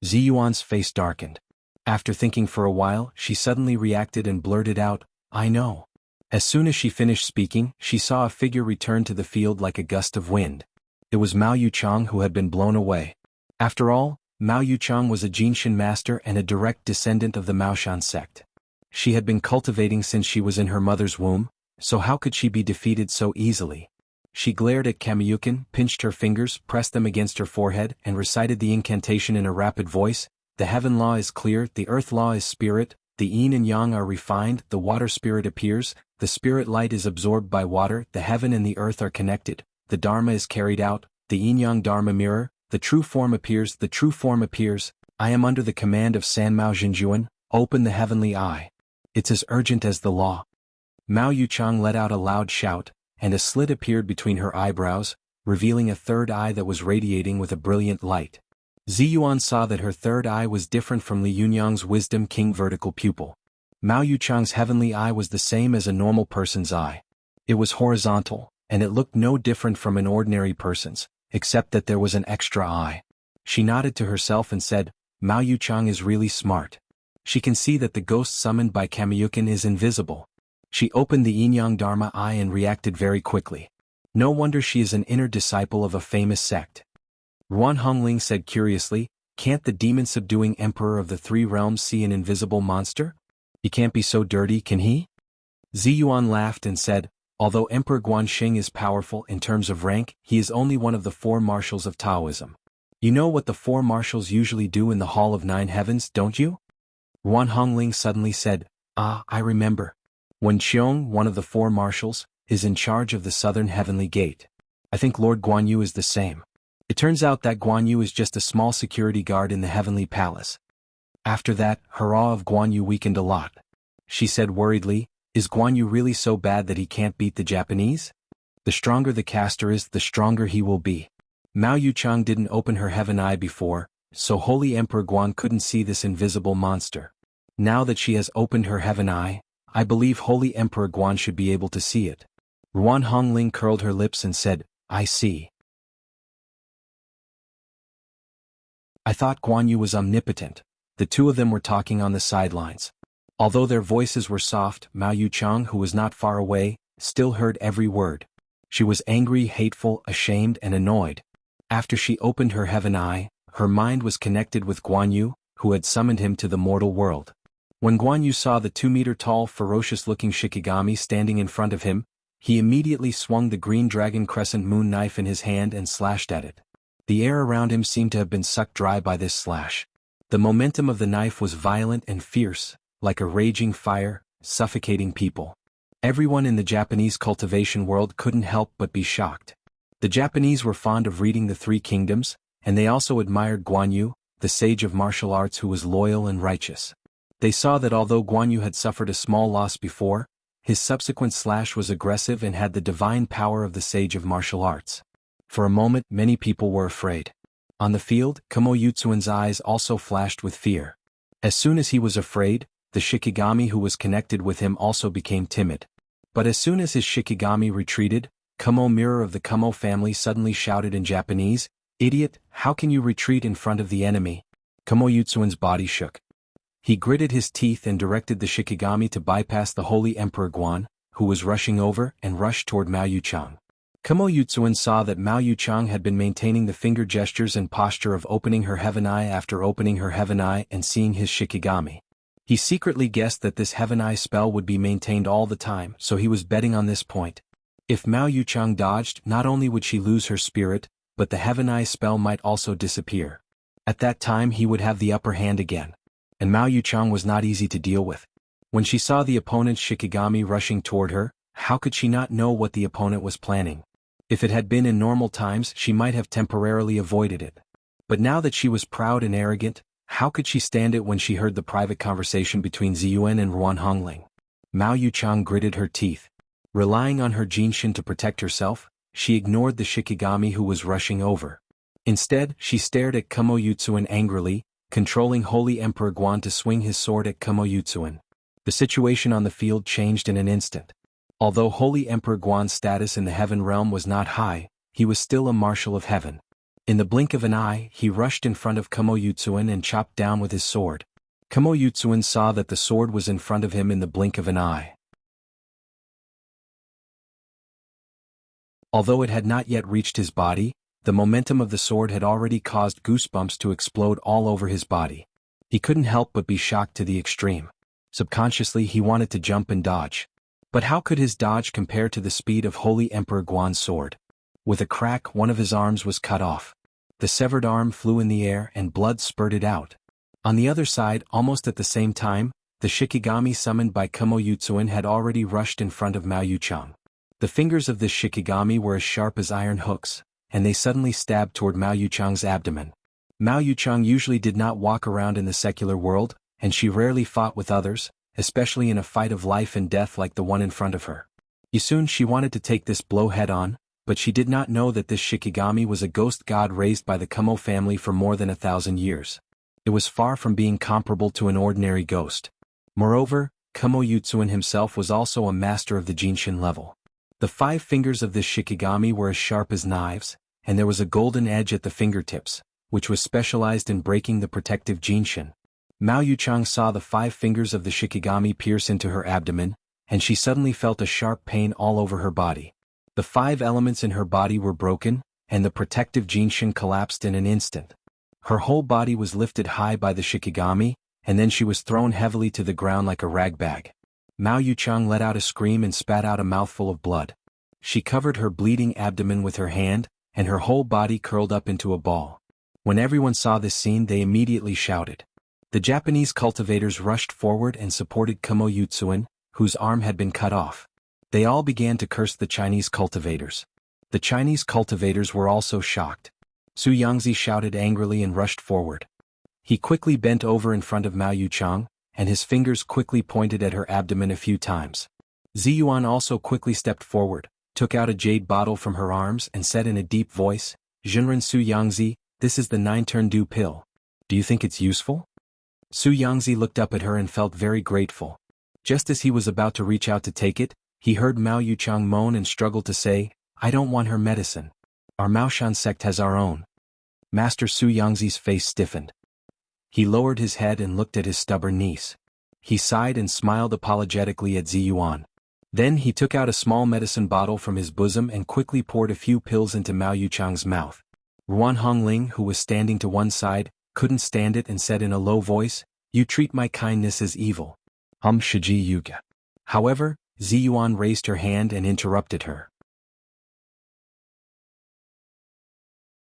[SPEAKER 1] Ziyuan's face darkened. After thinking for a while, she suddenly reacted and blurted out, I know. As soon as she finished speaking, she saw a figure return to the field like a gust of wind. It was Mao Yuchang who had been blown away. After all, Mao Yuchang was a Jinshin master and a direct descendant of the Maoshan sect. She had been cultivating since she was in her mother's womb, so how could she be defeated so easily? She glared at Kamiyukin, pinched her fingers, pressed them against her forehead, and recited the incantation in a rapid voice. The heaven law is clear, the earth law is spirit, the yin and yang are refined, the water spirit appears, the spirit light is absorbed by water, the heaven and the earth are connected, the dharma is carried out, the yin-yang dharma mirror, the true form appears, I am under the command of San Mao Jinjuan, open the heavenly eye. It's as urgent as the law. Mao Yuchang let out a loud shout, and a slit appeared between her eyebrows, revealing a third eye that was radiating with a brilliant light. Ziyuan saw that her third eye was different from Li Yunyang's Wisdom King vertical pupil. Mao Yuchang's heavenly eye was the same as a normal person's eye. It was horizontal, and it looked no different from an ordinary person's, except that there was an extra eye. She nodded to herself and said, Mao Yuchang is really smart. She can see that the ghost summoned by Kamiyukin is invisible. She opened the yin-yang dharma eye and reacted very quickly. No wonder she is an inner disciple of a famous sect. Ruan Hongling said curiously, can't the demon-subduing emperor of the three realms see an invisible monster? He can't be so dirty, can he? Ziyuan laughed and said, although Emperor Guanxing is powerful in terms of rank, he is only one of the four marshals of Taoism. You know what the four marshals usually do in the Hall of Nine Heavens, don't you? Ruan Hongling suddenly said, I remember. When Qiong, one of the four marshals, is in charge of the southern heavenly gate. I think Lord Guan Yu is the same. It turns out that Guan Yu is just a small security guard in the heavenly palace. After that, her awe of Guan Yu weakened a lot. She said worriedly, is Guan Yu really so bad that he can't beat the Japanese? The stronger the caster is, the stronger he will be. Mao Yuchang didn't open her heaven eye before, so Holy Emperor Guan couldn't see this invisible monster. Now that she has opened her heaven eye, I believe Holy Emperor Guan should be able to see it. Ruan Hongling curled her lips and said, I see. I thought Guan Yu was omnipotent. The two of them were talking on the sidelines. Although their voices were soft, Mao Yuchang, who was not far away, still heard every word. She was angry, hateful, ashamed, and annoyed. After she opened her heaven eye, her mind was connected with Guan Yu, who had summoned him to the mortal world. When Guan Yu saw the 2-meter-tall, ferocious-looking Shikigami standing in front of him, he immediately swung the green dragon crescent moon knife in his hand and slashed at it. The air around him seemed to have been sucked dry by this slash. The momentum of the knife was violent and fierce, like a raging fire, suffocating people. Everyone in the Japanese cultivation world couldn't help but be shocked. The Japanese were fond of reading The Three Kingdoms, and they also admired Guan Yu, the sage of martial arts who was loyal and righteous. They saw that although Guan Yu had suffered a small loss before, his subsequent slash was aggressive and had the divine power of the sage of martial arts. For a moment, many people were afraid. On the field, Kamo Yutsuan's eyes also flashed with fear. As soon as he was afraid, the Shikigami who was connected with him also became timid. But as soon as his Shikigami retreated, Kamo Mirror of the Kamo family suddenly shouted in Japanese, "Idiot, how can you retreat in front of the enemy?" Kamo Yutsuan's body shook. He gritted his teeth and directed the Shikigami to bypass the Holy Emperor Guan, who was rushing over, and rushed toward Mao Yuchang. Kamo Yutsuan saw that Mao Yuchang had been maintaining the finger gestures and posture of opening her heaven eye after opening her heaven eye and seeing his Shikigami. He secretly guessed that this heaven eye spell would be maintained all the time, so he was betting on this point. If Mao Yuchang dodged, not only would she lose her spirit, but the heaven eye spell might also disappear. At that time he would have the upper hand again. And Mao Yuchang was not easy to deal with. When she saw the opponent's Shikigami rushing toward her, How could she not know what the opponent was planning? If it had been in normal times, she might have temporarily avoided it. But now that she was proud and arrogant, how could she stand it when she heard the private conversation between Ziyuan and Ruan Hongling? Mao Yuchang gritted her teeth. Relying on her Jinshin to protect herself, she ignored the Shikigami who was rushing over. Instead, she stared at Kumo Yutsuan angrily, controlling Holy Emperor Guan to swing his sword at Kumo Yutsuan. The situation on the field changed in an instant. Although Holy Emperor Guan's status in the heaven realm was not high, he was still a marshal of heaven. In the blink of an eye, he rushed in front of Kumo Yutsuan and chopped down with his sword. Kumo Yutsuan saw that the sword was in front of him in the blink of an eye. Although it had not yet reached his body, the momentum of the sword had already caused goosebumps to explode all over his body. He couldn't help but be shocked to the extreme. Subconsciously he wanted to jump and dodge. But how could his dodge compare to the speed of Holy Emperor Guan's sword? With a crack, one of his arms was cut off. The severed arm flew in the air and blood spurted out. On the other side, almost at the same time, the Shikigami summoned by Kumo Yutsuan had already rushed in front of Mao Yuchang. The fingers of this Shikigami were as sharp as iron hooks, and they suddenly stabbed toward Mao Yuchang's abdomen. Mao Yuchang usually did not walk around in the secular world, and she rarely fought with others, especially in a fight of life and death like the one in front of her. Soon she wanted to take this blow head-on, but she did not know that this Shikigami was a ghost god raised by the Kumo family for more than 1,000 years. It was far from being comparable to an ordinary ghost. Moreover, Kumo Yutsuan himself was also a master of the Jinshin level. The 5 fingers of this Shikigami were as sharp as knives, and there was a golden edge at the fingertips, which was specialized in breaking the protective Jinshin. Mao Yuchang saw the 5 fingers of the Shikigami pierce into her abdomen, and she suddenly felt a sharp pain all over her body. The 5 elements in her body were broken, and the protective Jinshin collapsed in an instant. Her whole body was lifted high by the Shikigami, and then she was thrown heavily to the ground like a ragbag. Mao Yuchang let out a scream and spat out a mouthful of blood. She covered her bleeding abdomen with her hand, and her whole body curled up into a ball. When everyone saw this scene, they immediately shouted. The Japanese cultivators rushed forward and supported Kumo Yutsuan, whose arm had been cut off. They all began to curse the Chinese cultivators. The Chinese cultivators were also shocked. Su Yangzi shouted angrily and rushed forward. He quickly bent over in front of Mao Yuchang, and his fingers quickly pointed at her abdomen a few times. Ziyuan also quickly stepped forward, took out a jade bottle from her arms and said in a deep voice, "Jinren Su Yangzi, this is the 9-turn-do pill. Do you think it's useful?" Su Yangzi looked up at her and felt very grateful. Just as he was about to reach out to take it, he heard Mao Yuchang moan and struggle to say, "I don't want her medicine. Our Maoshan sect has our own." Master Su Yangzi's face stiffened. He lowered his head and looked at his stubborn niece. He sighed and smiled apologetically at Ziyuan. Then he took out a small medicine bottle from his bosom and quickly poured a few pills into Mao Yuchang's mouth. Ruan Hongling, who was standing to one side, couldn't stand it and said in a low voice, "You treat my kindness as evil. Shiji Yuga." However, Ziyuan raised her hand and interrupted her.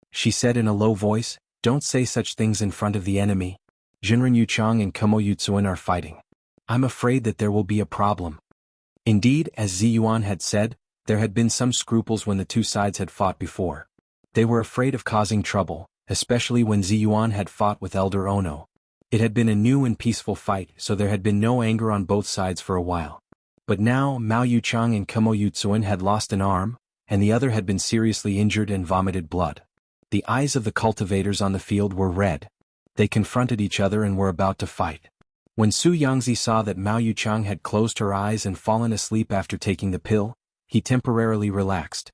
[SPEAKER 1] She said in a low voice, "Don't say such things in front of the enemy. Jinren Yuchang and Kumo Yutsuan are fighting. I'm afraid that there will be a problem." Indeed, as Ziyuan had said, there had been some scruples when the two sides had fought before. They were afraid of causing trouble, especially when Ziyuan had fought with Elder Ono. It had been a new and peaceful fight, so there had been no anger on both sides for a while. But now Mao Yuchang and Kumo Yutsuan had lost an arm, and the other had been seriously injured and vomited blood. The eyes of the cultivators on the field were red. They confronted each other and were about to fight. When Su Yangzi saw that Mao Yuchang had closed her eyes and fallen asleep after taking the pill, he temporarily relaxed.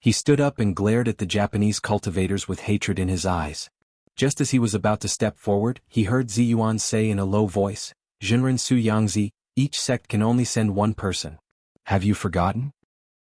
[SPEAKER 1] He stood up and glared at the Japanese cultivators with hatred in his eyes. Just as he was about to step forward, he heard Ziyuan say in a low voice, "Jinren Su Yangzi, each sect can only send one person. Have you forgotten?"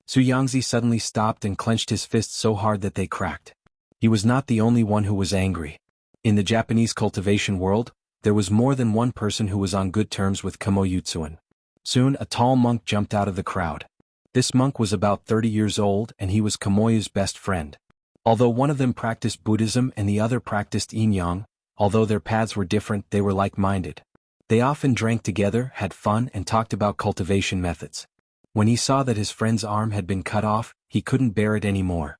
[SPEAKER 1] Su Yangzi suddenly stopped and clenched his fists so hard that they cracked. He was not the only one who was angry. In the Japanese cultivation world, there was more than one person who was on good terms with Kumo Yutsuan. Soon a tall monk jumped out of the crowd. This monk was about 30 years old and he was Kumoyu's best friend. Although one of them practiced Buddhism and the other practiced Yin-Yang, although their paths were different, they were like-minded. They often drank together, had fun, and talked about cultivation methods. When he saw that his friend's arm had been cut off, he couldn't bear it anymore.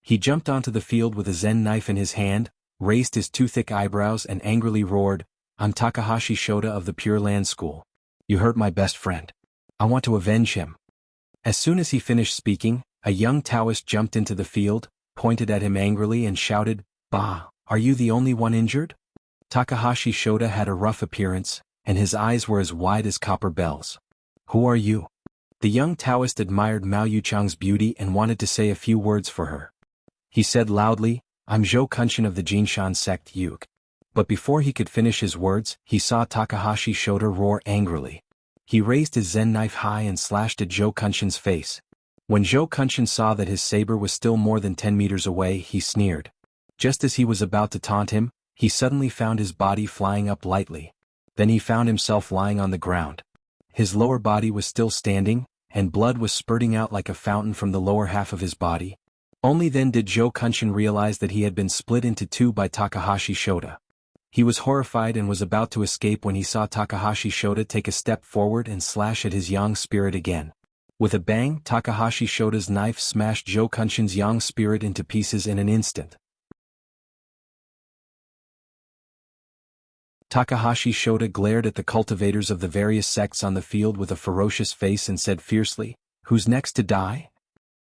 [SPEAKER 1] He jumped onto the field with a Zen knife in his hand, raised his two thick eyebrows and angrily roared, "I'm Takahashi Shota of the Pure Land School. You hurt my best friend. I want to avenge him." As soon as he finished speaking, a young Taoist jumped into the field, pointed at him angrily and shouted, "Bah, are you the only one injured?" Takahashi Shota had a rough appearance, and his eyes were as wide as copper bells. "Who are you?" The young Taoist admired Mao Yuchang's beauty and wanted to say a few words for her. He said loudly, "I'm Zhou Kunshan of the Jinshan sect Yuk." But before he could finish his words, he saw Takahashi Shota roar angrily. He raised his Zen knife high and slashed at Zhou Kunshan's face. When Zhou Kunshan saw that his saber was still more than 10 meters away, he sneered. Just as he was about to taunt him, he suddenly found his body flying up lightly. Then he found himself lying on the ground. His lower body was still standing, and blood was spurting out like a fountain from the lower half of his body. Only then did Zhou Kunshan realize that he had been split into two by Takahashi Shota. He was horrified and was about to escape when he saw Takahashi Shota take a step forward and slash at his yang spirit again. With a bang, Takahashi Shota's knife smashed Zhou Kunshan's yang spirit into pieces in an instant. Takahashi Shota glared at the cultivators of the various sects on the field with a ferocious face and said fiercely, "Who's next to die?"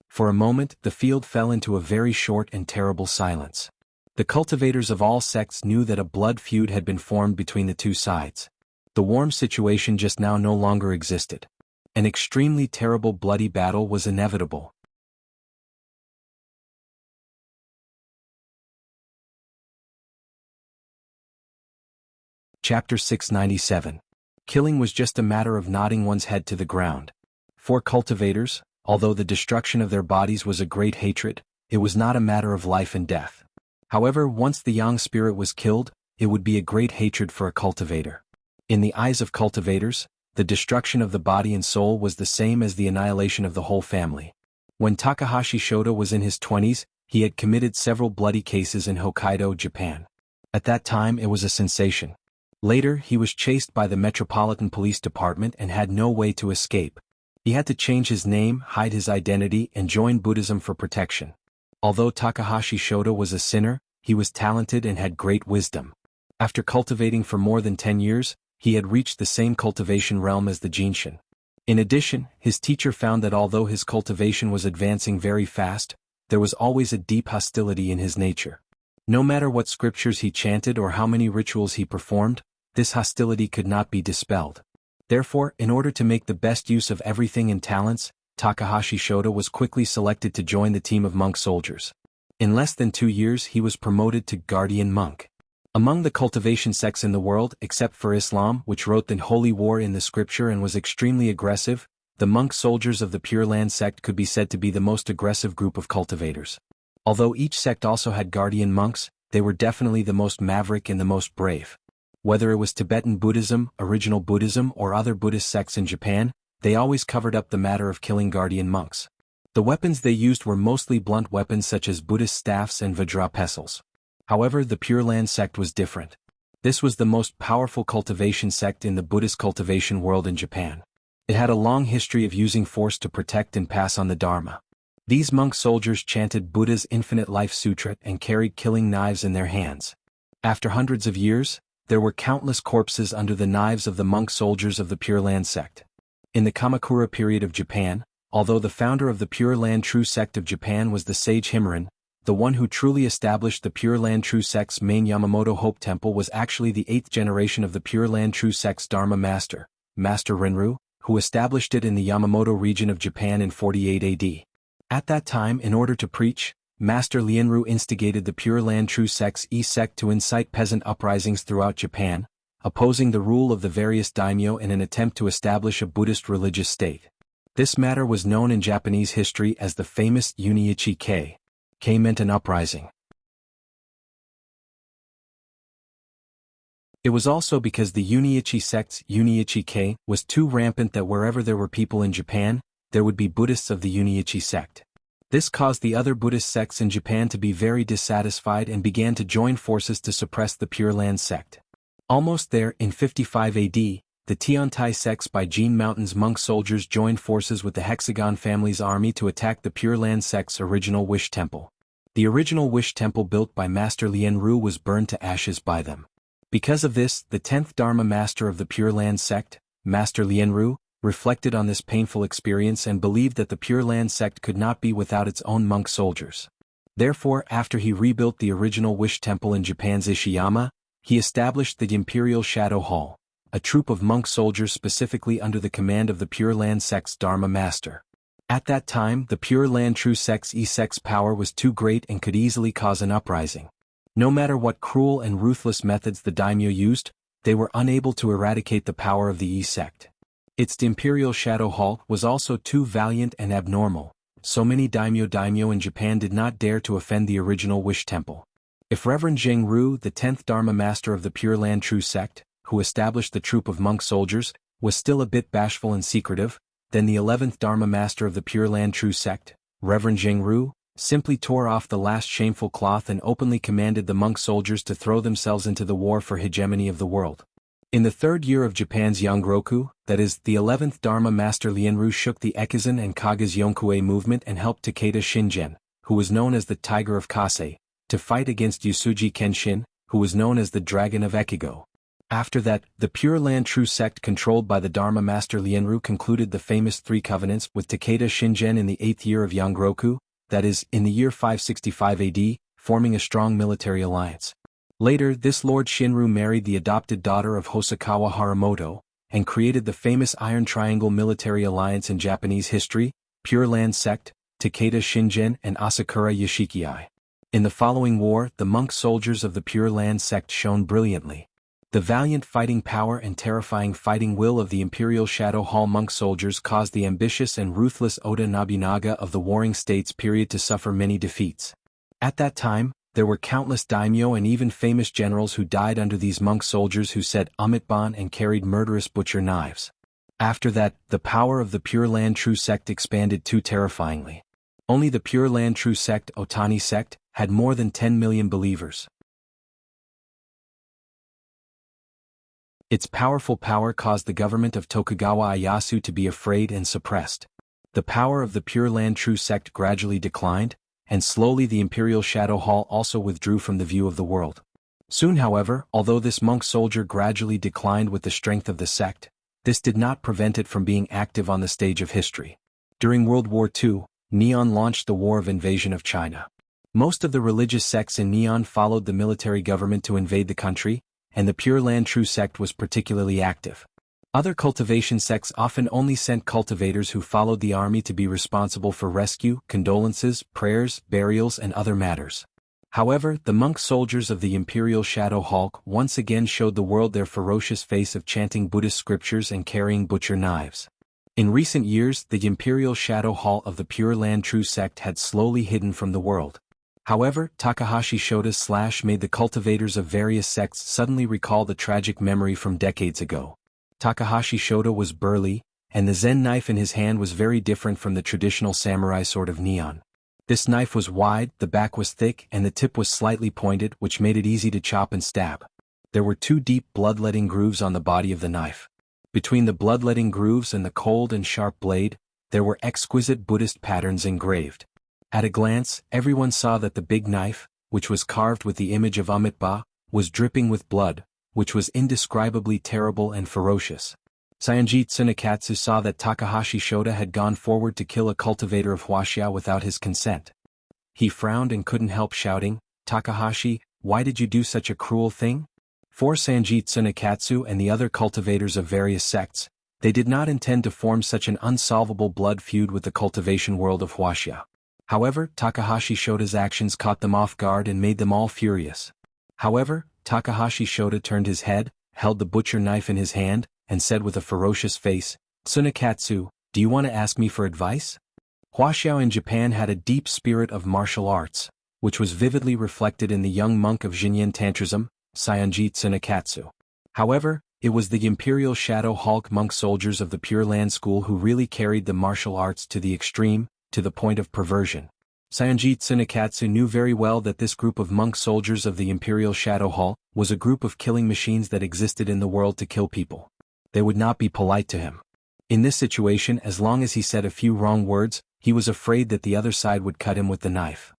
[SPEAKER 1] For a moment, the field fell into a very short and terrible silence. The cultivators of all sects knew that a blood feud had been formed between the two sides. The warm situation just now no longer existed. An extremely terrible bloody battle was inevitable. Chapter 697. Killing was just a matter of nodding one's head to the ground. For cultivators, although the destruction of their bodies was a great hatred, it was not a matter of life and death. However, once the yang spirit was killed, it would be a great hatred for a cultivator. In the eyes of cultivators, the destruction of the body and soul was the same as the annihilation of the whole family. When Takahashi Shota was in his 20s, he had committed several bloody cases in Hokkaido, Japan. At that time it was a sensation. Later, he was chased by the Metropolitan Police Department and had no way to escape. He had to change his name, hide his identity, and join Buddhism for protection. Although Takahashi Shota was a sinner, he was talented and had great wisdom. After cultivating for more than 10 years, he had reached the same cultivation realm as the Jinshin. In addition, his teacher found that although his cultivation was advancing very fast, there was always a deep hostility in his nature. No matter what scriptures he chanted or how many rituals he performed, this hostility could not be dispelled. Therefore, in order to make the best use of everything and talents, Takahashi Shota was quickly selected to join the team of monk soldiers. In less than 2 years he was promoted to guardian monk. Among the cultivation sects in the world, except for Islam, which wrote the holy war in the scripture and was extremely aggressive, the monk soldiers of the Pure Land sect could be said to be the most aggressive group of cultivators. Although each sect also had guardian monks, they were definitely the most maverick and the most brave. Whether it was Tibetan Buddhism, original Buddhism, or other Buddhist sects in Japan, they always covered up the matter of killing guardian monks. The weapons they used were mostly blunt weapons such as Buddhist staffs and Vajra pestles. However, the Pure Land sect was different. This was the most powerful cultivation sect in the Buddhist cultivation world in Japan. It had a long history of using force to protect and pass on the Dharma. These monk soldiers chanted Buddha's Infinite Life Sutra and carried killing knives in their hands. After hundreds of years, there were countless corpses under the knives of the monk soldiers of the Pure Land sect. In the Kamakura period of Japan, although the founder of the Pure Land True sect of Japan was the sage Himrin, the one who truly established the Pure Land True sect's main Yamamoto Hope Temple was actually the 8th generation of the Pure Land True sect's Dharma master, Master Rinru, who established it in the Yamamoto region of Japan in 48 AD. At that time, in order to preach, Master Lienru instigated the Pure Land True sect's sect to incite peasant uprisings throughout Japan, opposing the rule of the various daimyo in an attempt to establish a Buddhist religious state. This matter was known in Japanese history as the famous Uniichi Kei. Kei meant an uprising. It was also because the Uniichi sect's Uniichi Kei was too rampant that wherever there were people in Japan, there would be Buddhists of the Uniichi sect. This caused the other Buddhist sects in Japan to be very dissatisfied and began to join forces to suppress the Pure Land sect. Almost there, in 55 AD, the Tiantai sects by Jin Mountain's monk soldiers joined forces with the Hexagon family's army to attack the Pure Land sect's original Wish Temple. The original Wish Temple built by Master Lien Ru was burned to ashes by them. Because of this, the 10th Dharma Master of the Pure Land sect, Master Lien Ru, reflected on this painful experience and believed that the Pure Land sect could not be without its own monk soldiers. Therefore, after he rebuilt the original Wish Temple in Japan's Ishiyama, he established the Imperial Shadow Hall, a troop of monk soldiers specifically under the command of the Pure Land sect's Dharma Master. At that time, the Pure Land True sect's sect's power was too great and could easily cause an uprising. No matter what cruel and ruthless methods the daimyo used, they were unable to eradicate the power of the sect. Its Imperial Shadow Hall was also too valiant and abnormal, so many daimyo in Japan did not dare to offend the original Wish Temple. If Reverend Zheng Ru, the 10th Dharma Master of the Pure Land True sect, who established the troop of monk soldiers, was still a bit bashful and secretive, then the 11th Dharma Master of the Pure Land True sect, Reverend Zheng Ru, simply tore off the last shameful cloth and openly commanded the monk soldiers to throw themselves into the war for hegemony of the world. In the third year of Japan's Yongroku, that is, the 11th Dharma Master Lien Ru shook the Ekizan and Kaga's Yonkue movement and helped Takeda Shingen, who was known as the Tiger of Kase, to fight against Yusuji Kenshin, who was known as the Dragon of Ekigo. After that, the Pure Land True sect controlled by the Dharma Master Lien Ru concluded the famous Three Covenants with Takeda Shingen in the 8th year of Yongroku, that is, in the year 565 AD, forming a strong military alliance. Later, this Lord Shinru married the adopted daughter of Hosokawa Haramoto, and created the famous Iron Triangle military alliance in Japanese history, Pure Land Sect, Takeda Shingen and Asakura Yoshikiai. In the following war, the monk soldiers of the Pure Land Sect shone brilliantly. The valiant fighting power and terrifying fighting will of the Imperial Shadow Hall monk soldiers caused the ambitious and ruthless Oda Nobunaga of the Warring States period to suffer many defeats. At that time, there were countless daimyo and even famous generals who died under these monk soldiers who said Amitban and carried murderous butcher knives. After that, the power of the Pure Land True sect expanded too terrifyingly. Only the Pure Land True sect, Otani sect, had more than 10 million believers. Its powerful power caused the government of Tokugawa Ieyasu to be afraid and suppressed. The power of the Pure Land True sect gradually declined, and slowly the Imperial Shadow Hall also withdrew from the view of the world. Soon, however, although this monk soldier gradually declined with the strength of the sect, this did not prevent it from being active on the stage of history. During World War II, Neon launched the War of Invasion of China. Most of the religious sects in Neon followed the military government to invade the country, and the Pure Land True sect was particularly active. Other cultivation sects often only sent cultivators who followed the army to be responsible for rescue, condolences, prayers, burials and other matters. However, the monk soldiers of the Imperial Shadow Hall once again showed the world their ferocious face of chanting Buddhist scriptures and carrying butcher knives. In recent years, the Imperial Shadow Hall of the Pure Land True sect had slowly hidden from the world. However, Takahashi Shota's slash made the cultivators of various sects suddenly recall the tragic memory from decades ago. Takahashi Shota was burly, and the Zen knife in his hand was very different from the traditional samurai sword of Neon. This knife was wide, the back was thick, and the tip was slightly pointed, which made it easy to chop and stab. There were 2 deep bloodletting grooves on the body of the knife. Between the bloodletting grooves and the cold and sharp blade, there were exquisite Buddhist patterns engraved. At a glance, everyone saw that the big knife, which was carved with the image of Amitba, was dripping with blood, which was indescribably terrible and ferocious. Saionji Tsunekatsu saw that Takahashi Shota had gone forward to kill a cultivator of Huaxia without his consent. He frowned and couldn't help shouting, "Takahashi, why did you do such a cruel thing?" For Saionji Tsunekatsu and the other cultivators of various sects, they did not intend to form such an unsolvable blood feud with the cultivation world of Huaxia. However, Takahashi Shota's actions caught them off guard and made them all furious. However, Takahashi Shota turned his head, held the butcher knife in his hand, and said with a ferocious face, "Tsunekatsu, do you want to ask me for advice?" Huaxiao in Japan had a deep spirit of martial arts, which was vividly reflected in the young monk of Jinyin Tantrism, Saionji Tsunekatsu. However, it was the Imperial Shadow Hulk monk soldiers of the Pure Land School who really carried the martial arts to the extreme, to the point of perversion. Saionji Tsunekatsu knew very well that this group of monk soldiers of the Imperial Shadow Hall was a group of killing machines that existed in the world to kill people. They would not be polite to him. In this situation, as long as he said a few wrong words, he was afraid that the other side would cut him with the knife.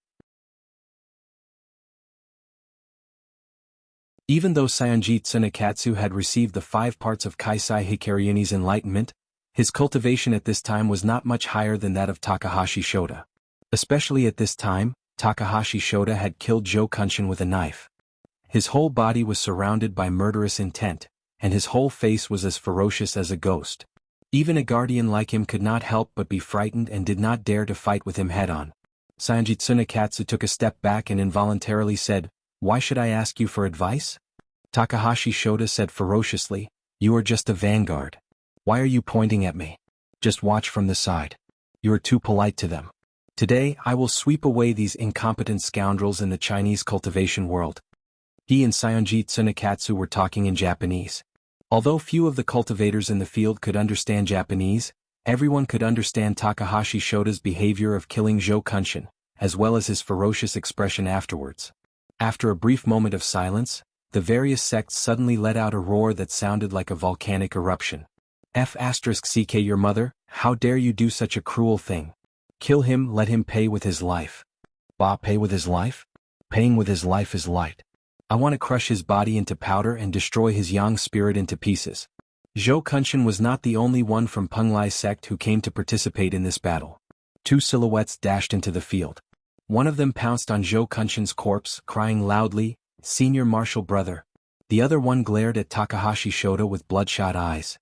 [SPEAKER 1] Even though Saionji Tsunekatsu had received the 5 parts of Kaisai Hikaryuni's enlightenment, his cultivation at this time was not much higher than that of Takahashi Shota. Especially at this time, Takahashi Shota had killed Zhou Kunshin with a knife. His whole body was surrounded by murderous intent, and his whole face was as ferocious as a ghost. Even a guardian like him could not help but be frightened and did not dare to fight with him head-on. Saionji Tsunekatsu took a step back and involuntarily said, "Why should I ask you for advice?" Takahashi Shota said ferociously, "You are just a vanguard. Why are you pointing at me? Just watch from the side. You are too polite to them. Today I will sweep away these incompetent scoundrels in the Chinese cultivation world." He and Saionji Tsunekatsu were talking in Japanese. Although few of the cultivators in the field could understand Japanese, everyone could understand Takahashi Shota's behavior of killing Zhou Kunshin, as well as his ferocious expression afterwards. After a brief moment of silence, the various sects suddenly let out a roar that sounded like a volcanic eruption. "F***ck your mother, how dare you do such a cruel thing? Kill him, let him pay with his life." "Bah, pay with his life? Paying with his life is light. I want to crush his body into powder and destroy his yang spirit into pieces." Zhou Kunshin was not the only one from Penglai sect who came to participate in this battle. 2 silhouettes dashed into the field. One of them pounced on Zhou Kunshin's corpse, crying loudly, "Senior Marshal Brother." The other one glared at Takahashi Shota with bloodshot eyes.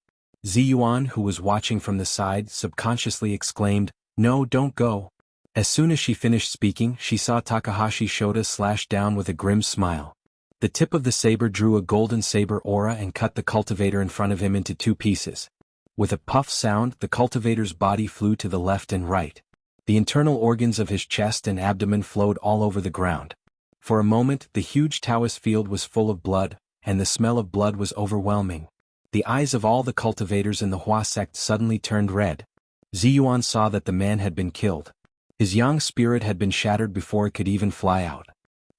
[SPEAKER 1] Ziyuan, who was watching from the side, subconsciously exclaimed, "No, don't go." As soon as she finished speaking, she saw Takahashi Shota slash down with a grim smile. The tip of the saber drew a golden saber aura and cut the cultivator in front of him into 2 pieces. With a puff sound, the cultivator's body flew to the left and right. The internal organs of his chest and abdomen flowed all over the ground. For a moment, the huge Taoist field was full of blood, and the smell of blood was overwhelming. The eyes of all the cultivators in the Hua sect suddenly turned red. Ziyuan saw that the man had been killed. His yang spirit had been shattered before it could even fly out.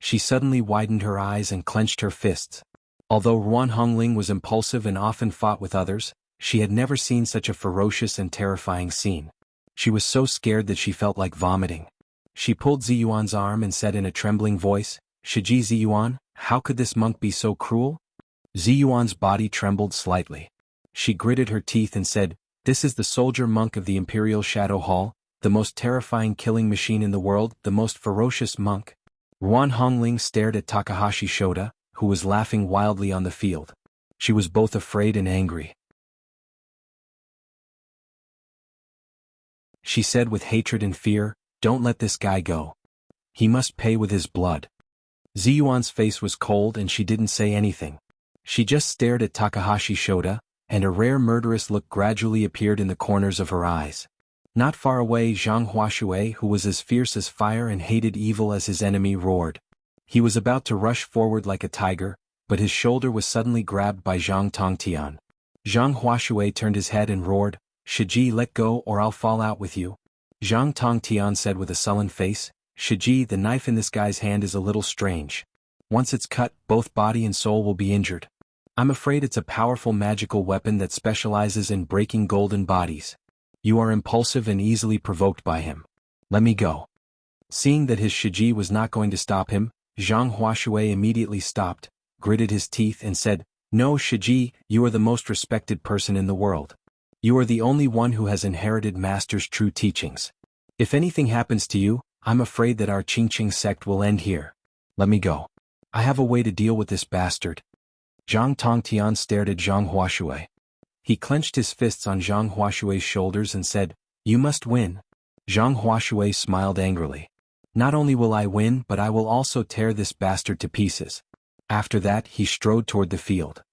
[SPEAKER 1] She suddenly widened her eyes and clenched her fists. Although Ruan Hongling was impulsive and often fought with others, she had never seen such a ferocious and terrifying scene. She was so scared that she felt like vomiting. She pulled Ziyuan's arm and said in a trembling voice, "Shiji Ziyuan, how could this monk be so cruel?" Ziyuan's body trembled slightly. She gritted her teeth and said, "This is the soldier monk of the Imperial Shadow Hall, the most terrifying killing machine in the world, the most ferocious monk." Ruan Hongling stared at Takahashi Shota, who was laughing wildly on the field. She was both afraid and angry. She said with hatred and fear, "Don't let this guy go. He must pay with his blood." Ziyuan's face was cold and she didn't say anything. She just stared at Takahashi Shota, and a rare murderous look gradually appeared in the corners of her eyes. Not far away, Zhang Huashui, who was as fierce as fire and hated evil as his enemy, roared. He was about to rush forward like a tiger, but his shoulder was suddenly grabbed by Zhang Tongtian. Zhang Huashui turned his head and roared, "Shiji, let go or I'll fall out with you." Zhang Tongtian said with a sullen face, "Shiji, the knife in this guy's hand is a little strange. Once it's cut, both body and soul will be injured. I'm afraid it's a powerful magical weapon that specializes in breaking golden bodies. You are impulsive and easily provoked by him. Let me go." Seeing that his Shiji was not going to stop him, Zhang Huashui immediately stopped, gritted his teeth and said, "No, Shiji, you are the most respected person in the world. You are the only one who has inherited Master's true teachings. If anything happens to you, I'm afraid that our Qingqing sect will end here. Let me go. I have a way to deal with this bastard." Zhang Tongtian stared at Zhang Huashui. He clenched his fists on Zhang Huashui's shoulders and said, "You must win." Zhang Huashui smiled angrily. "Not only will I win, but I will also tear this bastard to pieces." After that, he strode toward the field.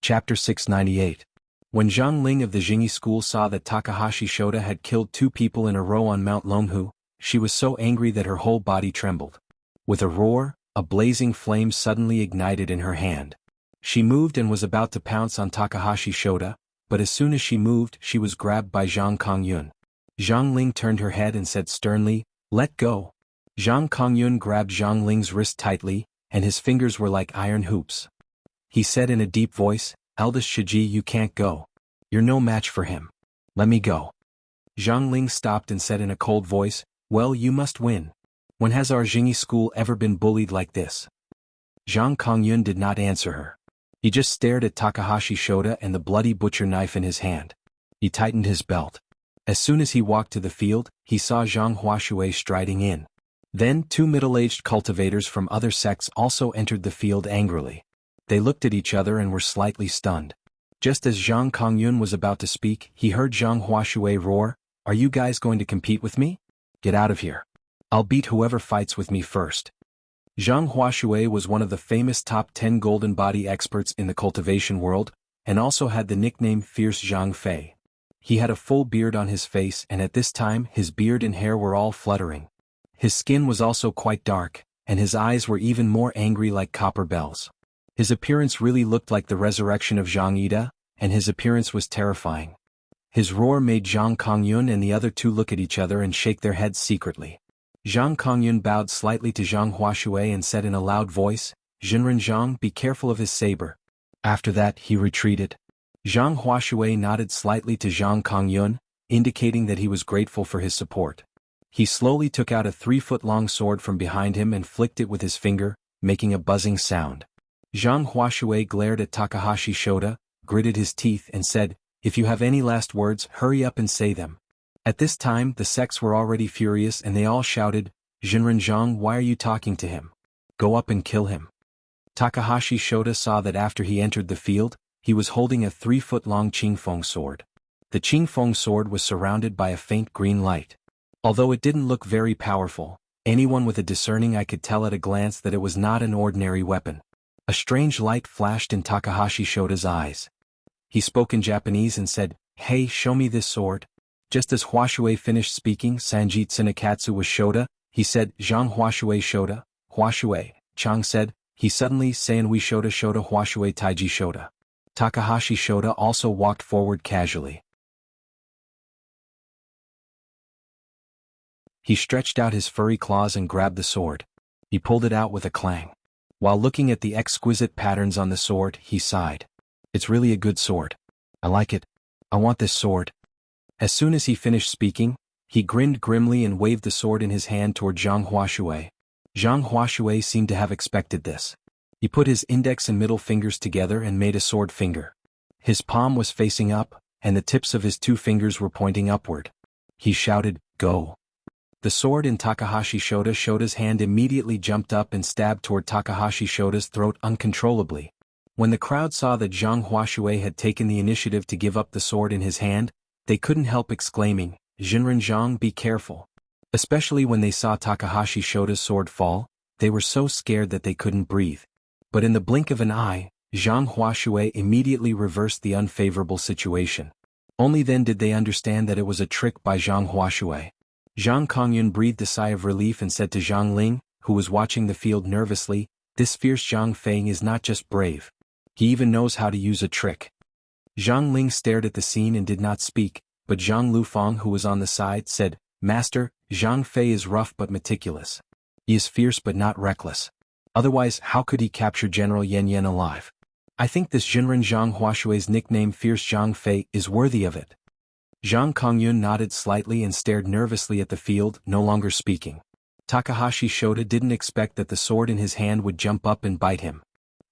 [SPEAKER 1] Chapter 698. When Zhang Ling of the Jingyi school saw that Takahashi Shota had killed 2 people in a row on Mount Longhu, she was so angry that her whole body trembled. With a roar, a blazing flame suddenly ignited in her hand. She moved and was about to pounce on Takahashi Shota, but as soon as she moved, she was grabbed by Zhang Kongyun. Zhang Ling turned her head and said sternly, "Let go." Zhang Kongyun grabbed Zhang Ling's wrist tightly, and his fingers were like iron hoops. He said in a deep voice, "Eldest Shiji, you can't go. You're no match for him. Let me go." Zhang Ling stopped and said in a cold voice, "Well, you must win. When has our Jingyi school ever been bullied like this?" Zhang Kongyun did not answer her. He just stared at Takahashi Shota and the bloody butcher knife in his hand. He tightened his belt. As soon as he walked to the field, he saw Zhang Huashui striding in. Then 2 middle-aged cultivators from other sects also entered the field angrily. They looked at each other and were slightly stunned. Just as Zhang Kongyun was about to speak, he heard Zhang Huashui roar, "Are you guys going to compete with me? Get out of here. I'll beat whoever fights with me first." Zhang Huashui was one of the famous top 10 golden body experts in the cultivation world, and also had the nickname Fierce Zhang Fei. He had a full beard on his face, and at this time his beard and hair were all fluttering. His skin was also quite dark, and his eyes were even more angry like copper bells. His appearance really looked like the resurrection of Zhang Ida, and his appearance was terrifying. His roar made Zhang Kongyun and the other 2 look at each other and shake their heads secretly. Zhang Kongyun bowed slightly to Zhang Huashui and said in a loud voice, "Jinren Zhang, be careful of his saber." After that he retreated. Zhang Huashui nodded slightly to Zhang Kongyun, indicating that he was grateful for his support. He slowly took out a 3-foot-long sword from behind him and flicked it with his finger, making a buzzing sound. Zhang Huashui glared at Takahashi Shota, gritted his teeth and said, "If you have any last words, hurry up and say them." At this time the sects were already furious and they all shouted, "Jinren Zhang, why are you talking to him? Go up and kill him." Takahashi Shota saw that after he entered the field, he was holding a 3-foot-long Qingfeng sword. The Qingfeng sword was surrounded by a faint green light. Although it didn't look very powerful, anyone with a discerning eye could tell at a glance that it was not an ordinary weapon. A strange light flashed in Takahashi Shota's eyes. He spoke in Japanese and said, "Hey, show me this sword." Just as Huashui finished speaking Sanjit Sinakatsu was Shota, he said, "Zhang Huashui Shota." "Huashui," Chang said, he suddenly Sanwi Shota Shota Huashui Taiji Shota. Takahashi Shota also walked forward casually. He stretched out his furry claws and grabbed the sword. He pulled it out with a clang. While looking at the exquisite patterns on the sword, he sighed. "It's really a good sword. I like it. I want this sword." As soon as he finished speaking, he grinned grimly and waved the sword in his hand toward Zhang Huashui. Zhang Huashui seemed to have expected this. He put his index and middle fingers together and made a sword finger. His palm was facing up, and the tips of his 2 fingers were pointing upward. He shouted, "Go." The sword in Takahashi Shota's hand immediately jumped up and stabbed toward Takahashi Shota's throat uncontrollably. When the crowd saw that Zhang Huashui had taken the initiative to give up the sword in his hand, they couldn't help exclaiming, "Jinren Zhang, be careful." Especially when they saw Takahashi Shota's sword fall, they were so scared that they couldn't breathe. But in the blink of an eye, Zhang Huashui immediately reversed the unfavorable situation. Only then did they understand that it was a trick by Zhang Huashui. Zhang Kongyun breathed a sigh of relief and said to Zhang Ling, who was watching the field nervously, "This fierce Zhang Feng is not just brave. He even knows how to use a trick." Zhang Ling stared at the scene and did not speak, but Zhang Lufang, who was on the side, said, "Master, Zhang Fei is rough but meticulous. He is fierce but not reckless. Otherwise, how could he capture General Yan Yan alive? I think this Jinren Zhang Huashui's nickname Fierce Zhang Fei is worthy of it." Zhang Kongyun nodded slightly and stared nervously at the field, no longer speaking. Takahashi Shota didn't expect that the sword in his hand would jump up and bite him.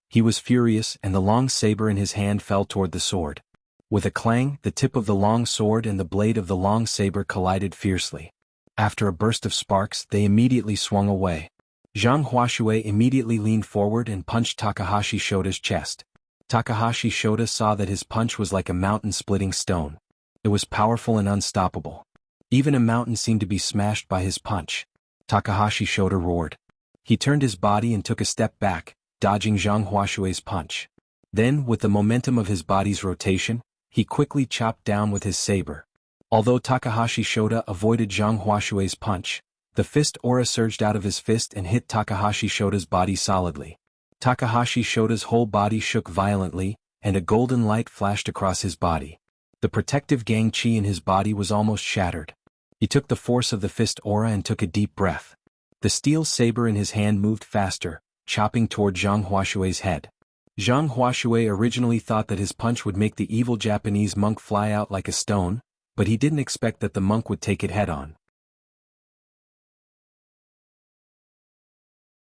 [SPEAKER 1] He was furious and the long saber in his hand fell toward the sword. With a clang, the tip of the long sword and the blade of the long saber collided fiercely. After a burst of sparks, they immediately swung away. Zhang Huashui immediately leaned forward and punched Takahashi Shota's chest. Takahashi Shota saw that his punch was like a mountain-splitting stone. It was powerful and unstoppable. Even a mountain seemed to be smashed by his punch. Takahashi Shota roared. He turned his body and took a step back, dodging Zhang Huashui's punch. Then, with the momentum of his body's rotation, he quickly chopped down with his saber. Although Takahashi Shota avoided Zhang Huashui's punch, the fist aura surged out of his fist and hit Takahashi Shota's body solidly. Takahashi Shota's whole body shook violently, and a golden light flashed across his body. The protective gang chi in his body was almost shattered. He took the force of the fist aura and took a deep breath. The steel saber in his hand moved faster, chopping toward Zhang Huashui's head. Zhang Huashui originally thought that his punch would make the evil Japanese monk fly out like a stone, but he didn't expect that the monk would take it head-on.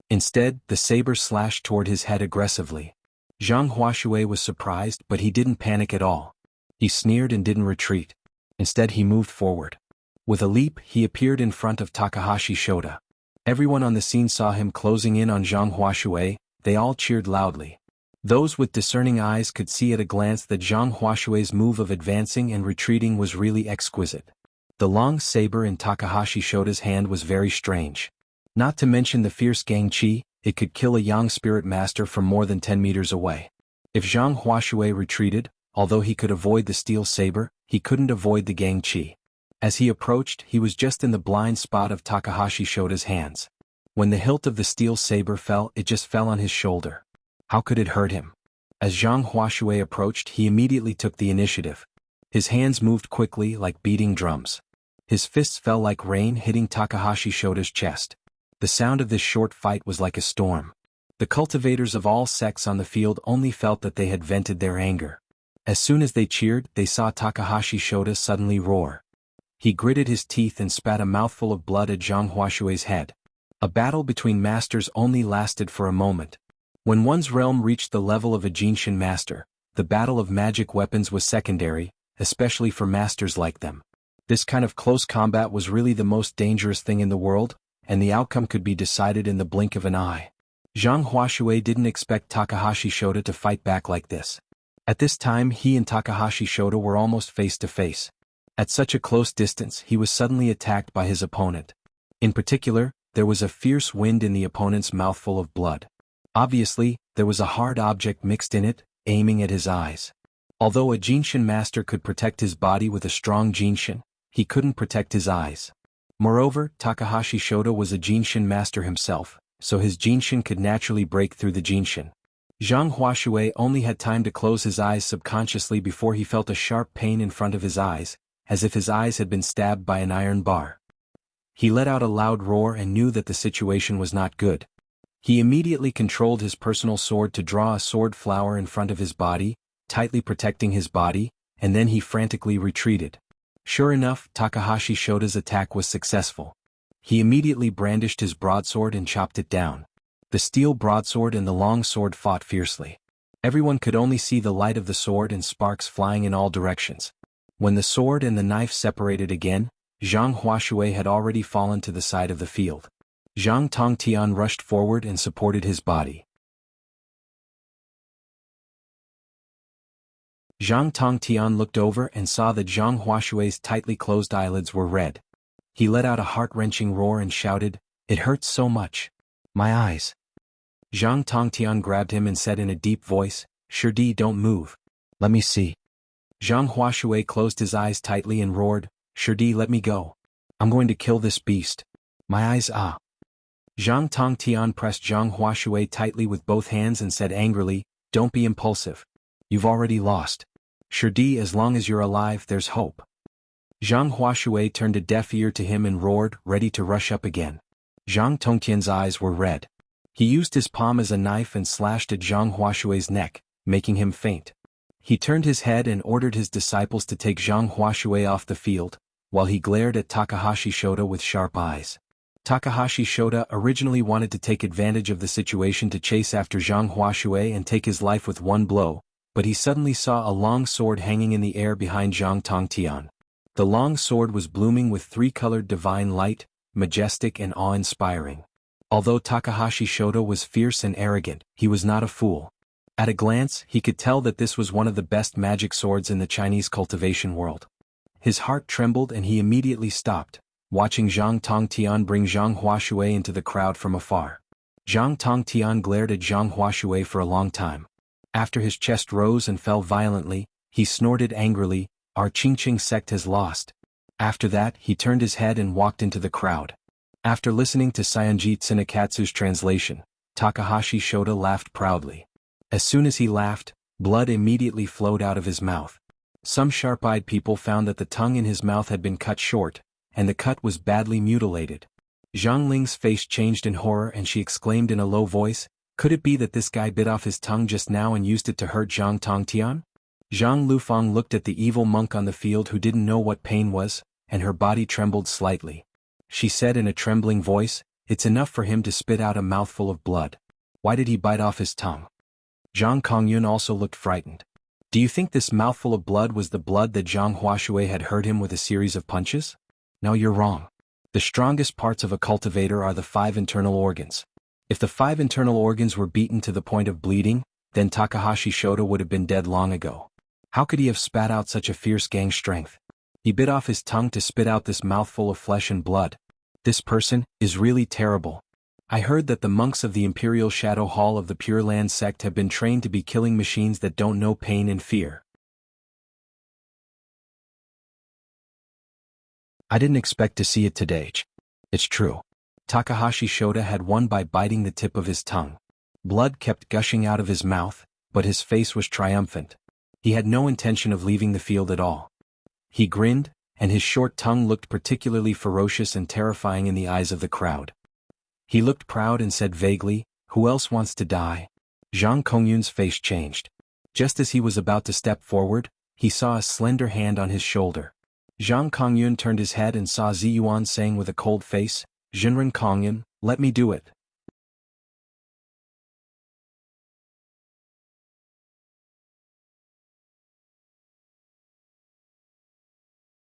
[SPEAKER 1] Instead, the saber slashed toward his head aggressively. Zhang Huashui was surprised, but he didn't panic at all. He sneered and didn't retreat. Instead, he moved forward. With a leap, he appeared in front of Takahashi Shota. Everyone on the scene saw him closing in on Zhang Huashui. They all cheered loudly. Those with discerning eyes could see at a glance that Zhang Huashui's move of advancing and retreating was really exquisite. The long saber in Takahashi Shota's hand was very strange. Not to mention the fierce Gangchi, it could kill a Yang spirit master from more than 10 meters away. If Zhang Huashui retreated, although he could avoid the steel saber, he couldn't avoid the Gangchi. As he approached, he was just in the blind spot of Takahashi Shota's hands. When the hilt of the steel saber fell, it just fell on his shoulder. How could it hurt him? As Zhang Huashui approached, he immediately took the initiative. His hands moved quickly like beating drums. His fists fell like rain hitting Takahashi Shota's chest. The sound of this short fight was like a storm. The cultivators of all sects on the field only felt that they had vented their anger. As soon as they cheered, they saw Takahashi Shota suddenly roar. He gritted his teeth and spat a mouthful of blood at Zhang Huashui's head. A battle between masters only lasted for a moment. When one's realm reached the level of a Jinshin master, the battle of magic weapons was secondary, especially for masters like them. This kind of close combat was really the most dangerous thing in the world, and the outcome could be decided in the blink of an eye. Zhang Huashui didn't expect Takahashi Shota to fight back like this. At this time, he and Takahashi Shota were almost face to face. At such a close distance, he was suddenly attacked by his opponent. In particular, there was a fierce wind in the opponent's mouthful of blood. Obviously, there was a hard object mixed in it, aiming at his eyes. Although a Jinshin master could protect his body with a strong Jinshin, he couldn't protect his eyes. Moreover, Takahashi Shota was a Jinshin master himself, so his Jinshin could naturally break through the Jinshin. Zhang Huashui only had time to close his eyes subconsciously before he felt a sharp pain in front of his eyes, as if his eyes had been stabbed by an iron bar. He let out a loud roar and knew that the situation was not good. He immediately controlled his personal sword to draw a sword flower in front of his body, tightly protecting his body, and then he frantically retreated. Sure enough, Takahashi Shota's attack was successful. He immediately brandished his broadsword and chopped it down. The steel broadsword and the long sword fought fiercely. Everyone could only see the light of the sword and sparks flying in all directions. When the sword and the knife separated again, Zhang Huashui had already fallen to the side of the field. Zhang Tongtian rushed forward and supported his body. Zhang Tongtian looked over and saw that Zhang Huashui's tightly closed eyelids were red. He let out a heart-wrenching roar and shouted, "It hurts so much. My eyes." Zhang Tongtian grabbed him and said in a deep voice, "Shirdi, don't move. Let me see." Zhang Huashui closed his eyes tightly and roared, "Shirdi, let me go. I'm going to kill this beast. My eyes, ah." Zhang Tongtian pressed Zhang Huashui tightly with both hands and said angrily, "Don't be impulsive. You've already lost. Shirdi, as long as you're alive, there's hope." Zhang Huashui turned a deaf ear to him and roared, ready to rush up again. Zhang Tongtian's eyes were red. He used his palm as a knife and slashed at Zhang Huashui's neck, making him faint. He turned his head and ordered his disciples to take Zhang Huashui off the field, while he glared at Takahashi Shota with sharp eyes. Takahashi Shota originally wanted to take advantage of the situation to chase after Zhang Huashui and take his life with one blow, but he suddenly saw a long sword hanging in the air behind Zhang Tongtian. The long sword was blooming with three-colored divine light, majestic and awe-inspiring. Although Takahashi Shota was fierce and arrogant, he was not a fool. At a glance, he could tell that this was one of the best magic swords in the Chinese cultivation world. His heart trembled and he immediately stopped, watching Zhang Tongtian bring Zhang Huashui into the crowd from afar. Zhang Tongtian glared at Zhang Huashui for a long time. After his chest rose and fell violently, he snorted angrily, "Our Qingqing sect has lost." After that, he turned his head and walked into the crowd. After listening to Saionji Tsunekatsu's translation, Takahashi Shota laughed proudly. As soon as he laughed, blood immediately flowed out of his mouth. Some sharp-eyed people found that the tongue in his mouth had been cut short, and the cut was badly mutilated. Zhang Ling's face changed in horror and she exclaimed in a low voice, "Could it be that this guy bit off his tongue just now and used it to hurt Zhang Tongtian?" Zhang Lufang looked at the evil monk on the field who didn't know what pain was, and her body trembled slightly. She said in a trembling voice, "It's enough for him to spit out a mouthful of blood. Why did he bite off his tongue?" Zhang Kongyun also looked frightened. "Do you think this mouthful of blood was the blood that Zhang Huashui had hurt him with a series of punches? No, you're wrong. The strongest parts of a cultivator are the 5 internal organs. If the 5 internal organs were beaten to the point of bleeding, then Takahashi Shota would have been dead long ago. How could he have spat out such a fierce gang strength? He bit off his tongue to spit out this mouthful of flesh and blood. This person is really terrible. I heard that the monks of the Imperial Shadow Hall of the Pure Land sect have been trained to be killing machines that don't know pain and fear. I didn't expect to see it today. It's true. Takahashi Shota had won by biting the tip of his tongue. Blood kept gushing out of his mouth, but his face was triumphant. He had no intention of leaving the field at all. He grinned, and his short tongue looked particularly ferocious and terrifying in the eyes of the crowd. He looked proud and said vaguely, "Who else wants to die?" Zhang Kongyun's face changed. Just as he was about to step forward, he saw a slender hand on his shoulder. Zhang Kongyun turned his head and saw Ziyuan saying with a cold face, "Jinren Kongyun, let me do it."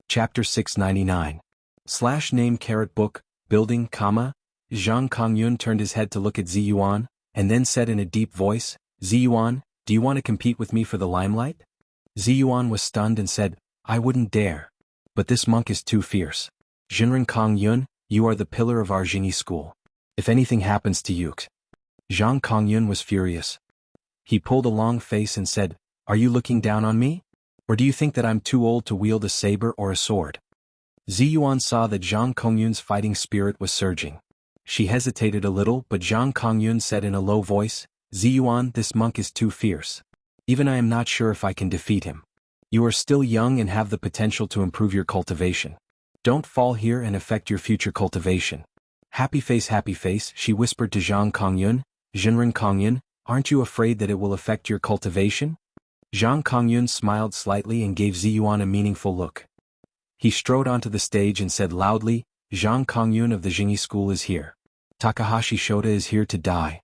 [SPEAKER 1] Chapter 699. /name book, building, Zhang Kongyun turned his head to look at Ziyuan, and then said in a deep voice, "Ziyuan, do you want to compete with me for the limelight?" Ziyuan was stunned and said, "I wouldn't dare. But this monk is too fierce. Jinren Kongyun, you are the pillar of our Jingyi school. If anything happens to you..." Zhang Kongyun was furious. He pulled a long face and said, "Are you looking down on me? Or do you think that I'm too old to wield a saber or a sword?" Ziyuan saw that Zhang Kongyun's fighting spirit was surging. She hesitated a little, but Zhang Kongyun said in a low voice, "Ziyuan, this monk is too fierce. Even I am not sure if I can defeat him. You are still young and have the potential to improve your cultivation. Don't fall here and affect your future cultivation." Happy face, she whispered to Zhang Kongyun, "Jinren Kongyun, aren't you afraid that it will affect your cultivation?" Zhang Kongyun smiled slightly and gave Ziyuan a meaningful look. He strode onto the stage and said loudly, "Zhang Kongyun of the Jingyi school is here. Takahashi Shota is here to die."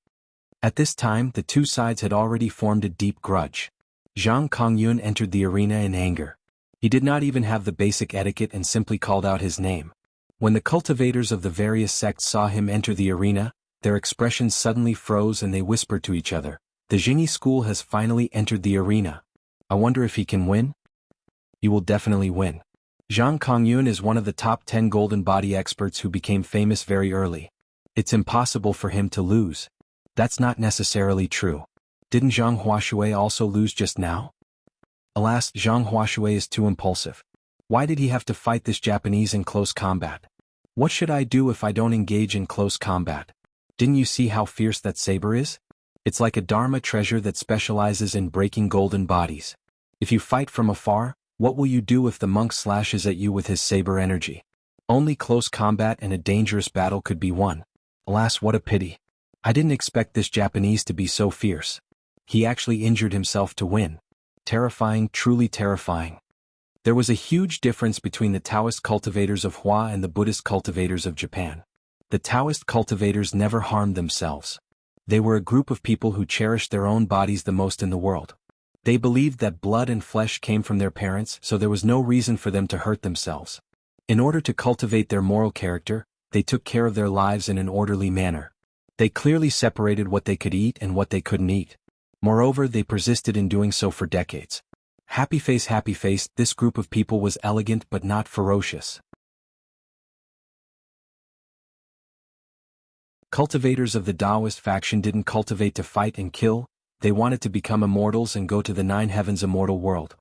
[SPEAKER 1] At this time the two sides had already formed a deep grudge. Zhang Kongyun entered the arena in anger. He did not even have the basic etiquette and simply called out his name. When the cultivators of the various sects saw him enter the arena, their expressions suddenly froze and they whispered to each other, "The Jingyi school has finally entered the arena. I wonder if he can win?" "You will definitely win. Zhang Kongyun is one of the top 10 golden body experts who became famous very early. It's impossible for him to lose." "That's not necessarily true. Didn't Zhang Huashui also lose just now?" "Alas, Zhang Huashui is too impulsive. Why did he have to fight this Japanese in close combat? What should I do if I don't engage in close combat? Didn't you see how fierce that saber is? It's like a Dharma treasure that specializes in breaking golden bodies. If you fight from afar, what will you do if the monk slashes at you with his saber energy? Only close combat and a dangerous battle could be won. Alas, what a pity. I didn't expect this Japanese to be so fierce. He actually injured himself to win. Terrifying, truly terrifying." There was a huge difference between the Taoist cultivators of Hua and the Buddhist cultivators of Japan. The Taoist cultivators never harmed themselves. They were a group of people who cherished their own bodies the most in the world. They believed that blood and flesh came from their parents, so there was no reason for them to hurt themselves. In order to cultivate their moral character, they took care of their lives in an orderly manner. They clearly separated what they could eat and what they couldn't eat. Moreover, they persisted in doing so for decades. Happy face, this group of people was elegant but not ferocious. Cultivators of the Taoist faction didn't cultivate to fight and kill, they wanted to become immortals and go to the 9 heavens immortal world.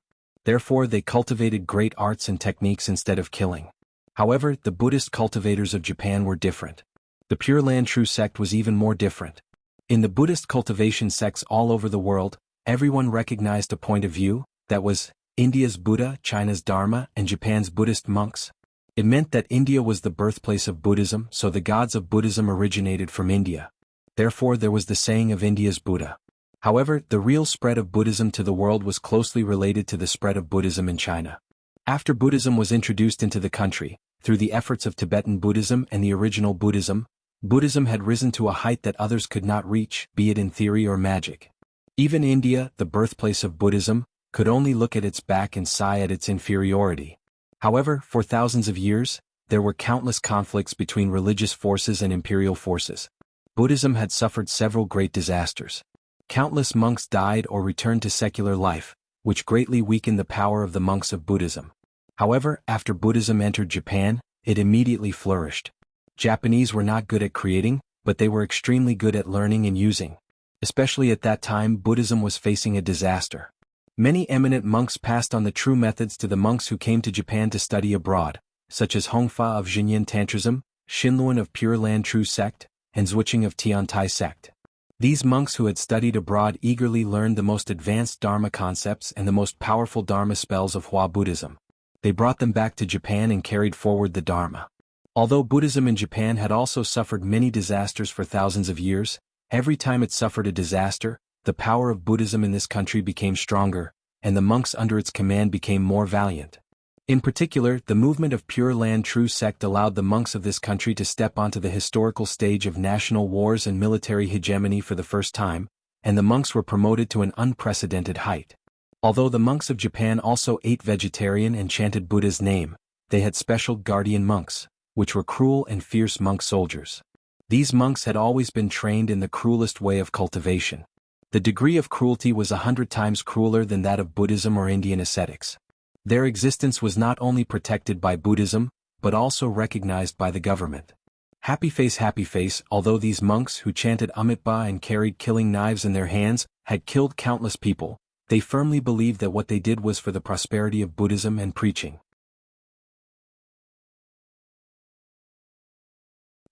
[SPEAKER 1] Therefore they cultivated great arts and techniques instead of killing. However, the Buddhist cultivators of Japan were different. The Pure Land True sect was even more different. In the Buddhist cultivation sects all over the world, everyone recognized a point of view, that was, India's Buddha, China's Dharma, and Japan's Buddhist monks. It meant that India was the birthplace of Buddhism, so the gods of Buddhism originated from India. Therefore there was the saying of India's Buddha. However, the real spread of Buddhism to the world was closely related to the spread of Buddhism in China. After Buddhism was introduced into the country, through the efforts of Tibetan Buddhism and the original Buddhism, Buddhism had risen to a height that others could not reach, be it in theory or magic. Even India, the birthplace of Buddhism, could only look at its back and sigh at its inferiority. However, for thousands of years, there were countless conflicts between religious forces and imperial forces. Buddhism had suffered several great disasters. Countless monks died or returned to secular life, which greatly weakened the power of the monks of Buddhism. However, after Buddhism entered Japan, it immediately flourished. Japanese were not good at creating, but they were extremely good at learning and using. Especially at that time, Buddhism was facing a disaster. Many eminent monks passed on the true methods to the monks who came to Japan to study abroad, such as Hongfa of Xinyin Tantrism, Shinluan of Pure Land True Sect, and Zhuicheng of Tiantai Sect. These monks who had studied abroad eagerly learned the most advanced Dharma concepts and the most powerful Dharma spells of Hua Buddhism. They brought them back to Japan and carried forward the Dharma. Although Buddhism in Japan had also suffered many disasters for thousands of years, every time it suffered a disaster, the power of Buddhism in this country became stronger, and the monks under its command became more valiant. In particular, the movement of Pure Land True Sect allowed the monks of this country to step onto the historical stage of national wars and military hegemony for the first time, and the monks were promoted to an unprecedented height. Although the monks of Japan also ate vegetarian and chanted Buddha's name, they had special guardian monks, which were cruel and fierce monk soldiers. These monks had always been trained in the cruelest way of cultivation. The degree of cruelty was 100 times crueler than that of Buddhism or Indian ascetics. Their existence was not only protected by Buddhism, but also recognized by the government. Happy face, although these monks who chanted Amitabha and carried killing knives in their hands, had killed countless people, they firmly believed that what they did was for the prosperity of Buddhism and preaching.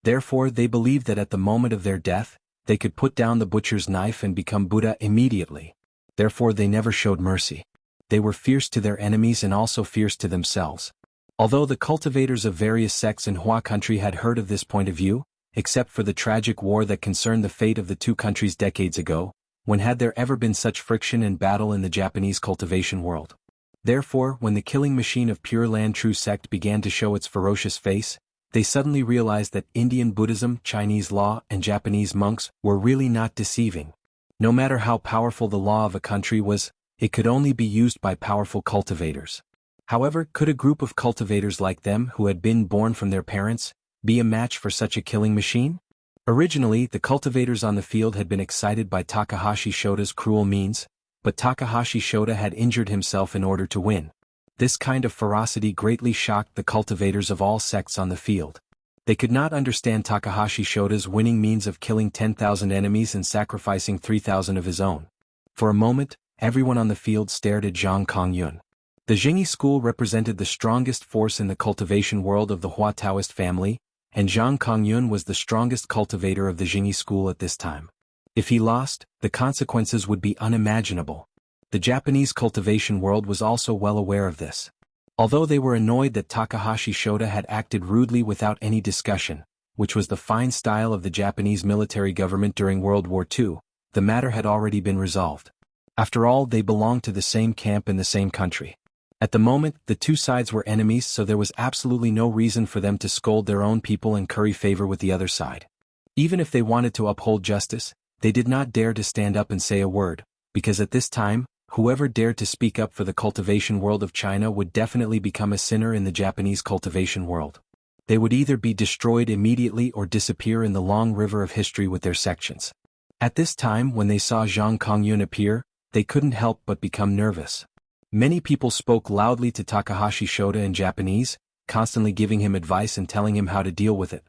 [SPEAKER 1] Therefore they believed that at the moment of their death, they could put down the butcher's knife and become Buddha immediately. Therefore they never showed mercy. They were fierce to their enemies and also fierce to themselves. Although the cultivators of various sects in Hua country had heard of this point of view, except for the tragic war that concerned the fate of the two countries decades ago, when had there ever been such friction and battle in the Japanese cultivation world? Therefore, when the killing machine of Pure Land True Sect began to show its ferocious face, they suddenly realized that Indian Buddhism, Chinese law, and Japanese monks were really not deceiving. No matter how powerful the law of a country was, it could only be used by powerful cultivators. However, could a group of cultivators like them who had been born from their parents be a match for such a killing machine? Originally, the cultivators on the field had been excited by Takahashi Shota's cruel means, but Takahashi Shota had injured himself in order to win. This kind of ferocity greatly shocked the cultivators of all sects on the field. They could not understand Takahashi Shota's winning means of killing 10,000 enemies and sacrificing 3,000 of his own. For a moment, everyone on the field stared at Zhang Kongyun. The Jingyi school represented the strongest force in the cultivation world of the Hua Taoist family, and Zhang Kongyun was the strongest cultivator of the Jingyi school at this time. If he lost, the consequences would be unimaginable. The Japanese cultivation world was also well aware of this. Although they were annoyed that Takahashi Shota had acted rudely without any discussion, which was the fine style of the Japanese military government during World War II, the matter had already been resolved. After all, they belonged to the same camp in the same country. At the moment, the two sides were enemies, so there was absolutely no reason for them to scold their own people and curry favor with the other side. Even if they wanted to uphold justice, they did not dare to stand up and say a word, because at this time, whoever dared to speak up for the cultivation world of China would definitely become a sinner in the Japanese cultivation world. They would either be destroyed immediately or disappear in the long river of history with their sections. At this time, when they saw Zhang Kongyun appear, they couldn't help but become nervous. Many people spoke loudly to Takahashi Shota in Japanese, constantly giving him advice and telling him how to deal with it.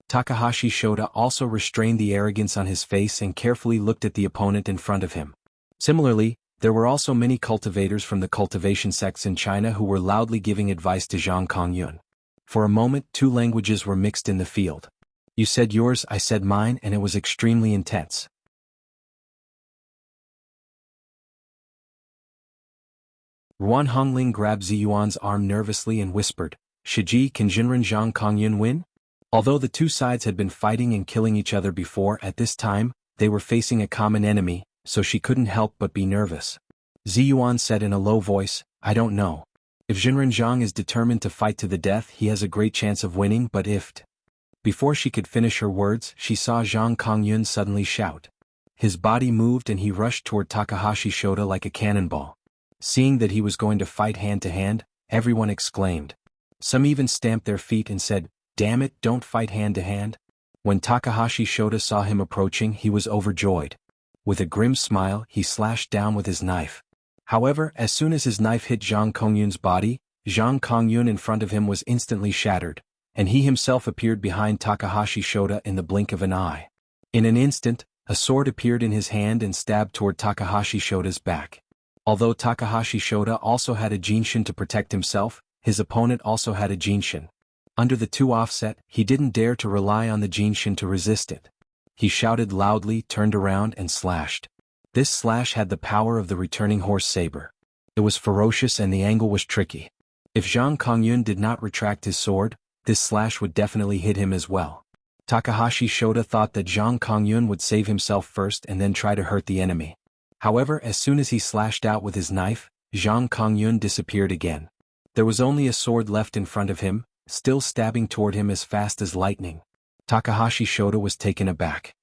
[SPEAKER 1] Takahashi Shota also restrained the arrogance on his face and carefully looked at the opponent in front of him. Similarly, there were also many cultivators from the cultivation sects in China who were loudly giving advice to Zhang Kongyun. For a moment, two languages were mixed in the field. You said yours, I said mine, and it was extremely intense. Ruan Hongling grabbed Ziyuan's arm nervously and whispered, Shiji, can Jinren Zhang Kongyun win? Although the two sides had been fighting and killing each other before, at this time, they were facing a common enemy, so she couldn't help but be nervous. Ziyuan said in a low voice, I don't know. If Jinren Zhang is determined to fight to the death, he has a great chance of winning, but if... Before she could finish her words, she saw Zhang Kongyun suddenly shout. His body moved and he rushed toward Takahashi Shota like a cannonball. Seeing that he was going to fight hand to hand, everyone exclaimed. Some even stamped their feet and said, damn it, don't fight hand to hand. When Takahashi Shota saw him approaching, he was overjoyed. With a grim smile, he slashed down with his knife. However, as soon as his knife hit Zhang Kongyun's body, Zhang Kongyun in front of him was instantly shattered, and he himself appeared behind Takahashi Shota in the blink of an eye. In an instant, a sword appeared in his hand and stabbed toward Takahashi Shota's back. Although Takahashi Shota also had a jinshin to protect himself, his opponent also had a jinshin. Under the two offset, he didn't dare to rely on the jinshin to resist it. He shouted loudly, turned around and slashed. This slash had the power of the returning horse saber. It was ferocious and the angle was tricky. If Zhang Kongyun did not retract his sword, this slash would definitely hit him as well. Takahashi Shota thought that Zhang Kongyun would save himself first and then try to hurt the enemy. However, as soon as he slashed out with his knife, Zhang Kongyun disappeared again. There was only a sword left in front of him, still stabbing toward him as fast as lightning. Takahashi Shota was taken aback.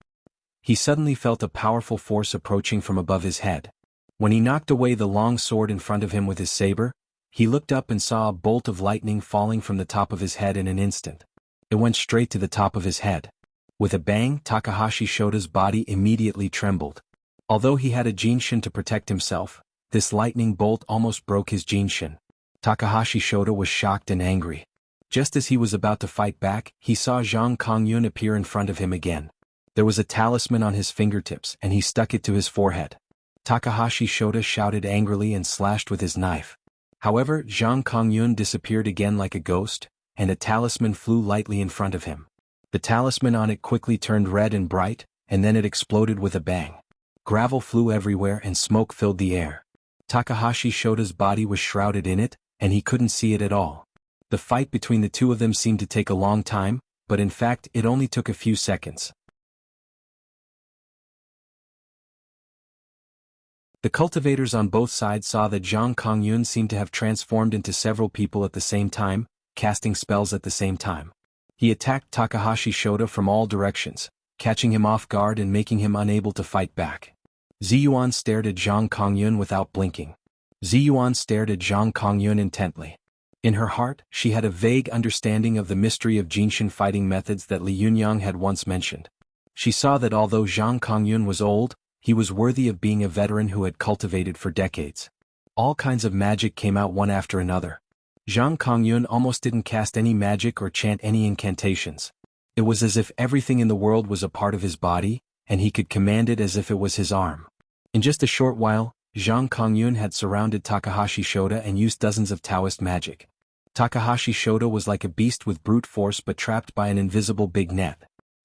[SPEAKER 1] He suddenly felt a powerful force approaching from above his head. When he knocked away the long sword in front of him with his saber, he looked up and saw a bolt of lightning falling from the top of his head in an instant. It went straight to the top of his head. With a bang, Takahashi Shota's body immediately trembled. Although he had a jinshin to protect himself, this lightning bolt almost broke his jinshin. Takahashi Shota was shocked and angry. Just as he was about to fight back, he saw Zhang Kongyun appear in front of him again. There was a talisman on his fingertips and he stuck it to his forehead. Takahashi Shota shouted angrily and slashed with his knife. However, Zhang Kongyun disappeared again like a ghost, and a talisman flew lightly in front of him. The talisman on it quickly turned red and bright, and then it exploded with a bang. Gravel flew everywhere and smoke filled the air. Takahashi Shota's body was shrouded in it, and he couldn't see it at all. The fight between the two of them seemed to take a long time, but in fact it only took a few seconds. The cultivators on both sides saw that Zhang Kongyun seemed to have transformed into several people at the same time, casting spells at the same time. He attacked Takahashi Shota from all directions, catching him off guard and making him unable to fight back. Ziyuan stared at Zhang Kongyun without blinking. Ziyuan stared at Zhang Kongyun intently. In her heart, she had a vague understanding of the mystery of jinshin fighting methods that Li Yunyang had once mentioned. She saw that although Zhang Kongyun was old, he was worthy of being a veteran who had cultivated for decades. All kinds of magic came out one after another. Zhang Kongyun almost didn't cast any magic or chant any incantations. It was as if everything in the world was a part of his body, and he could command it as if it was his arm. In just a short while, Zhang Kongyun had surrounded Takahashi Shota and used dozens of Taoist magic. Takahashi Shota was like a beast with brute force but trapped by an invisible big net.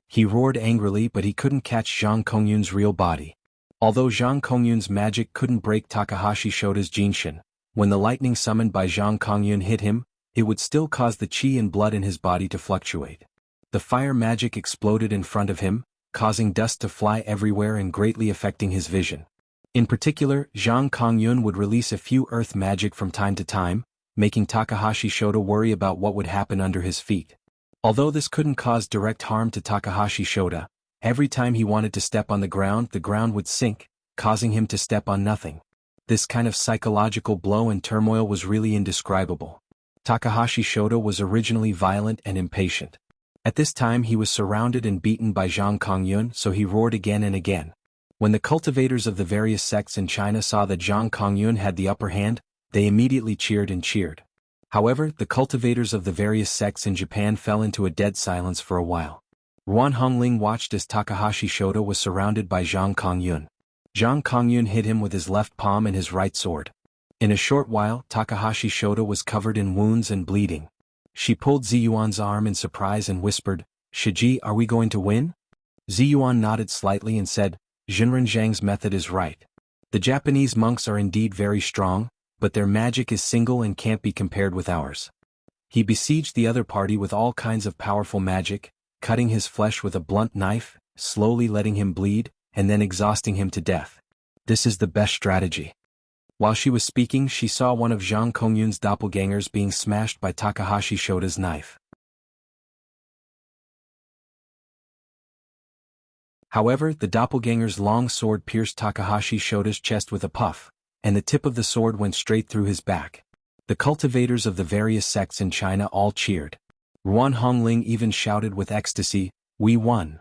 [SPEAKER 1] He roared angrily but he couldn't catch Zhang Kongyun's real body. Although Zhang Kongyun's magic couldn't break Takahashi Shota's jinshin, when the lightning summoned by Zhang Kongyun hit him, it would still cause the qi and blood in his body to fluctuate. The fire magic exploded in front of him, causing dust to fly everywhere and greatly affecting his vision. In particular, Zhang Kongyun would release a few earth magic from time to time, making Takahashi Shota worry about what would happen under his feet. Although this couldn't cause direct harm to Takahashi Shota, every time he wanted to step on the ground would sink, causing him to step on nothing. This kind of psychological blow and turmoil was really indescribable. Takahashi Shota was originally violent and impatient. At this time he was surrounded and beaten by Zhang Kongyun, so he roared again and again. When the cultivators of the various sects in China saw that Zhang Kongyun had the upper hand, they immediately cheered and cheered. However, the cultivators of the various sects in Japan fell into a dead silence for a while. Ruan Hongling watched as Takahashi Shota was surrounded by Zhang Kongyun. Zhang Kongyun hit him with his left palm and his right sword. In a short while, Takahashi Shota was covered in wounds and bleeding. She pulled Ziyuan's arm in surprise and whispered, "Shiji, are we going to win?" Ziyuan nodded slightly and said, "Jinren Zhang's method is right. The Japanese monks are indeed very strong, but their magic is single and can't be compared with ours. He besieged the other party with all kinds of powerful magic, cutting his flesh with a blunt knife, slowly letting him bleed, and then exhausting him to death. This is the best strategy. While she was speaking, she saw one of Zhang Kongyun's doppelgangers being smashed by Takahashi Shota's knife. However, the doppelganger's long sword pierced Takahashi Shota's chest with a puff, and the tip of the sword went straight through his back. The cultivators of the various sects in China all cheered. Ruan Hongling even shouted with ecstasy, "We won!"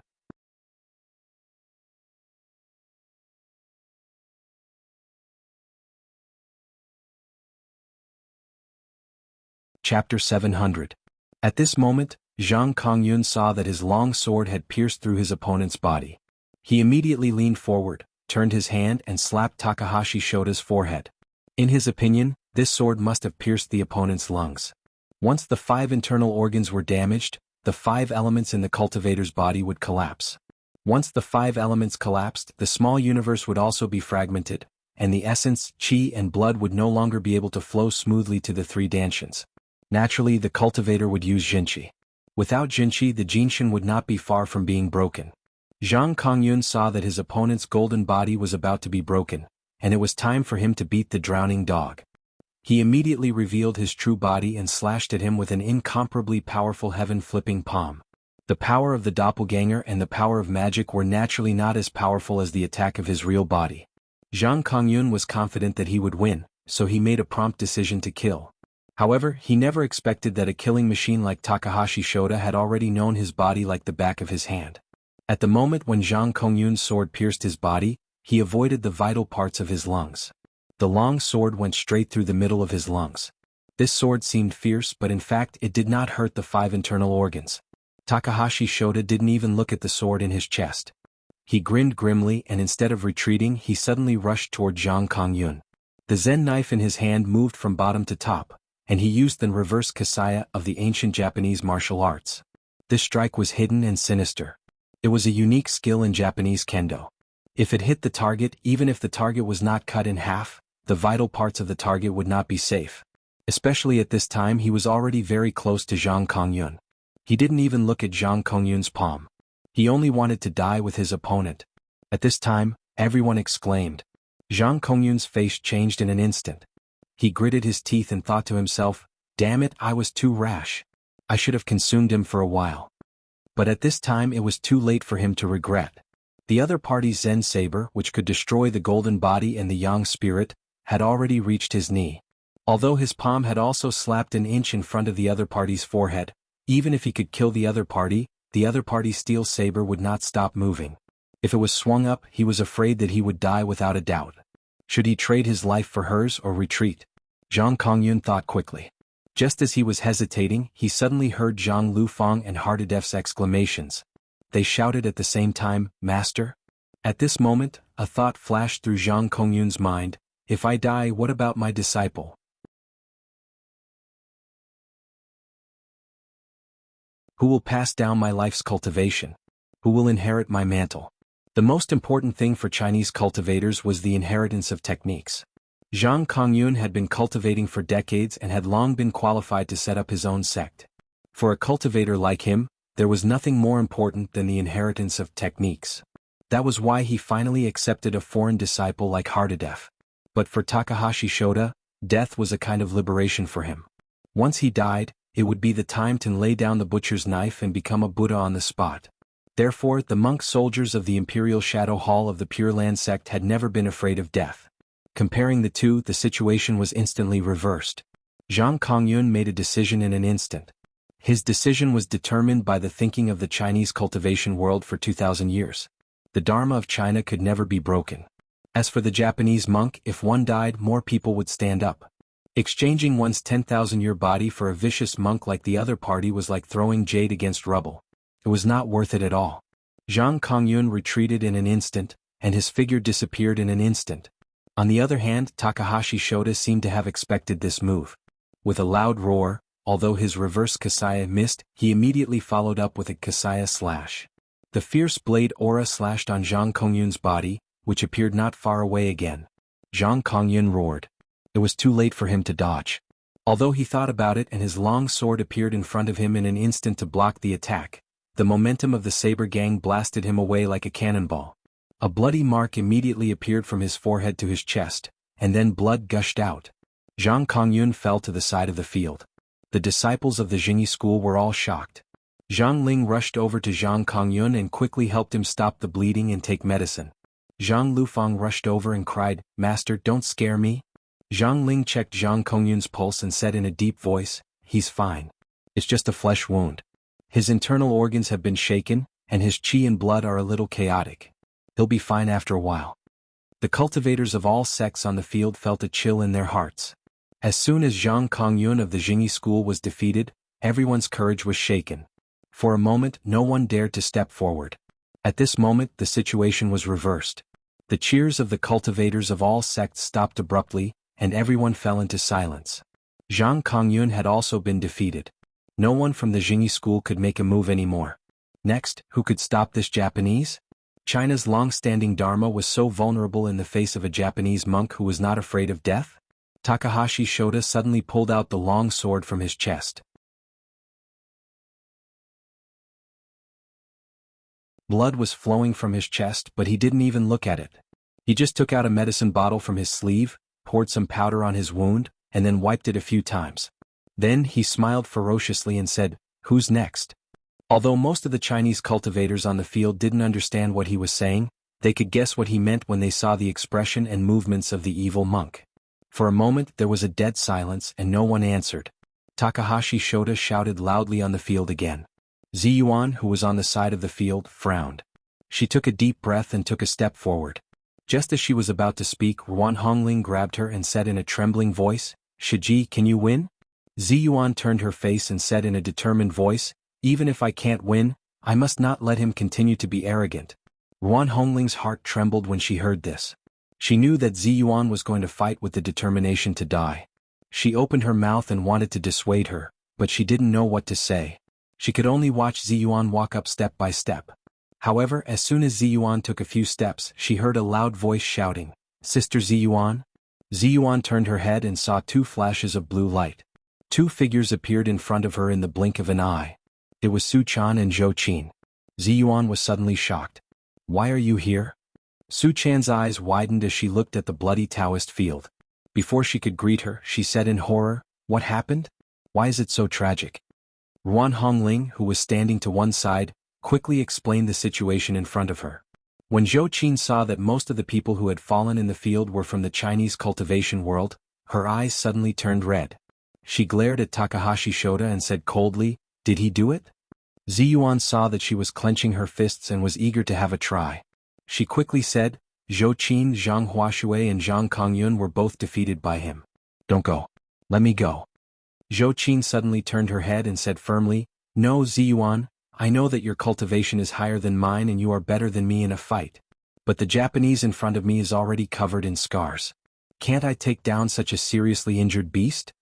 [SPEAKER 1] Chapter 700. At this moment, Zhang Kongyun saw that his long sword had pierced through his opponent's body. He immediately leaned forward, turned his hand and slapped Takahashi Shota's forehead. In his opinion, this sword must have pierced the opponent's lungs. Once the 5 internal organs were damaged, the 5 elements in the cultivator's body would collapse. Once the 5 elements collapsed, the small universe would also be fragmented, and the essence, qi and blood would no longer be able to flow smoothly to the 3 dansins. Naturally, the cultivator would use Jinqi. Without Jinqi, the Jinshin would not be far from being broken. Zhang Kongyun saw that his opponent's golden body was about to be broken, and it was time for him to beat the drowning dog. He immediately revealed his true body and slashed at him with an incomparably powerful heaven-flipping palm. The power of the doppelganger and the power of magic were naturally not as powerful as the attack of his real body. Zhang Kongyun was confident that he would win, so he made a prompt decision to kill. However, he never expected that a killing machine like Takahashi Shota had already known his body like the back of his hand. At the moment when Zhang Kongyun's sword pierced his body, he avoided the vital parts of his lungs. The long sword went straight through the middle of his lungs. This sword seemed fierce, but in fact it did not hurt the 5 internal organs. Takahashi Shota didn't even look at the sword in his chest. He grinned grimly, and instead of retreating, he suddenly rushed toward Zhang Kongyun. The Zen knife in his hand moved from bottom to top, and he used the reverse kasaya of the ancient Japanese martial arts. This strike was hidden and sinister. It was a unique skill in Japanese kendo. If it hit the target, even if the target was not cut in half, the vital parts of the target would not be safe. Especially at this time, he was already very close to Zhang Kongyun. He didn't even look at Zhang Kongyun's palm. He only wanted to die with his opponent. At this time, everyone exclaimed. Zhang Kongyun's face changed in an instant. He gritted his teeth and thought to himself, "Damn it, I was too rash. I should have consumed him for a while." But at this time it was too late for him to regret. The other party's Zen saber, which could destroy the golden body and the yang spirit, had already reached his knee. Although his palm had also slapped an inch in front of the other party's forehead, even if he could kill the other party's steel saber would not stop moving. If it was swung up, he was afraid that he would die without a doubt. Should he trade his life for hers or retreat? Zhang Kongyun thought quickly. Just as he was hesitating, he suddenly heard Zhang Lufang and Hardadef's exclamations. They shouted at the same time, "Master?" At this moment, a thought flashed through Zhang Kongyun's mind: if I die, what about my disciple? Who will pass down my life's cultivation? Who will inherit my mantle? The most important thing for Chinese cultivators was the inheritance of techniques. Zhang Kongyun had been cultivating for decades and had long been qualified to set up his own sect. For a cultivator like him, there was nothing more important than the inheritance of techniques. That was why he finally accepted a foreign disciple like Hardadef. But for Takahashi Shota, death was a kind of liberation for him. Once he died, it would be the time to lay down the butcher's knife and become a Buddha on the spot. Therefore, the monk soldiers of the Imperial Shadow Hall of the Pure Land sect had never been afraid of death. Comparing the two, the situation was instantly reversed. Zhang Kongyun made a decision in an instant. His decision was determined by the thinking of the Chinese cultivation world for 2,000 years. The Dharma of China could never be broken. As for the Japanese monk, if one died, more people would stand up. Exchanging one's 10,000-year body for a vicious monk like the other party was like throwing jade against rubble. It was not worth it at all. Zhang Kongyun retreated in an instant, and his figure disappeared in an instant. On the other hand, Takahashi Shota seemed to have expected this move. With a loud roar, although his reverse kasaya missed, he immediately followed up with a kasaya slash. The fierce blade aura slashed on Zhang Kongyun's body, which appeared not far away again. Zhang Kongyun roared. It was too late for him to dodge. Although he thought about it and his long sword appeared in front of him in an instant to block the attack, the momentum of the saber gang blasted him away like a cannonball. A bloody mark immediately appeared from his forehead to his chest, and then blood gushed out. Zhang Kongyun fell to the side of the field. The disciples of the Jingyi school were all shocked. Zhang Ling rushed over to Zhang Kongyun and quickly helped him stop the bleeding and take medicine. Zhang Lufang rushed over and cried, "Master, don't scare me." Zhang Ling checked Zhang Kongyun's pulse and said in a deep voice, "He's fine. It's just a flesh wound. His internal organs have been shaken, and his qi and blood are a little chaotic. He'll be fine after a while." The cultivators of all sects on the field felt a chill in their hearts. As soon as Zhang Kongyun of the Jingyi school was defeated, everyone's courage was shaken. For a moment, no one dared to step forward. At this moment, the situation was reversed. The cheers of the cultivators of all sects stopped abruptly, and everyone fell into silence. Zhang Kongyun had also been defeated. No one from the Jingyi school could make a move anymore. Next, who could stop this Japanese? China's long-standing Dharma was so vulnerable in the face of a Japanese monk who was not afraid of death? Takahashi Shota suddenly pulled out the long sword from his chest. Blood was flowing from his chest, but he didn't even look at it. He just took out a medicine bottle from his sleeve, poured some powder on his wound, and then wiped it a few times. Then he smiled ferociously and said, "Who's next?" Although most of the Chinese cultivators on the field didn't understand what he was saying, they could guess what he meant when they saw the expression and movements of the evil monk. For a moment there was a dead silence and no one answered. Takahashi Shota shouted loudly on the field again. Ziyuan, who was on the side of the field, frowned. She took a deep breath and took a step forward. Just as she was about to speak, Ruan Hongling grabbed her and said in a trembling voice, "Shiji, can you win?" Ziyuan turned her face and said in a determined voice, "Even if I can't win, I must not let him continue to be arrogant." Ruan Hongling's heart trembled when she heard this. She knew that Ziyuan was going to fight with the determination to die. She opened her mouth and wanted to dissuade her, but she didn't know what to say. She could only watch Ziyuan walk up step by step. However, as soon as Ziyuan took a few steps, she heard a loud voice shouting, "Sister Ziyuan?" Ziyuan turned her head and saw two flashes of blue light. Two figures appeared in front of her in the blink of an eye. It was Su Chan and Zhou Qin. Ziyuan was suddenly shocked. "Why are you here?" Su Chan's eyes widened as she looked at the bloody Taoist field. Before she could greet her, she said in horror, "What happened? Why is it so tragic?" Ruan Hongling, who was standing to one side, quickly explained the situation in front of her. When Zhou Qin saw that most of the people who had fallen in the field were from the Chinese cultivation world, her eyes suddenly turned red. She glared at Takahashi Shota and said coldly, "Did he do it?" Ziyuan saw that she was clenching her fists and was eager to have a try. She quickly said, "Zhou Qin, Zhang Huashui and Zhang Kongyun were both defeated by him. Don't go. Let me go." Zhou Qin suddenly turned her head and said firmly, "No, Ziyuan, I know that your cultivation is higher than mine and you are better than me in a fight. But the Japanese in front of me is already covered in scars. Can't I take down such a seriously injured beast?"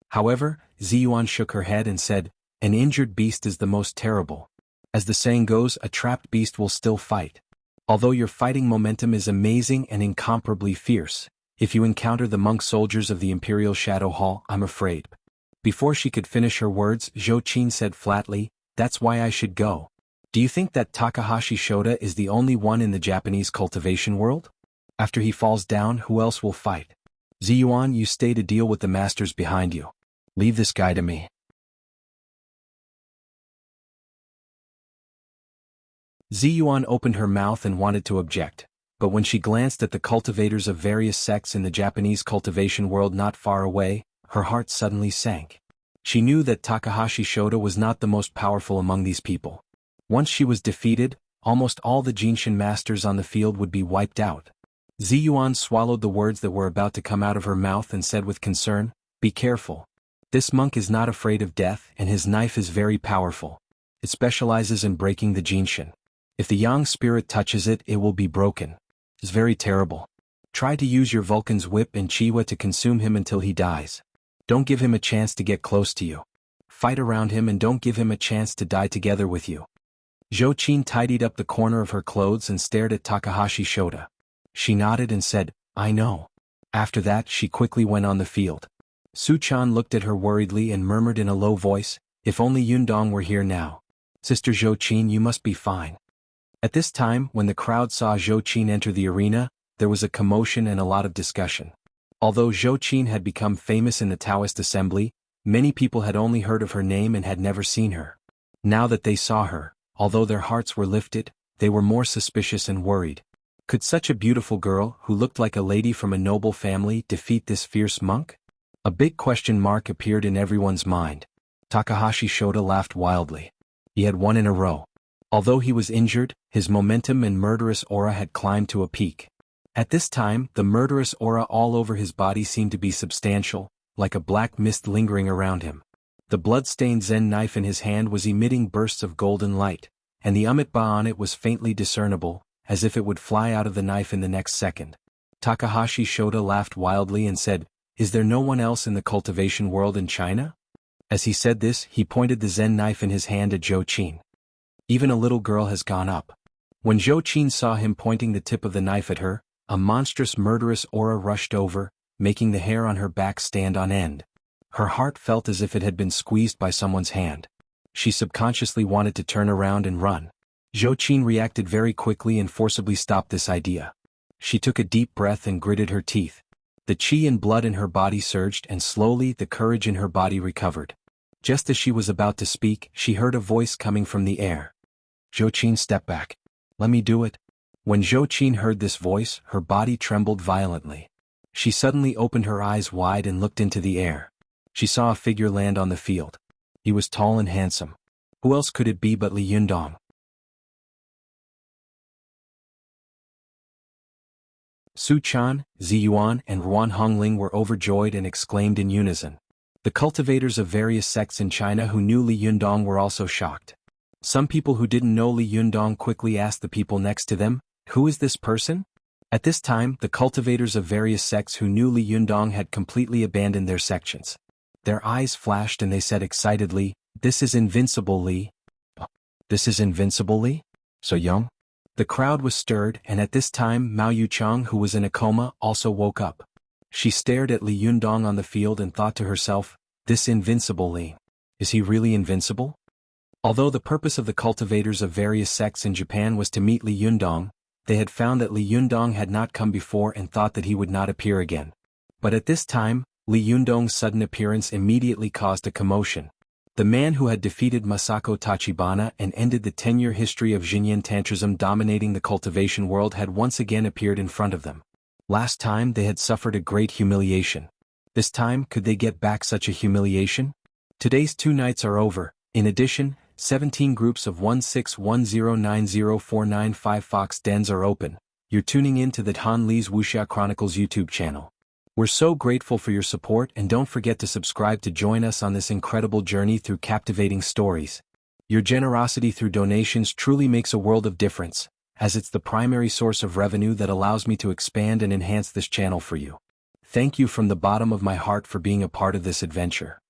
[SPEAKER 1] However, Ziyuan shook her head and said, "An injured beast is the most terrible. As the saying goes, a trapped beast will still fight. Although your fighting momentum is amazing and incomparably fierce, if you encounter the monk soldiers of the Imperial Shadow Hall, I'm afraid." Before she could finish her words, Zhou Qin said flatly, "That's why I should go. Do you think that Takahashi Shota is the only one in the Japanese cultivation world? After he falls down, who else will fight? Ziyuan, you stay to deal with the masters behind you. Leave this guy to me." Ziyuan opened her mouth and wanted to object, but when she glanced at the cultivators of various sects in the Japanese cultivation world not far away, her heart suddenly sank. She knew that Takahashi Shota was not the most powerful among these people. Once she was defeated, almost all the Jinshin masters on the field would be wiped out. Ziyuan swallowed the words that were about to come out of her mouth and said with concern, "Be careful. This monk is not afraid of death and his knife is very powerful. It specializes in breaking the Jinshin. If the Yang spirit touches it, it will be broken. It's very terrible. Try to use your Vulcan's whip and Chiwa to consume him until he dies. Don't give him a chance to get close to you. Fight around him and don't give him a chance to die together with you." Zhou Qin tidied up the corner of her clothes and stared at Takahashi Shota. She nodded and said, "I know." After that, she quickly went on the field. Su Chan looked at her worriedly and murmured in a low voice, "If only Yundong were here now. Sister Zhou Qin, you must be fine." At this time, when the crowd saw Zhou Qin enter the arena, there was a commotion and a lot of discussion. Although Zhou Qin had become famous in the Taoist assembly, many people had only heard of her name and had never seen her. Now that they saw her, although their hearts were lifted, they were more suspicious and worried. Could such a beautiful girl, who looked like a lady from a noble family, defeat this fierce monk? A big question mark appeared in everyone's mind. Takahashi Shota laughed wildly. He had won in a row. Although he was injured, his momentum and murderous aura had climbed to a peak. At this time, the murderous aura all over his body seemed to be substantial, like a black mist lingering around him. The blood-stained Zen knife in his hand was emitting bursts of golden light, and the Amitabha on it was faintly discernible, as if it would fly out of the knife in the next second. Takahashi Shota laughed wildly and said, "Is there no one else in the cultivation world in China?" As he said this, he pointed the Zen knife in his hand at Zhou Qin. "Even a little girl has gone up." When Zhou Qin saw him pointing the tip of the knife at her, a monstrous murderous aura rushed over, making the hair on her back stand on end. Her heart felt as if it had been squeezed by someone's hand. She subconsciously wanted to turn around and run. Zhou Qin reacted very quickly and forcibly stopped this idea. She took a deep breath and gritted her teeth. The qi and blood in her body surged and slowly the courage in her body recovered. Just as she was about to speak, she heard a voice coming from the air. "Zhou Qin, step back. Let me do it." When Zhou Qin heard this voice, her body trembled violently. She suddenly opened her eyes wide and looked into the air. She saw a figure land on the field. He was tall and handsome. Who else could it be but Li Yundong? Su Chan, Ziyuan, and Ruan Hongling were overjoyed and exclaimed in unison. The cultivators of various sects in China who knew Li Yundong were also shocked. Some people who didn't know Li Yundong quickly asked the people next to them, "Who is this person?" At this time, the cultivators of various sects who knew Li Yundong had completely abandoned their sections. Their eyes flashed and they said excitedly, "This is invincible Li." "This is invincible Li? So young?" The crowd was stirred, and at this time Mao Yuchang, who was in a coma, also woke up. She stared at Li Yundong on the field and thought to herself, "This invincible Li. Is he really invincible?" Although the purpose of the cultivators of various sects in Japan was to meet Li Yundong, they had found that Li Yundong had not come before and thought that he would not appear again. But at this time, Li Yundong's sudden appearance immediately caused a commotion. The man who had defeated Masako Tachibana and ended the 10-year history of Xinyan Tantrism dominating the cultivation world had once again appeared in front of them. Last time they had suffered a great humiliation. This time, could they get back such a humiliation? Today's 2 nights are over. In addition, 17 groups of 1610904955 Fox dens are open. You're tuning in to the Han Li's Wuxia Chronicles YouTube channel. We're so grateful for your support, and don't forget to subscribe to join us on this incredible journey through captivating stories. Your generosity through donations truly makes a world of difference, as it's the primary source of revenue that allows me to expand and enhance this channel for you. Thank you from the bottom of my heart for being a part of this adventure.